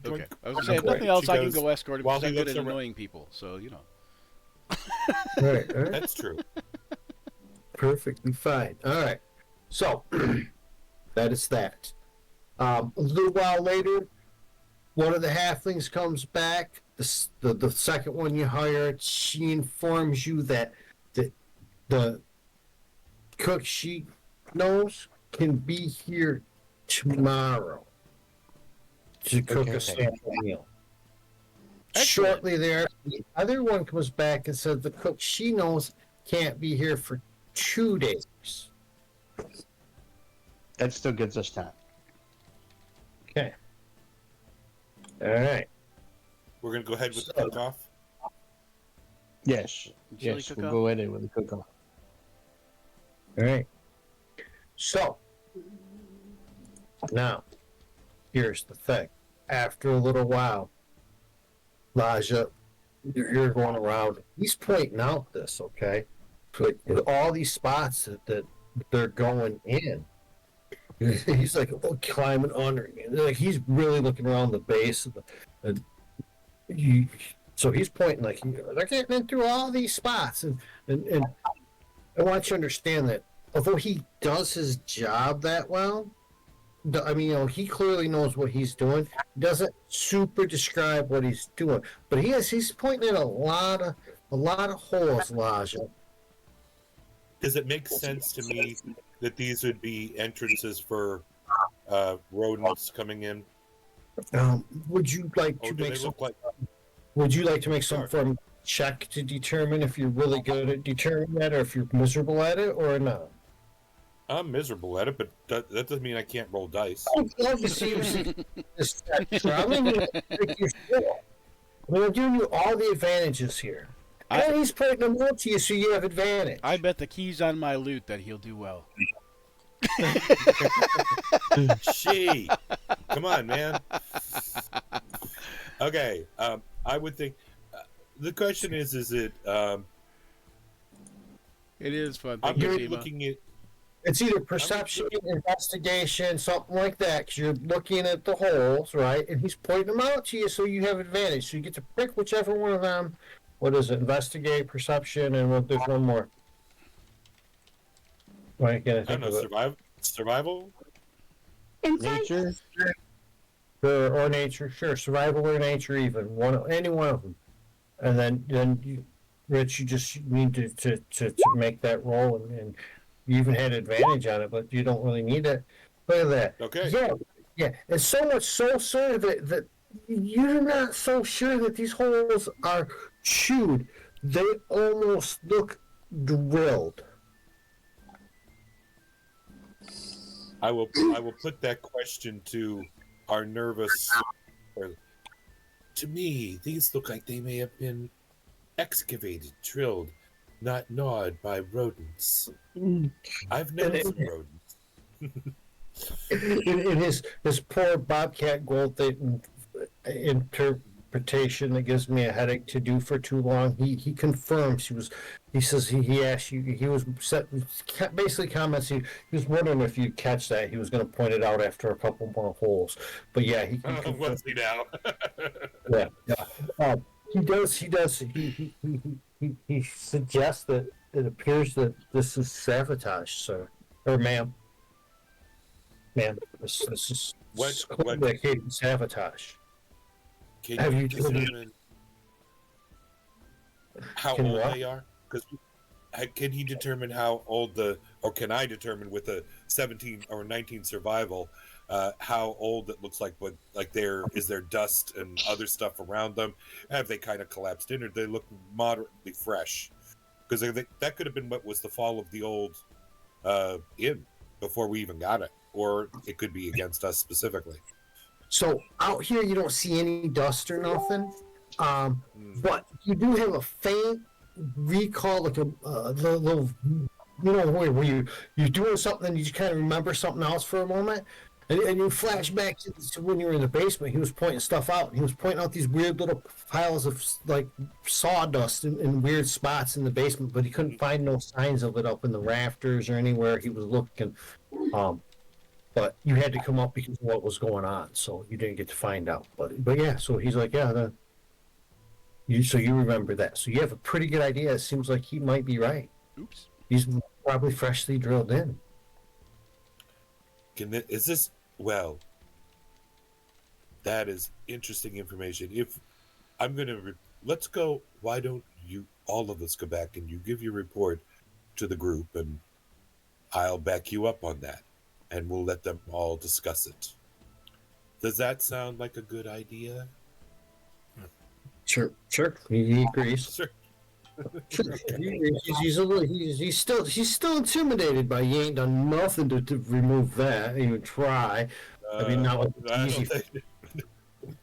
Okay. I was gonna say, if nothing else, She I can goes, go escort him while because I'm he good at looks around- annoying people. So you know. Right. That's true. Perfectly fine. All right. So that is that. A little while later, one of the halflings comes back. The second one you hired, she informs you that the cook she knows can be here tomorrow to cook a Okay. sample meal. Excellent. Shortly there, the other one comes back and said the cook she knows can't be here for 2 days. That still gives us time. Okay. All right. We're gonna go ahead with the cook-off. Yes. Chili Yes, cook-off? we'll go ahead with the cook-off. All right. So now, here's the thing. After a little while, Laja, you're going around. He's pointing out this, okay? Like all these spots that they're going in. He's like climbing under. Like he's really looking around the base of the. So he's pointing like they're getting in through all these spots, and I want you to understand that although he does his job that well, I mean, he clearly knows what he's doing. He doesn't super describe what he's doing, but he's pointing at a lot of holes, Laja. Does it make sense to me that these would be entrances for rodents coming in, Would you like or to do make they some? look like? Would you like to make some Sure. form of check to determine if you're really good at determining that, or if you're miserable at it, or not? I'm miserable at it, but that doesn't mean I can't roll dice. I'd love to see you see this check. So I'm gonna make you feel. I'm giving you all the advantages here. And he's putting them up to you so you have advantage. I bet the key's on my loot that he'll do well. She, come on, man. Okay, I would think the question is it? It is fun. I'm Thank you, really Seema. looking at. It's either perception, investigation, something like that, because you're looking at the holes, right? And he's pointing them out to you so you have advantage. So you get to pick whichever one of them. What is it? Investigate, perception, and there's one more. Right, I don't know. Survival. Insight? Nature. Or nature, sure. Survival or nature, even any one of them. And then you, Rich, you just need to make that roll, and you even had advantage on it, but you don't really need it. Look at that. Okay. Yeah. And so much so, sir, that you're not so sure that these holes are chewed. They almost look drilled. I will put that question to our nervous. To me, these look like they may have been excavated, drilled. not gnawed by rodents. I've known And- some rodents. in his poor Bobcat Goldthwait interpretation that gives me a headache to do for too long, he confirms he says he asked you, he was basically comments he was wondering if you'd catch that. He was going to point it out after a couple more holes, but yeah, he confirmed. What's he now? Yeah. He suggests that it appears that this is sabotage, sir, or ma'am. Man, this is What- complicated sabotage. Can Have you you determine how Can old what? they are? Because can he determine how old or can I determine with a 17 or 19 survival, how old it looks like? But like is there dust and other stuff around them? Have they kind of collapsed in, or do they look moderately fresh? Because that could have been what was the fall of the old inn before we even got it, or it could be against us specifically. So out here, you don't see any dust or nothing, Mm. but you do have a faint recall, like a little, where you're doing something and you just kind of remember something else for a moment. And you flash back to when you were in the basement. He was pointing stuff out. He was pointing out these weird little piles of like sawdust in weird spots in the basement, but he couldn't find no signs of it up in the rafters or anywhere he was looking. But you had to come up because of what was going on, so you didn't get to find out. But yeah, so he's like, yeah, so you remember that. So you have a pretty good idea. It seems like he might be right. Oops. He's probably freshly drilled in. Is this well? That is interesting information. If I'm gonna let's go. Why don't you all of us go back and you give your report to the group, and I'll back you up on that, and we'll let them all discuss it. Does that sound like a good idea? Sure. He agrees. Sure. He's still intimidated by you ain't done nothing to remove that, even try. I mean, not like I don't easy. think-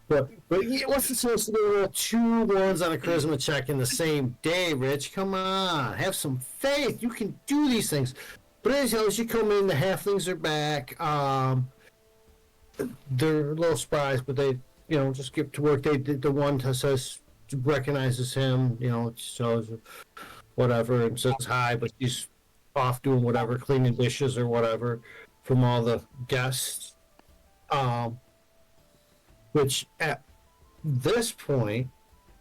But what's the sense of the 2 ones on a charisma check in the same day, Rich? Come on, have some faith. You can do these things. But as you come in, the halflings are back. They're a little surprised, but they, just get to work. The one says recognizes him, shows whatever and says hi, but she's off doing whatever, cleaning dishes or whatever from all the guests. Which at this point,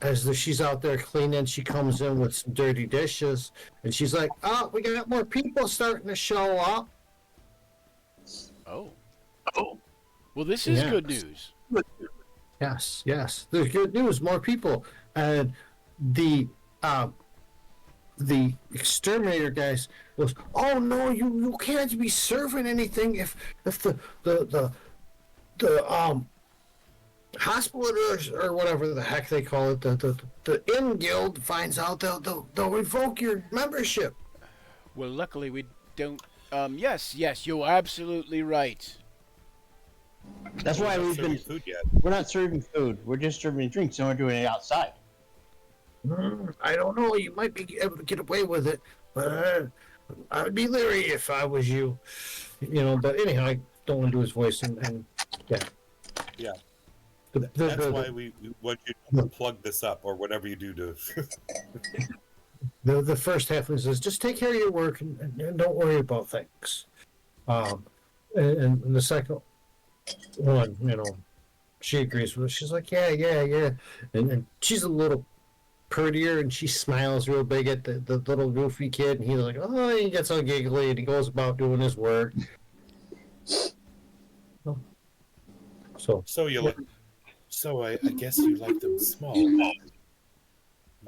as she's out there cleaning, she comes in with some dirty dishes, and she's like, "Oh, we got more people starting to show up." Oh. Well, this is Yes. good news. Yes. There's good news. More people, and the exterminator guys goes, "Oh no, you can't be serving anything if the hospital or whatever the heck they call it, the inn guild finds out, they'll revoke your membership." Well, luckily we don't. Yes, you're absolutely right. That's why We're not we've serving been. food yet. We're not serving food. We're just serving drinks, and we're doing it outside. I don't know. You might be able to get away with it, but I'd be leery if I was you. But anyhow, I don't want to do his voice, and yeah. Yeah. The, That's why we want you to plug this up or whatever you do to. the first halfling says, "Just take care of your work and don't worry about things." And the second one, she agrees with it. She's like, yeah. And she's a little prettier, and she smiles real big at the little goofy kid, and he's like, oh, he gets all giggly, and he goes about doing his work. So you like. So I guess you like them small.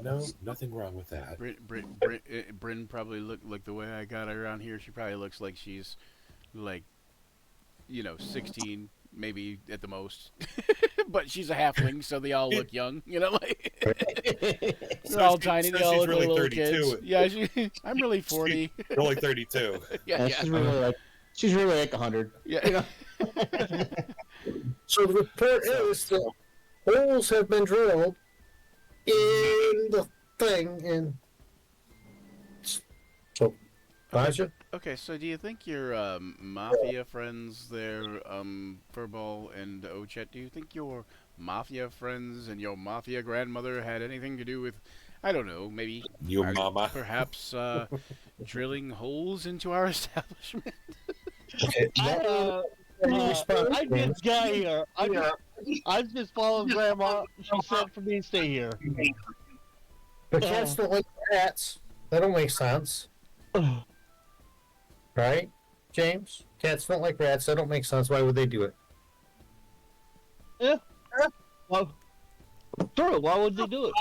No, nothing wrong with that. Bryn probably look like the way I got her around here. She probably looks like she's like, 16, maybe at the most. But she's a halfling, so they all look young. Like they're all tiny. They all she's look really like little 32. kids. Yeah, I'm really 40. You're only 32. Yeah. She's really like 100. Yeah. So the report is that holes have been drilled in the thing, and So, Baja? Okay, so do you think your mafia friends there, Furball and Ochet, do you think your mafia friends and your mafia grandmother had anything to do with, I don't know, maybe, Your mama. perhaps drilling holes into our establishment? Okay. I'm this guy here. I'm just following Grandma. She said for me to stay here. But cats don't like rats. That don't make sense. Right, James? Cats don't like rats. That don't make sense. Why would they do it? Yeah. Well, sure. Why would they do it?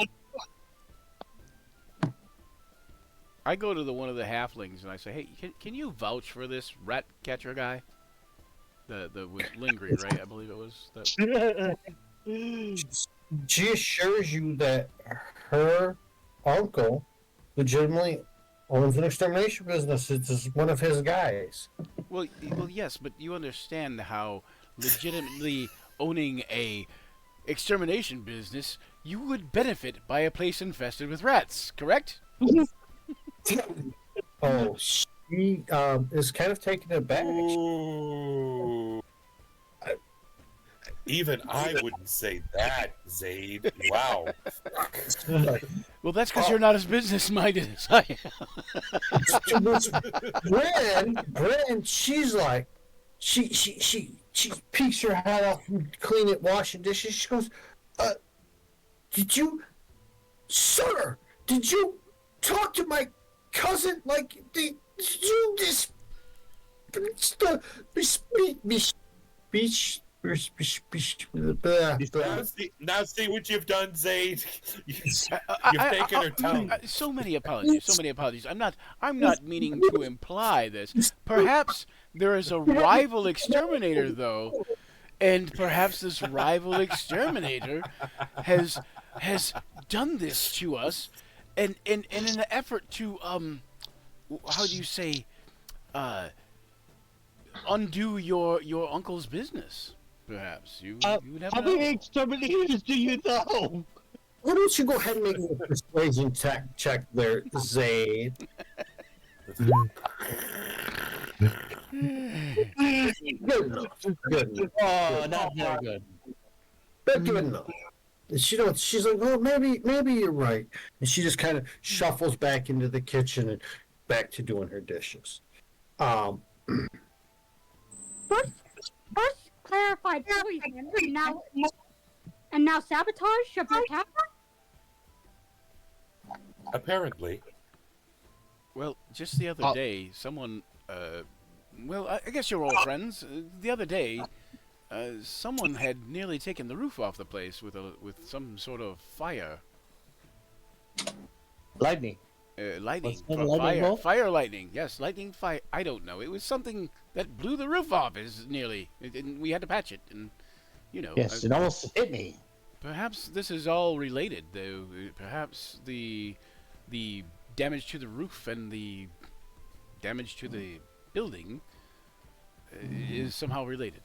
I go to one of the halflings and I say, "Hey, can you vouch for this rat catcher guy? The was lingering, right? I believe it was that." She assures you that her uncle legitimately owns an extermination business. It's just one of his guys. Well, yes, but you understand how legitimately owning a extermination business, you would benefit by a place infested with rats, correct? Oh, she is kind of taken aback. Ooh. Even I wouldn't say that, Zaid. Wow. Well, that's because you're not as business-minded as I am. Bran, she's like, she peeks her head off from cleaning, washing dishes. She goes, did you talk to my cousin? Like, did you just speech? Now see what you've done, Zaid. You've taken her tongue. So many apologies. I'm not meaning to imply this. Perhaps there is a rival exterminator, though, and perhaps this rival exterminator has done this to us, and in an effort to how do you say, undo your uncle's business. Perhaps you never How know. many exterminators do you know? Why don't you go ahead and make a persuasion check there, Zayd? Good enough. Oh, not very good. But good enough. And she's like, oh, maybe you're right. And she just kind of shuffles back into the kitchen and back to doing her dishes. First clarified poison, and now sabotage of your tower? Apparently. Well, just the other day, someone, well, I guess you're all friends. The other day, someone had nearly taken the roof off the place with some sort of fire. Lightning. Lightning. Was it a lightning bolt? Fire lightning. Yes, lightning fire. I don't know. It was something that blew the roof off. And we had to patch it. And, you know. Yes, it almost hit me. Perhaps this is all related, though. Perhaps the damage to the roof and the damage to the building is somehow related.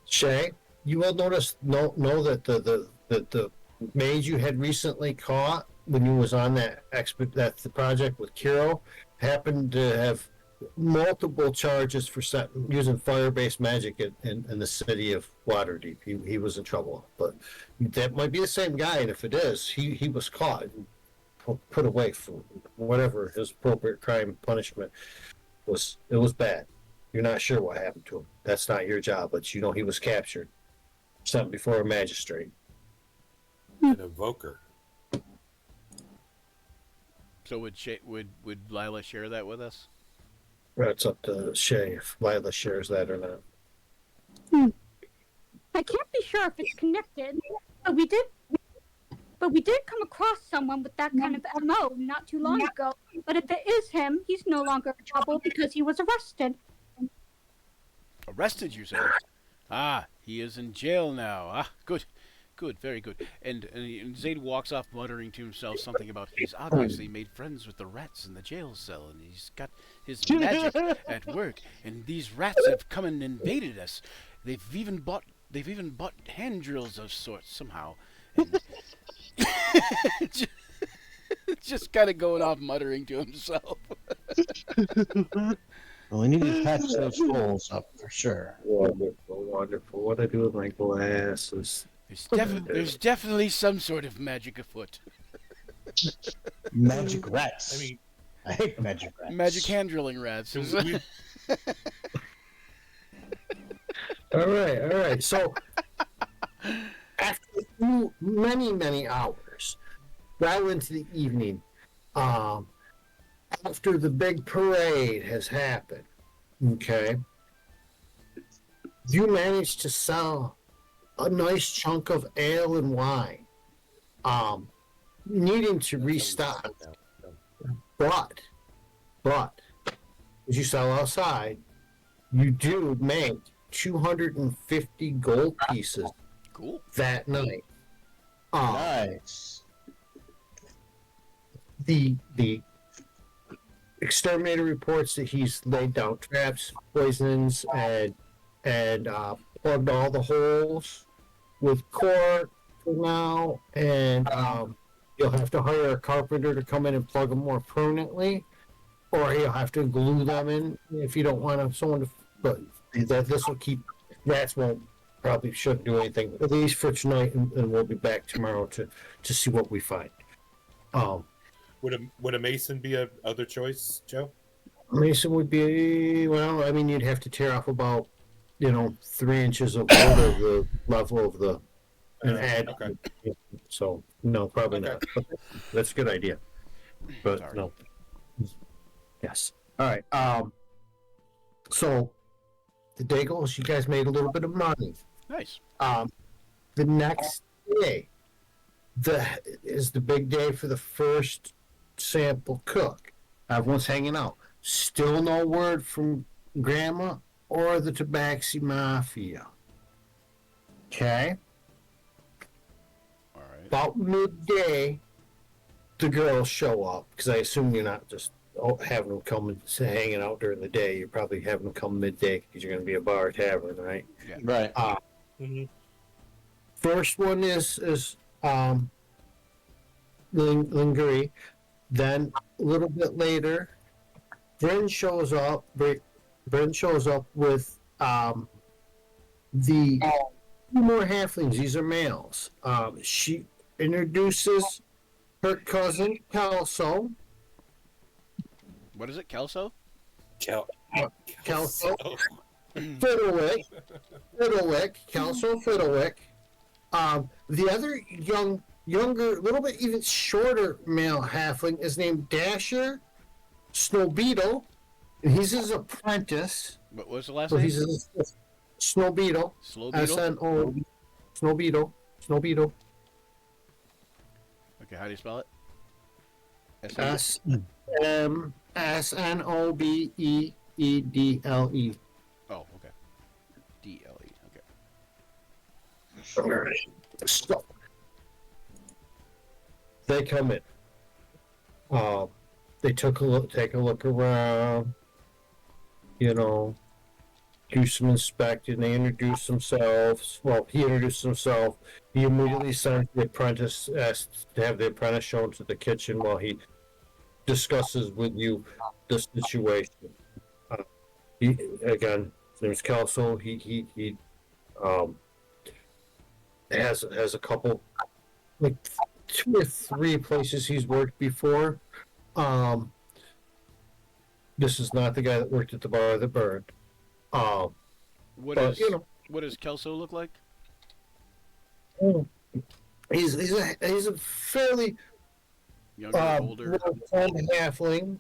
Shay, you will know that the maid you had recently caught when you was on the project with Kiro happened to have multiple charges for using fire-based magic in the city of Waterdeep. He was in trouble, but that might be the same guy, and if it is, he was caught and put away for whatever his appropriate crime punishment was. It was bad. You're not sure what happened to him. That's not your job, but you know he was captured, sent before a magistrate. An evoker. So would Lila share that with us? It's up to Shay if Lila shares that or not. I can't be sure if it's connected, but we did come across someone with that kind of MO not too long ago. But if it is him, he's no longer in trouble because he was arrested. Arrested, you say? Ah, he is in jail now. Ah, good. Good, very good. And Zayd walks off muttering to himself something about he's obviously made friends with the rats in the jail cell, and he's got his magic at work, and these rats have come and invaded us. They've even bought hand drills of sorts somehow. And just just kind of going off muttering to himself. Well, we need to patch those holes up for sure. Wonderful, wonderful. What I do with my glasses? There's definitely some sort of magic afoot. Magic rats. I mean, I hate magic rats. Magic hand drilling rats. we, All right. So after many hours, well into the evening, after the big parade has happened, okay, you managed to sell a nice chunk of ale and wine, needing to restock. But as you sell outside, you do make 250 gold pieces Cool. that night. Nice. The exterminator reports that he's laid down traps, poisons, and plugged all the holes with cork for now, and you'll have to hire a carpenter to come in and plug them more permanently, or you'll have to glue them in if you don't want someone to. But this will keep rats shouldn't do anything, at least for tonight, and we'll be back tomorrow to see what we find. would a mason be a other choice, Joe? Mason would be, well, I mean, you'd have to tear off about 3 inches of wood of the level of the and add. Okay. So no, probably Okay. not. But that's a good idea. But Sorry. no. Yes. All right. So the day goes. You guys made a little bit of money. Nice. The next day, is the big day for the first sample cook. Everyone's hanging out. Still no word from Grandma or the Tabaxi Mafia. Okay. All right. About midday, the girls show up, because I assume you're not just having them come and hanging out during the day. You're probably having them come midday because you're going to be a bar or tavern, right? Right. Mm-hmm. First one is Lingerie. Then a little bit later, Bryn shows up. Bryn shows up with the two more halflings. These are males. She introduces her cousin Kelso. What is it, Kelso? Kelso Fiddlewick. Kelso Fiddlewick. The other younger, little bit even shorter male halfling is named Dasher Snow Beetle, and he's his apprentice. What was the last So name? he's his Snow Beetle. Slow Beetle? S-N-O. Snow Beetle. Snow Beetle. Okay, how do you spell it? S-N-O-B-E-E-D-L-E. Oh, okay. D-L-E, okay. All right. So they come in. They take a look around. Do some inspecting. They introduce themselves. Well, he introduced himself. He immediately sends the apprentice, asks to have the apprentice shown to the kitchen while he discusses with you the situation. Again, his name's Kelso. He has a couple, like 2 or 3 places he's worked before. This is not the guy that worked at the bar that burned. What But, does Kelso look like? he's a fairly Younger, older? halfling.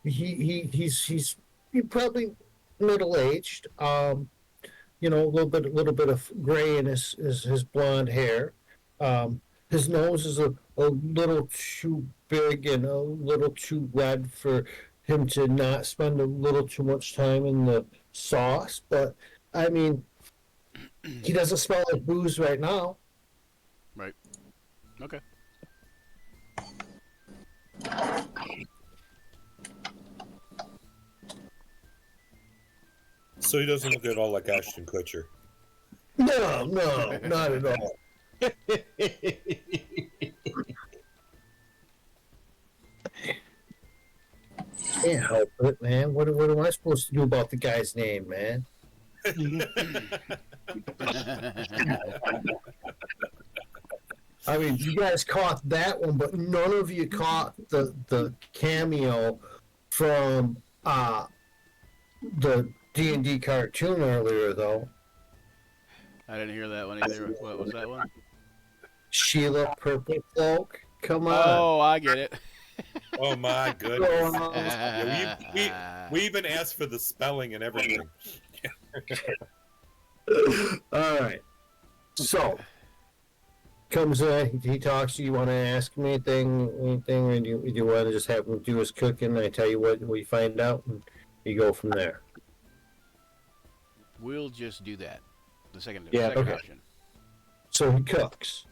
He's probably middle aged. A little bit of gray in his blonde hair. His nose is a little too big and a little too red for him to not spend a little too much time in the sauce. But I mean, he doesn't smell like booze right now. Right. Okay. So he doesn't look at all like Ashton Kutcher. No, not at all. can't help it, man. What am I supposed to do about the guy's name, man? I mean, you guys caught that one, but none of you caught the cameo from the D&D cartoon earlier, though. I didn't hear that one either. What was that one? Sheila Purple Cloak. Come on. Oh, I get it. Oh my goodness. Oh, Yeah, we even asked for the spelling and everything. all right. So comes in, he talks to you. You want to ask me anything, or do you want to just have him do his cooking? I tell you what we find out, and you go from there. We'll just do that. The second okay. option. So he cooks.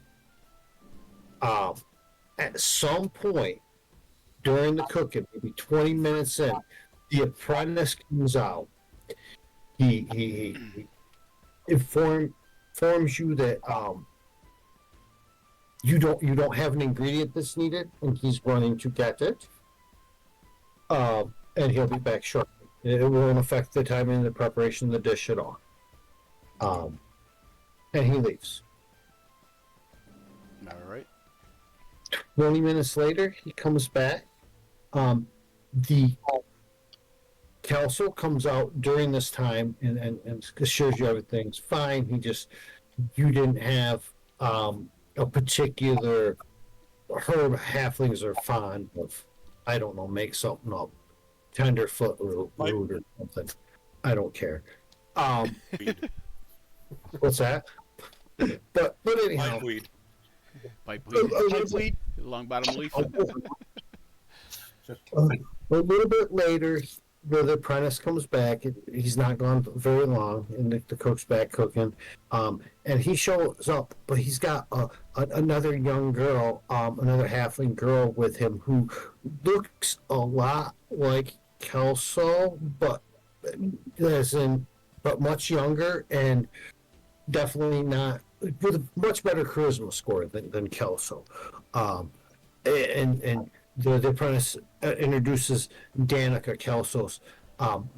At some point during the cooking, maybe 20 minutes in, the apprentice comes out. He informs you that you don't have an ingredient that's needed, and he's running to get it. And he'll be back shortly. It won't affect the timing and the preparation of the dish at all. And he leaves. All right. 20 minutes later, he comes back. The council comes out during this time and assures you everything's fine. You didn't have a particular herb halflings are fond of. I don't know, make something up. Tenderfoot root or something. I don't care. What's that? But anyhow. Pipeweed. Long bottom leaf. A little bit later, the apprentice comes back. He's not gone very long, and the cook's back cooking. And he shows up, but he's got another young girl, another halfling girl with him who looks a lot like Kelso, but much younger and definitely not with a much better charisma score than Kelso. And the apprentice introduces Danica, Kelso's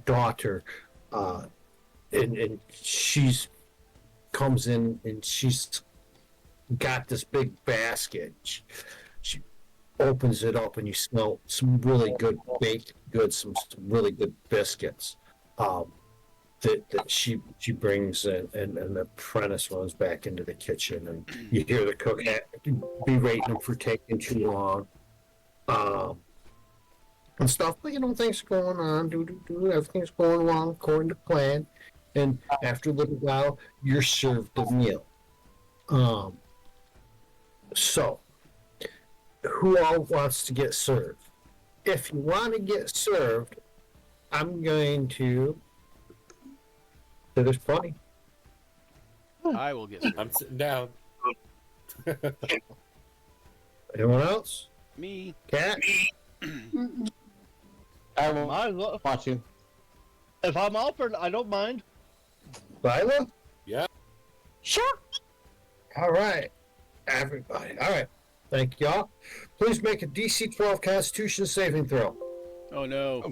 daughter, and she's comes in and she's got this big basket. She opens it up and you smell some really good baked goods, some really good biscuits that she brings in, and the apprentice runs back into the kitchen, and you hear the cook berating him for taking too long. And stuff, but things are going on, everything's going along according to plan, and after a little while, you're served a meal. So, who all wants to get served? If you want to get served, I'm going to. So there's plenty. I will get served. I'm sitting down. Anyone else? Me. Cat? I will I love, watch you. if I'm offered, I don't mind. Lila? Yeah. Sure. All right. Everybody. All right. Thank y'all. Please make a DC 12 Constitution saving throw. Oh no.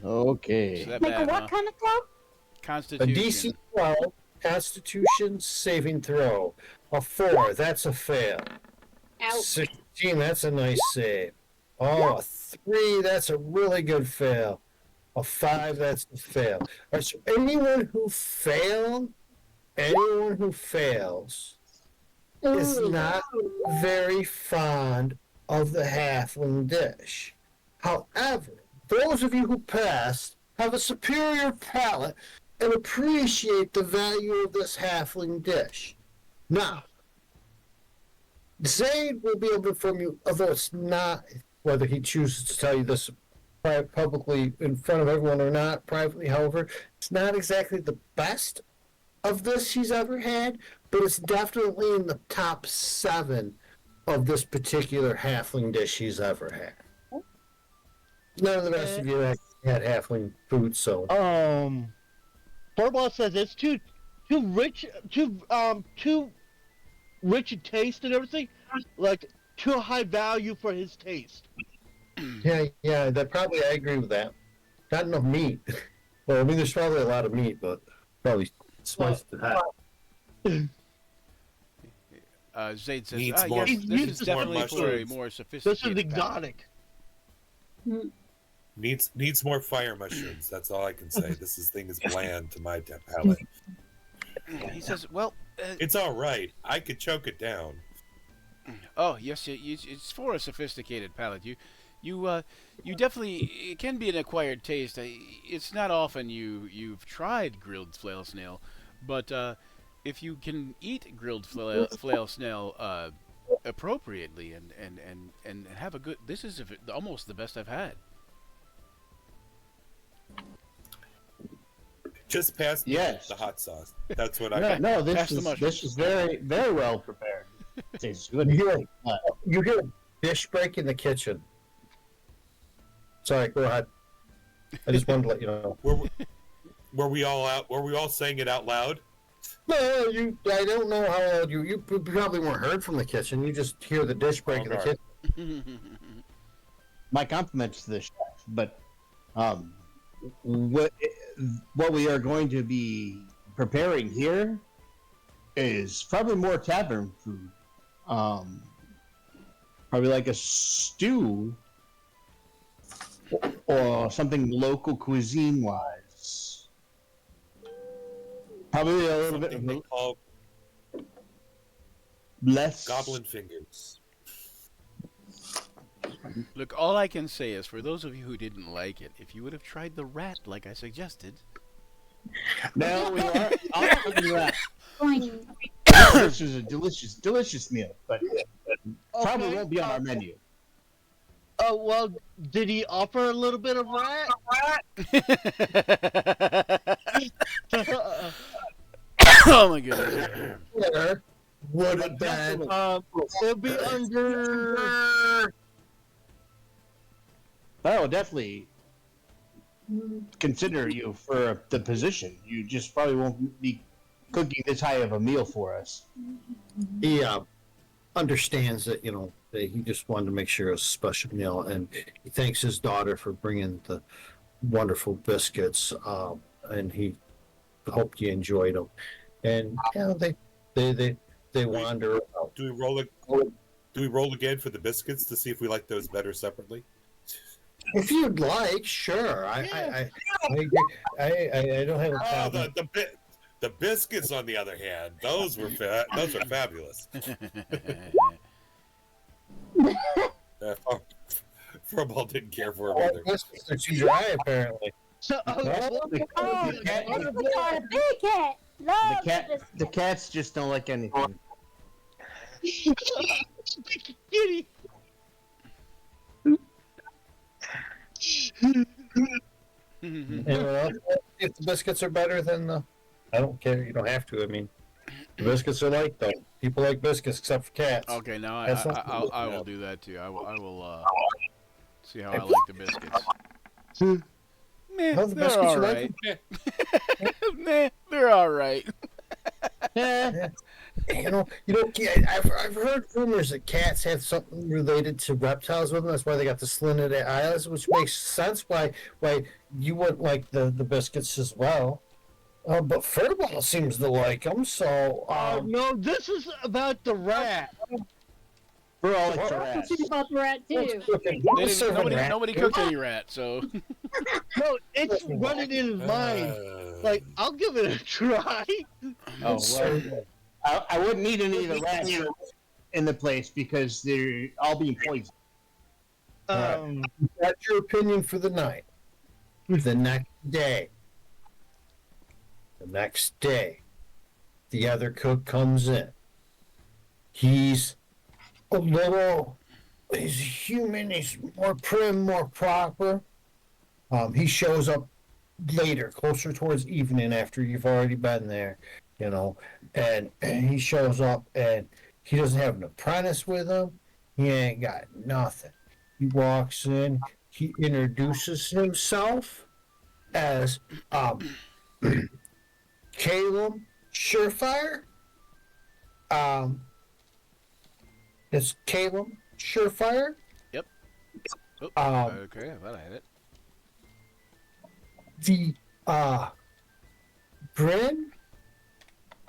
Okay. Is that Make bad, a what huh? kind of throw? A Constitution. DC 12 Constitution saving throw. A 4, that's a fail. Ouch. 16, that's a nice save. Oh, a 3, that's a really good fail. A 5, that's a fail. All right, so anyone who fails is not very fond of the halfling dish. However, those of you who passed have a superior palate and appreciate the value of this halfling dish. Now, Zayd will be able to inform you, although it's not, whether he chooses to tell you this publicly in front of everyone or not, privately, however, it's not exactly the best of this he's ever had, but it's definitely in the top 7 of this particular halfling dish he's ever had. None of the rest of you had halfling food, so. Borball says it's too rich, too rich in taste and everything, like too high value for his taste. Yeah, that probably, I agree with that. Not enough meat. Well, I mean, there's probably a lot of meat, but probably spice to that. Zayd says, Needs more- yes, this is needs more definitely for a mushrooms. more This sophisticated is exotic. Needs more fire mushrooms. That's all I can say. This thing is bland to my palate. palate. He says, well, It's all right. I could choke it down. oh, yes, it's for a sophisticated palate. You definitely, it can be an acquired taste. It's not often you've tried grilled flail snail, but if you can eat grilled flail snail appropriately and have a good, this is almost the best I've had. Just pass me Yes. the hot sauce. That's what No, I. no, Pass the this mushrooms. is very, very well prepared. Tastes good. You hear a dish break in the kitchen. Sorry, go ahead. I just wanted to let you know. Were we all out? Were we all saying it out loud? No, I don't know how old you probably weren't heard from the kitchen. You just hear the dish break in the Okay. kitchen. My compliments to the chef, but what we are going to be preparing here is probably more tavern food. Probably like a stew or something local cuisine wise. Probably a little Something they bit call less goblin fingers. Look, all I can say is, for those of you who didn't like it, if you would have tried the rat like I suggested, No, we are. I'm talking about Going. this is a delicious meal, but probably Okay. won't be on our menu. Oh, well, did he offer a little bit of rat? oh my goodness. There would have been. It'll be under. I will definitely consider you for the position. You just probably won't be cooking this high of a meal for us. He understands that, that he just wanted to make sure it was a special meal, and he thanks his daughter for bringing the wonderful biscuits, and he hoped you enjoyed them. And they wander out. Do we roll it? Do we roll again for the biscuits to see if we like those better separately? If you'd like, sure. I don't have a Oh, problem. the biscuits, on the other hand, those were fabulous. Furball didn't care for them All either. biscuits are too dry, apparently. So, Oh, we got a big cat. Love The cats just don't like anything. kitty. Anyone else? If the biscuits are better than the, I don't care. You don't have to. I mean, the biscuits are like though. People like biscuits except for cats. Okay, now That's not- I will do that too. I will see how I like the biscuits. Meh, How's the they're biscuits all you right. like? Meh, they're all right. I've heard rumors that cats have something related to reptiles with them. That's why they got the slit in their eyes, which makes sense why you wouldn't like the biscuits as well. But Furball seems to like them, so No, this is about the rat. We're all like What? the I rats. think about the rat too. Nobody cooked any rat, so No, it's running in his mind. Like, I'll give it a try. Oh, well, I wouldn't need any of the rats in the place because they're all being poisoned. That's your opinion for the night. The next day, the other cook comes in. He's human, he's more prim, more proper. He shows up later, closer towards evening after you've already been there, and he shows up and he doesn't have an apprentice with him. He ain't got nothing. He walks in, he introduces himself as Caleb Surefire. It's Caleb Surefire. Yep. Oh, okay, I thought I had it. The Bryn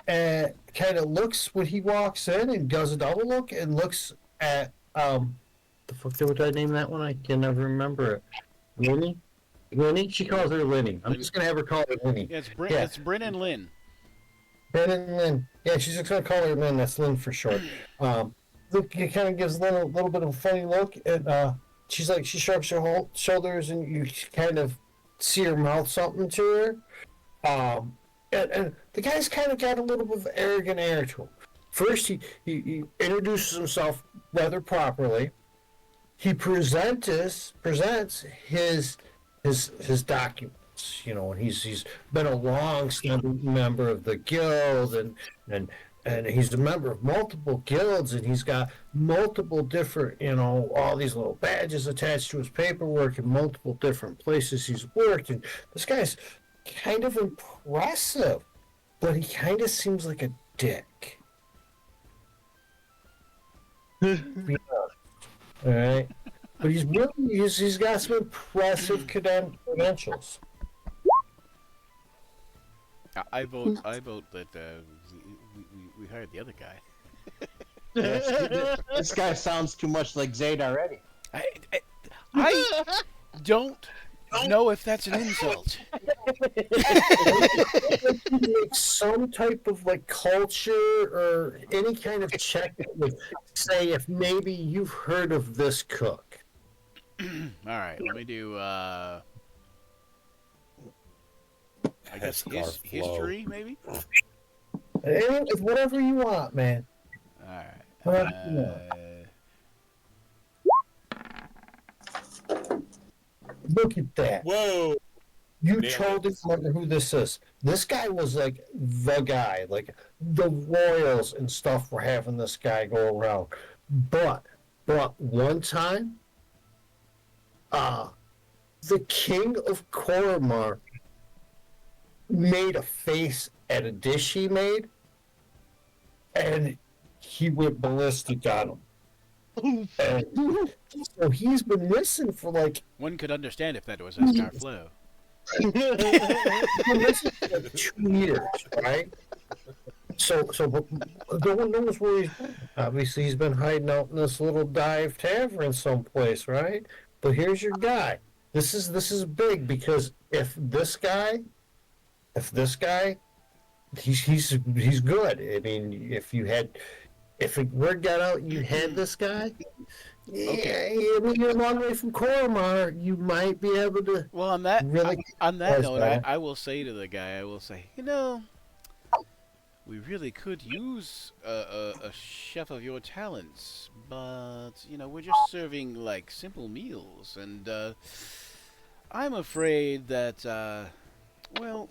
kind of looks when he walks in and does a double look and looks at the fuck did I name that one? I can never remember it. Linny? Linny? She calls her Linny. I'm just gonna have her call her Linny. Yeah, Yeah. it's Bryn and Lynn. Bryn and Lynn. Yeah, she's just gonna call her Lynn. That's Lynn for short. Look, it kind of gives Lynn a little bit of a funny look, and she's like, she shrugs her shoulders, and you kind of see her mouth something to her. And the guy's kind of got a little bit of arrogant air to him. First, he introduces himself rather properly. He presents his documents, you know, and he's been a long-standing member of the guild, and he's a member of multiple guilds, and he's got multiple different, you know, all these little badges attached to his paperwork in multiple different places he's worked, and this guy's kind of impressive, but he kind of seems like a dick. Yeah. All right, but he's got some impressive credentials. I vote that we hired the other guy. This guy sounds too much like Zayd already. I don't know if that's an insult. Some type of like culture or any kind of check that would say if maybe you've heard of this cook. All right, let me do. I guess history, maybe. It's whatever you want, man. All right. Whatever you want. Look at that. Whoa! You Nailed totally wonder who this is. This guy was like the guy. Like the royals and stuff were having this guy go around. But one time, the king of Koromar made a face at a dish he made, and he went ballistic on him. And so he's been missing for like One could understand if that was Escar Flo. he's been missing for like 2 years, right? So no one knows where he's. Obviously, he's been hiding out in this little dive tavern someplace, right? But here's your guy. This is big because if this guy, he's good. I mean, if word got out and you had this guy, Okay. yeah, when you're a long way from Koromar, you might be able to. Well, on that Really? note, better. I will say to the guy, you know, we really could use a chef of your talents, but you know, we're just serving like simple meals, and I'm afraid that well,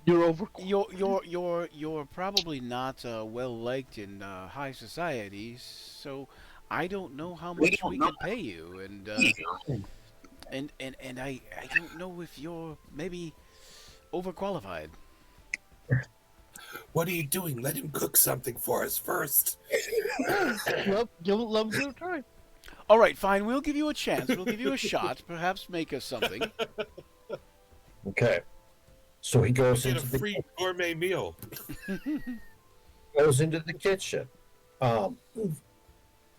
You're over. you're probably not well liked in high society, so I don't know how much we could pay you, and I don't know if you're maybe overqualified. What are you doing? Let him cook something for us first. Love to try. All right, fine. We'll give you a chance. We'll give you a shot. Perhaps make us something. Okay. So he goes Get a into the free gourmet meal. kitchen.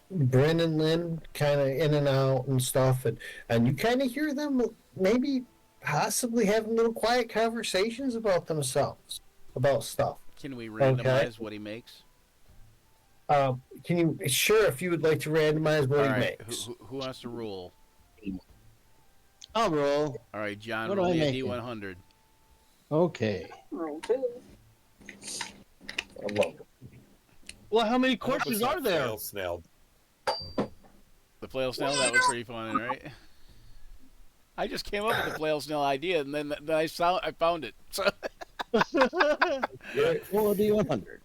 Bryn and Lynn kind of in and out and stuff, and you kind of hear them maybe possibly having little quiet conversations about themselves, about stuff. Can we randomize what he makes? Can you? Sure, if you would like to randomize what All he right. makes. Who wants to roll? I'll roll. All right, John. What do Roll I me a make it? D100. Okay. Roll two. I love it. Well, how many I hope it's courses not are there? Flail snail. The flail snail. That was pretty fun, right? I just came up with the flail snail idea, and then I found it. So Well, D100.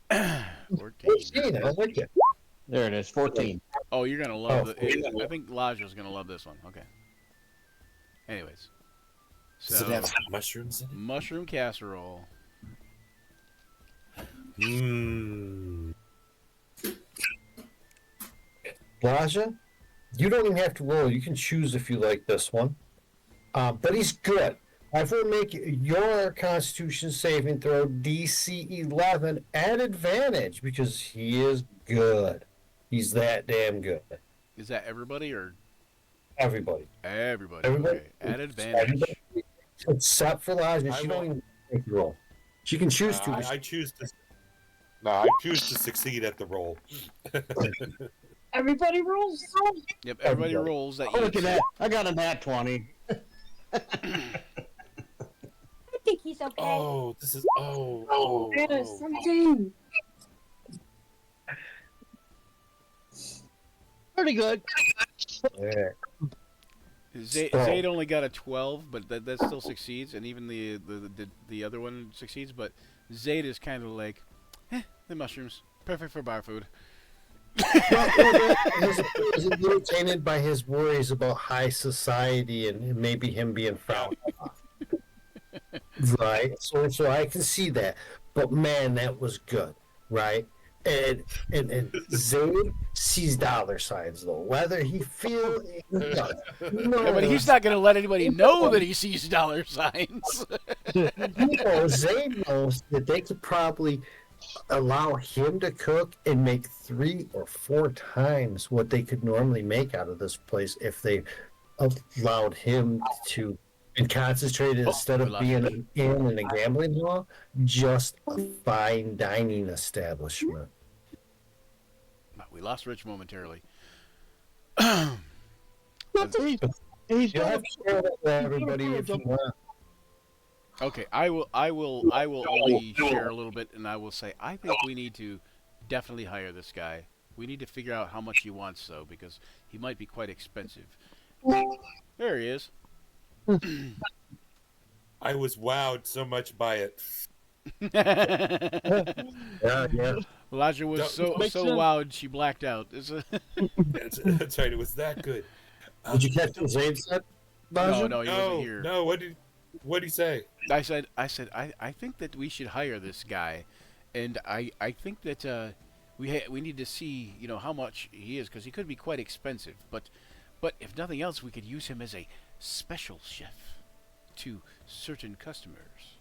14. I like it. There it is, 14. Oh, you're gonna love I think Laja's gonna love this one. Okay. Anyways, Does it so have mushrooms in it? mushroom casserole. Mmm. Blaja, You don't even have to roll. You can choose if you like this one. But he's good. I will make your Constitution saving throw DC 11 at advantage because he is good. He's that damn good. Is that everybody or Everybody. everybody? Everybody. Okay, at advantage. Except for Lodge, I she will- don't even make the roll. She can choose to. I choose to. No, I choose to succeed at the roll. Everybody rolls. Yep, everybody Everybody. rolls that. Oh, look you at that! I got a nat 20. I think he's okay. Oh, this is. Oh. Yeah, 17. Pretty good. Yeah. Zayd only got a 12, but that still succeeds, and even the other one succeeds. But Zayd is kind of like, the mushrooms, perfect for bar food. He's a little tainted by his worries about high society and maybe him being frowned off. Right? So I can see that. But man, that was good, right? And Zayd sees dollar signs though. Whether he feels Yeah, but he's not going to let anybody know that he sees dollar signs. Zayd knows that they could probably allow him to cook and make 3 or 4 times what they could normally make out of this place if they allowed him to and concentrated instead we of lost being Rich. an inn and a gambling hall, just a fine dining establishment. We lost Rich momentarily. Not to He's You'll got have to share it with everybody if you want. Okay, I will only share a little bit, and I will say I think we need to definitely hire this guy. We need to figure out how much he wants, though, because he might be quite expensive. There he is. I was wowed so much by it. Yeah. Elijah was so Makes sense. wowed she blacked out. That's right. It was that good. Did you catch what Zayd said? No, Baja? no, he wasn't here. No. What did he say? I said, I think that we should hire this guy, and I think that we need to see, how much he is, because he could be quite expensive. But if nothing else, we could use him as a special chef to certain customers.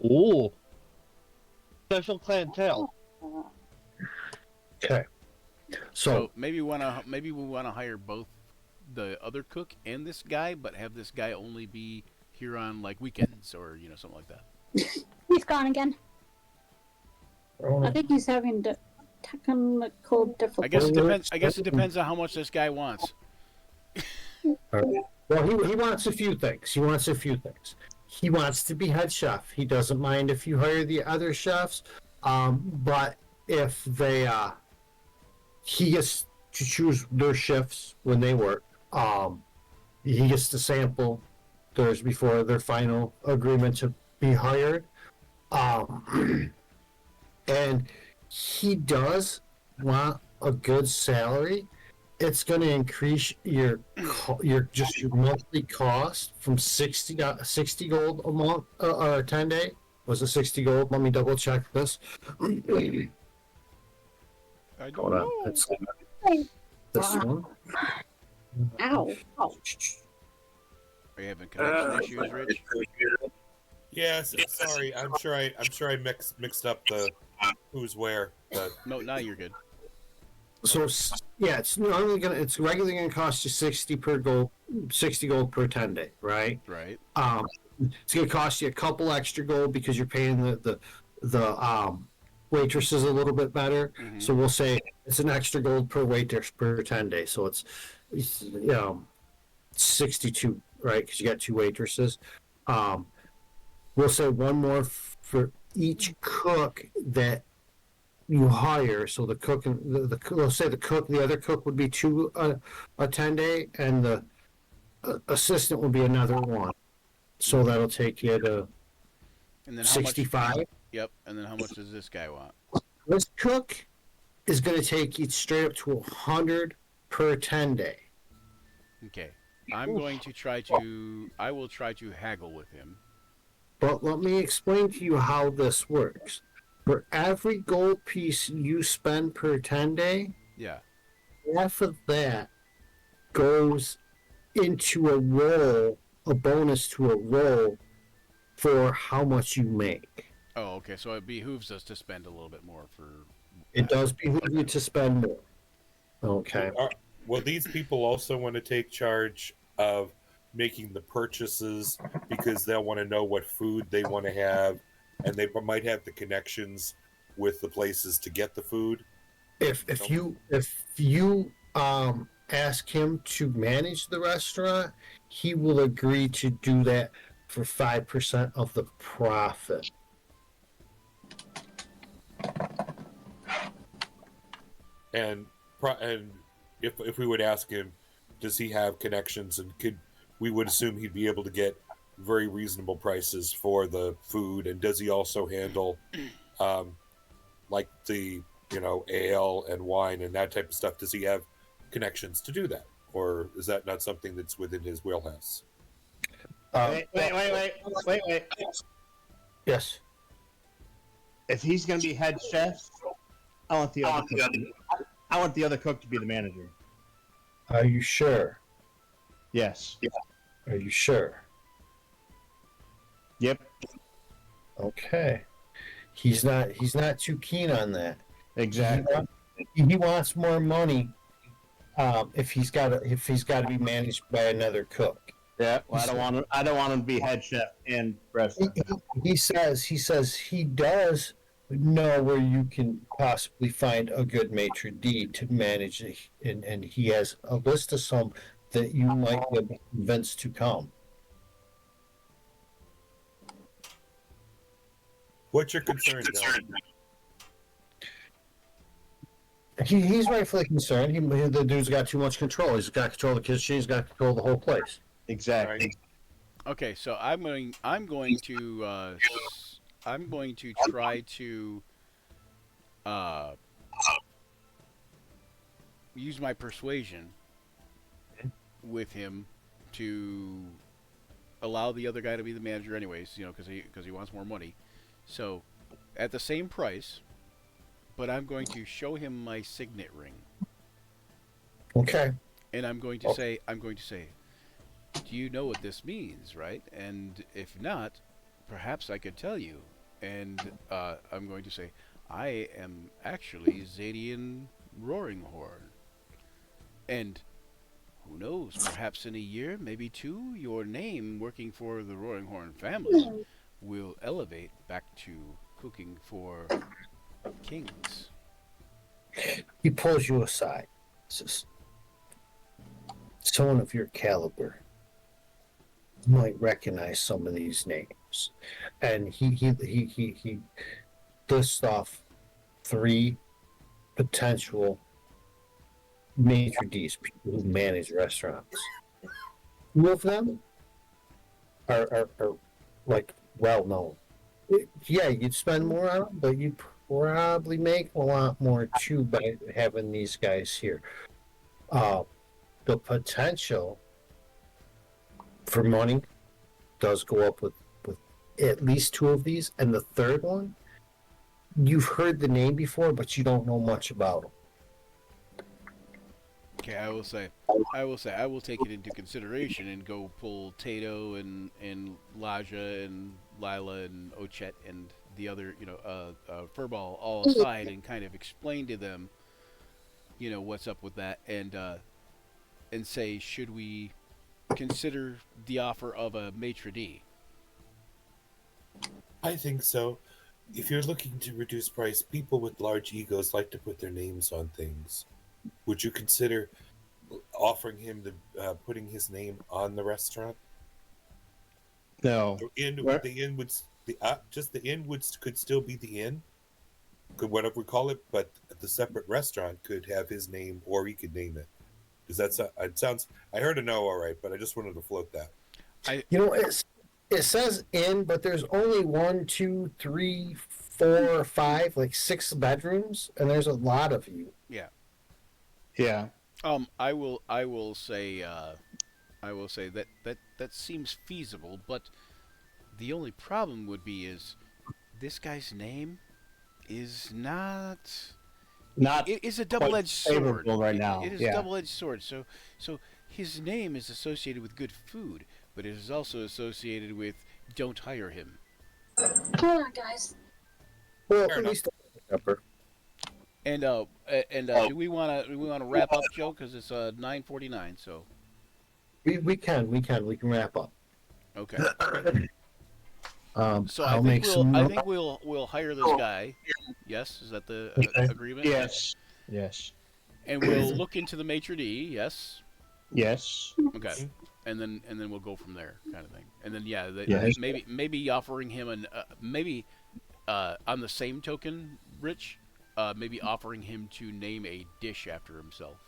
Ooh. Special clientele. Okay. So maybe we wanna hire both the other cook and this guy, but have this guy only be here on like weekends or something like that. he's gone again. I think he's having technical difficulties. I guess it depends on how much this guy wants. Well, he wants a few things. He wants to be head chef. He doesn't mind if you hire the other chefs, but if they, he gets to choose their shifts when they work. He gets to sample theirs before their final agreement to be hired. And he does want a good salary. It's going to increase your monthly cost from 60 gold a month or 10 day. Was it 60 gold? Let me double check this. I don't Hold on. know. It's this one. Ow. Are you having connection issues, Rich? Yes. Sorry. I'm sure I mixed up the who's where. But No, now you're good. So yeah, it's regularly gonna cost you 60 gold per 10 day, right? Right. It's gonna cost you a couple extra gold because you're paying the waitresses a little bit better. Mhm. So we'll say it's an extra gold per waitress per 10 days. So it's 62, right? Because you got 2 waitresses. We'll say one more for each cook that you hire. So the cook and let's say the other cook would be 2 a 10 day, and the assistant would be another 1. So that'll take you to And then 65. Yep. And then how much does this guy want? This cook is going to take you straight up to 100 per 10 day. Okay. I will try to haggle with him. But let me explain to you how this works. For every gold piece you spend per 10 day, Yeah. half of that goes into a roll, a bonus to a roll for how much you make. Oh, okay. So it behooves us to spend a little bit more for. It does behoove you to spend more. Okay. Will these people also want to take charge of making the purchases because they'll want to know what food they want to have, and they might have the connections with the places to get the food? If you ask him to manage the restaurant, he will agree to do that for 5% of the profit. And if we would ask him, does he have connections, and we would assume he'd be able to get very reasonable prices for the food, and does he also handle like the ale and wine and that type of stuff? Does he have connections to do that, or is that not something that's within his wheelhouse? Wait. Yes. If he's going to be head chef, I want the other cook to be the manager. Are you sure? Yes. Are you sure? Yep. Okay. He's not too keen on that. Exactly. He wants more money if he's got to be managed by another cook. Yeah. Well, I don't want him to be head chef and restaurant. He says he does know where you can possibly find a good maitre d' to manage it, and he has a list of some that you might be able to convince to come. What's your concern, Dylan? He's rightfully concerned. The dude's got too much control. He's got control of the kitchen. He's got control of the whole place. Exactly. Right. Okay, so I'm going to try to use my persuasion with him to allow the other guy to be the manager, anyways. Because he wants more money. So, at the same price, but I'm going to show him my signet ring, Okay. and I'm going to say, do you know what this means, right? And if not, perhaps I could tell you. And I'm going to say, I am actually Zadian Roaringhorn. And who knows, perhaps in a year, maybe two, your name working for the Roaringhorn family will elevate back to cooking for kings. He pulls you aside. Says, someone of your caliber might recognize some of these names, and he lists off 3 potential maitre d's, people who manage restaurants. 2 of them are like well known. Yeah, you'd spend more on them, but you'd probably make a lot more too by having these guys here. The potential for money does go up with at least 2 of these, and the third one, you've heard the name before, but you don't know much about him. Okay, I will take it into consideration and go pull Tato and Laja and Lila and Ochette and the other, Furball all aside and kind of explain to them, what's up with that, and say, should we consider the offer of a maitre d'? I think so. If you're looking to reduce price, people with large egos like to put their names on things. Would you consider offering him putting his name on the restaurant? No. The inn could still be the inn, could whatever we call it, but the separate restaurant could have his name, or he could name it. Does that it sounds? I heard a no, all right, but I just wanted to float that. It says inn, but there's only 1, 2, 3, 4, 5, like 6 bedrooms, and there's a lot of you. Yeah. Yeah. I will say that seems feasible, but the only problem would be is this guy's name is not Not it is a double-edged sword favorable right now. It is Yeah. a double-edged sword. So His name is associated with good food, but it is also associated with don't hire him. Hold on, guys. Well, Fair at enough. least pepper. And do we wanna wrap up, Joe? Because it's 9:49. So We can wrap up. okay. So I I'll think make some. we'll hire this guy. Yes, is that the Okay. agreement? Yes. Yes. And we'll look into the maitre d'. Yes. Yes. Okay. And then we'll go from there, kind of thing. And then Yes. maybe offering him on the same token, Rich, maybe offering him to name a dish after himself.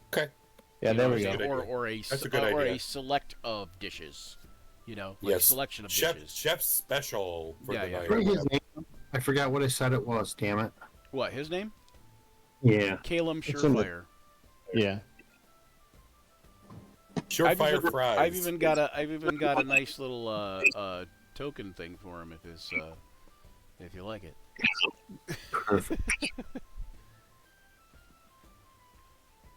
Okay. Yeah, You there know, we go. Or That's a good or idea. a select of dishes. You know, like Yes. a selection of Chef dishes. chef special for Yeah, the yeah. night. What is his name? I forgot what I said it was. Damn it. What, his name? Yeah. Calum It's in the- Surefire. Yeah. Surefire fries. I've even got a nice little token thing for him if you like it. Perfect.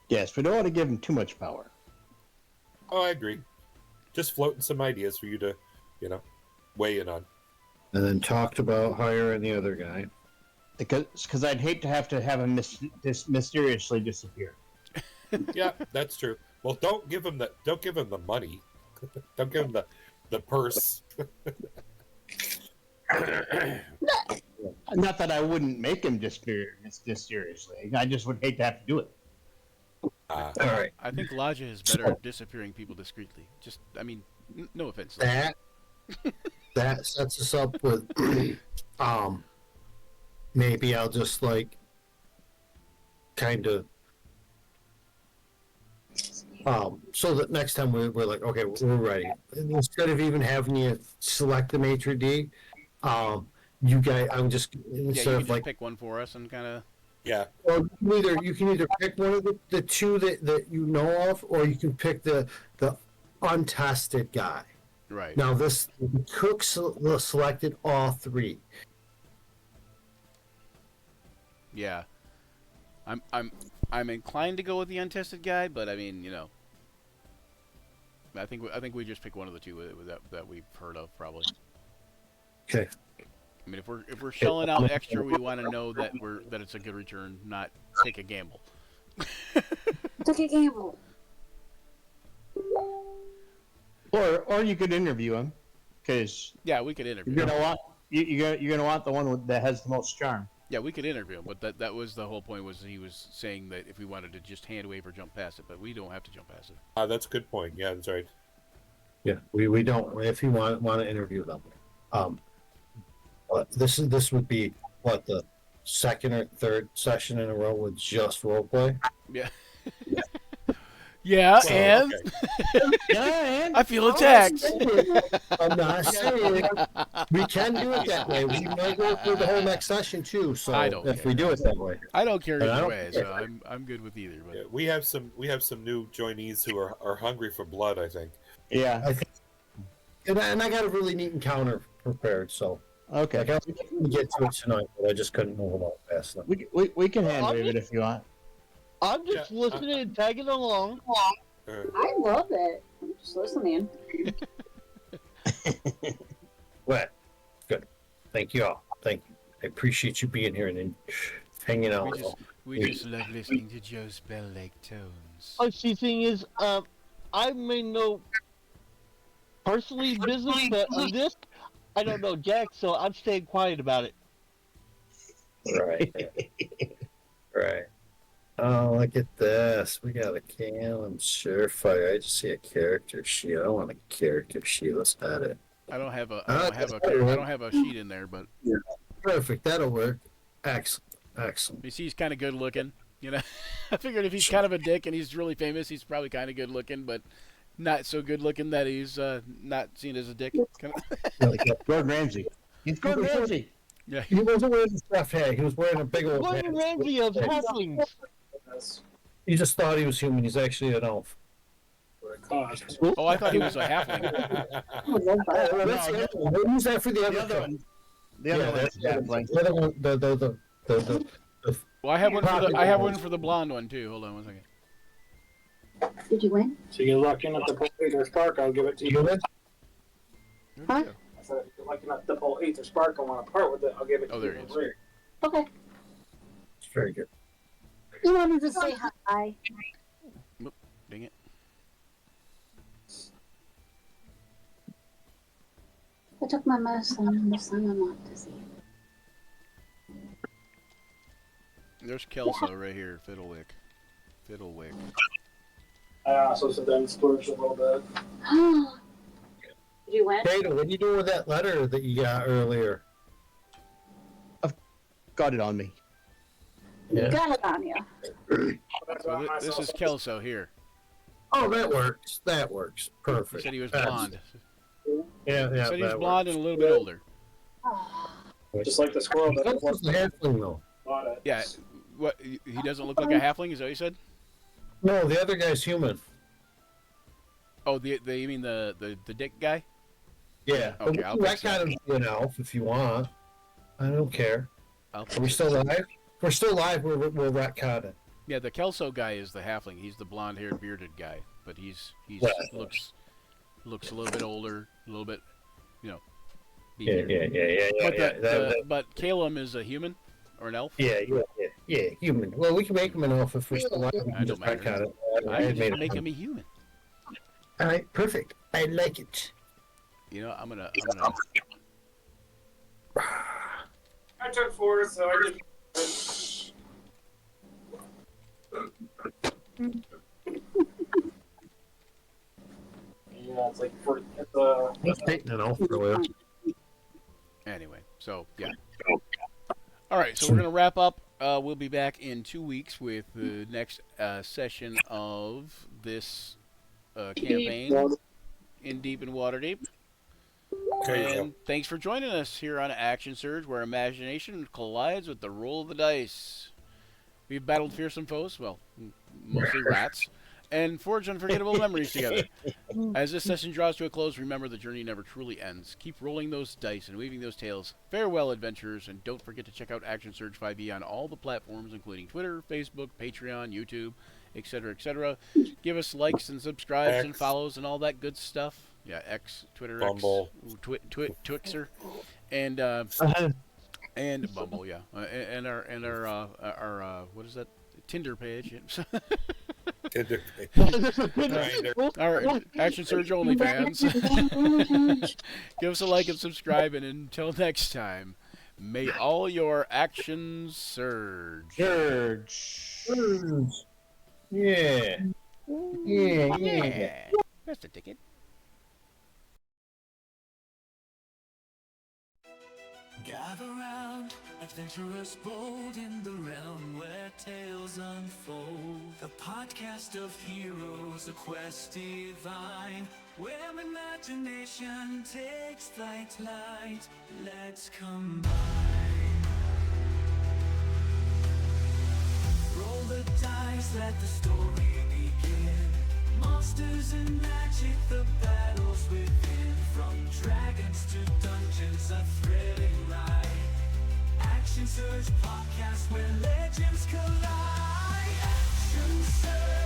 Yes, we don't want to give him too much power. Oh, I agree. Just floating some ideas for you to, weigh in on. And then talked about hiring the other guy. Because I'd hate to have him mysteriously disappear. Yeah, that's true. Well, don't give him the money. Don't give him the purse. Not that I wouldn't make him mysteriously. I just would hate to have to do it. All right. I think Lodge is better at disappearing people discreetly. Just, I mean, no offense. That sets us up with maybe I'll just like kind of so that next time we're like, okay, we're ready. And instead of even having you select the maitre d', you guys, I'm just Yeah, instead you of can just like, pick one for us and kind of. Yeah. well, you can either pick one of the two that you know of, or you can pick the untested guy. Right. Now the cook selected all three. Yeah. I'm inclined to go with the untested guy, but I mean, I think we just pick one of the two that we've heard of probably. Okay. I mean, if we're shelling out extra, we want to know that it's a good return, not take a gamble. Took a gamble. Or you could interview him, because Yeah, we could interview. you're him. gonna want you're gonna want the one that has the most charm. Yeah, we could interview him, but that was the whole point. Was he was saying that if we wanted to just hand wave or jump past it, but we don't have to jump past it. That's a good point. Yeah, that's right. Yeah, we don't. If you want to interview them, but this would be what, the second or third session in a row with just roleplay. Yeah. Yeah, So, and okay. Yeah, I feel attacked. I'm not saying we can do it that way. We might go through the whole next session too. So I don't if care. we do it that way, I don't care But I either don't way, care. so I'm good with either. But Yeah, we have some new joinees who are hungry for blood, I think. yeah. I think, and I got a really neat encounter prepared. So Okay. like I was going to get to it tonight, but I just couldn't move along fast enough. We can hand wave it if you want. I'm just Yeah, listening and tagging along. I love it. I'm just listening. Well, good. Thank you all. Thank you. I appreciate you being here and hanging out. we just love listening to Joe's bell-like tones. Oh, see, thing is, I may know personally business, but on this, I don't know Jack, so I'm staying quiet about it. Right. Right. Oh, look at this. We got a Calum Surefire. I just see a character sheet. I don't want a character sheet. Let's add it. I don't have a sheet in there, but Perfect. That'll work. Excellent. Excellent. you see, he's kind of good looking. I figured if he's kind of a dick and he's really famous, he's probably kind of good looking, but not so good looking that he's not seen as a dick. Gordon Ramsay. He's Gordon Ramsay. Yeah. He wasn't wearing a stuffed hat. He was wearing a big old Gordon hat. Ramsay of Halflings. He just thought he was human. He's actually an elf. Oh, I thought he was a halfling. We'll use that for the other The other one. one. The other one's Halfling. The other one, the Well, I have one for the blonde one too. Hold on one second. Did you win? So you're lucky enough to pull Aether Spark, I'll give it to you. Human? Huh? I said, if you're lucky enough to pull Aether Spark and want to part with it, I'll give it to Oh, you. there he is. Okay. It's very good. You wanted to say hi. Dang it. I took my medicine. This time I'm not dizzy. There's Kelso right here. Fiddlewick. I also sit there and splurge a little bit. Did you win? Data, what are you doing with that letter that you got earlier? Got it on me. Yeah. Got it on you. So this is Kelso here. Oh, that works. That works. He Perfect. said he was That's- blonde. Yeah, yeah. He said he was that blonde works. and a little bit older. Just like the squirrel that Kelso's the halfling, though. bought it. Yeah. What? He doesn't look like a halfling? Is that what you said? No, the other guy's human. Oh, you mean the dick guy? Yeah. Okay, I'll fix that kind of an elf if you want. I don't care. I'll Are we still live? If we're still live, we'll retcon it. Yeah, the Kelso guy is the halfling. He's the blonde-haired, bearded guy, but he's Yeah. looks a little bit older, a little bit, Yeah. But Calum is a human or an elf. Yeah, human. Well, we can make him an elf if we're still live. We I can don't just matter. retcon it. I had made just make it. him a human. All right, perfect. I like it. You know, I'm gonna. I took 4, so I did. Yeah, it's like Let's take an elf earlier. Anyway, so yeah. All right, so we're gonna wrap up. We'll be back in 2 weeks with the next session of this campaign in Deep and Waterdeep. And thanks for joining us here on Action Surge, where imagination collides with the roll of the dice. We've battled fearsome foes, well, mostly rats, and forged unforgettable memories together. As this session draws to a close, remember the journey never truly ends. Keep rolling those dice and weaving those tales. Farewell, adventurers, and don't forget to check out Action Surge 5e on all the platforms, including Twitter, Facebook, Patreon, YouTube, etc., etc. Give us likes and subscribes and follows and all that good stuff. Yeah, X, Twitter, Bumble. X, Twixer, and Bumble, yeah, and our what is that? Tinder page. Tinder. Our Action Surge OnlyFans. Give us a like and subscribe, and until next time, may all your actions surge. Yeah. Yeah. That's a ticket. Gather round, adventurers bold in the realm where tales unfold. The podcast of heroes, a quest divine, where imagination takes flight. Let's combine. Roll the dice, let the story begin. Monsters and magic, the battles within. From dragons to dungeons, a thrilling ride. Action Surge podcast where legends collide. Action Surge.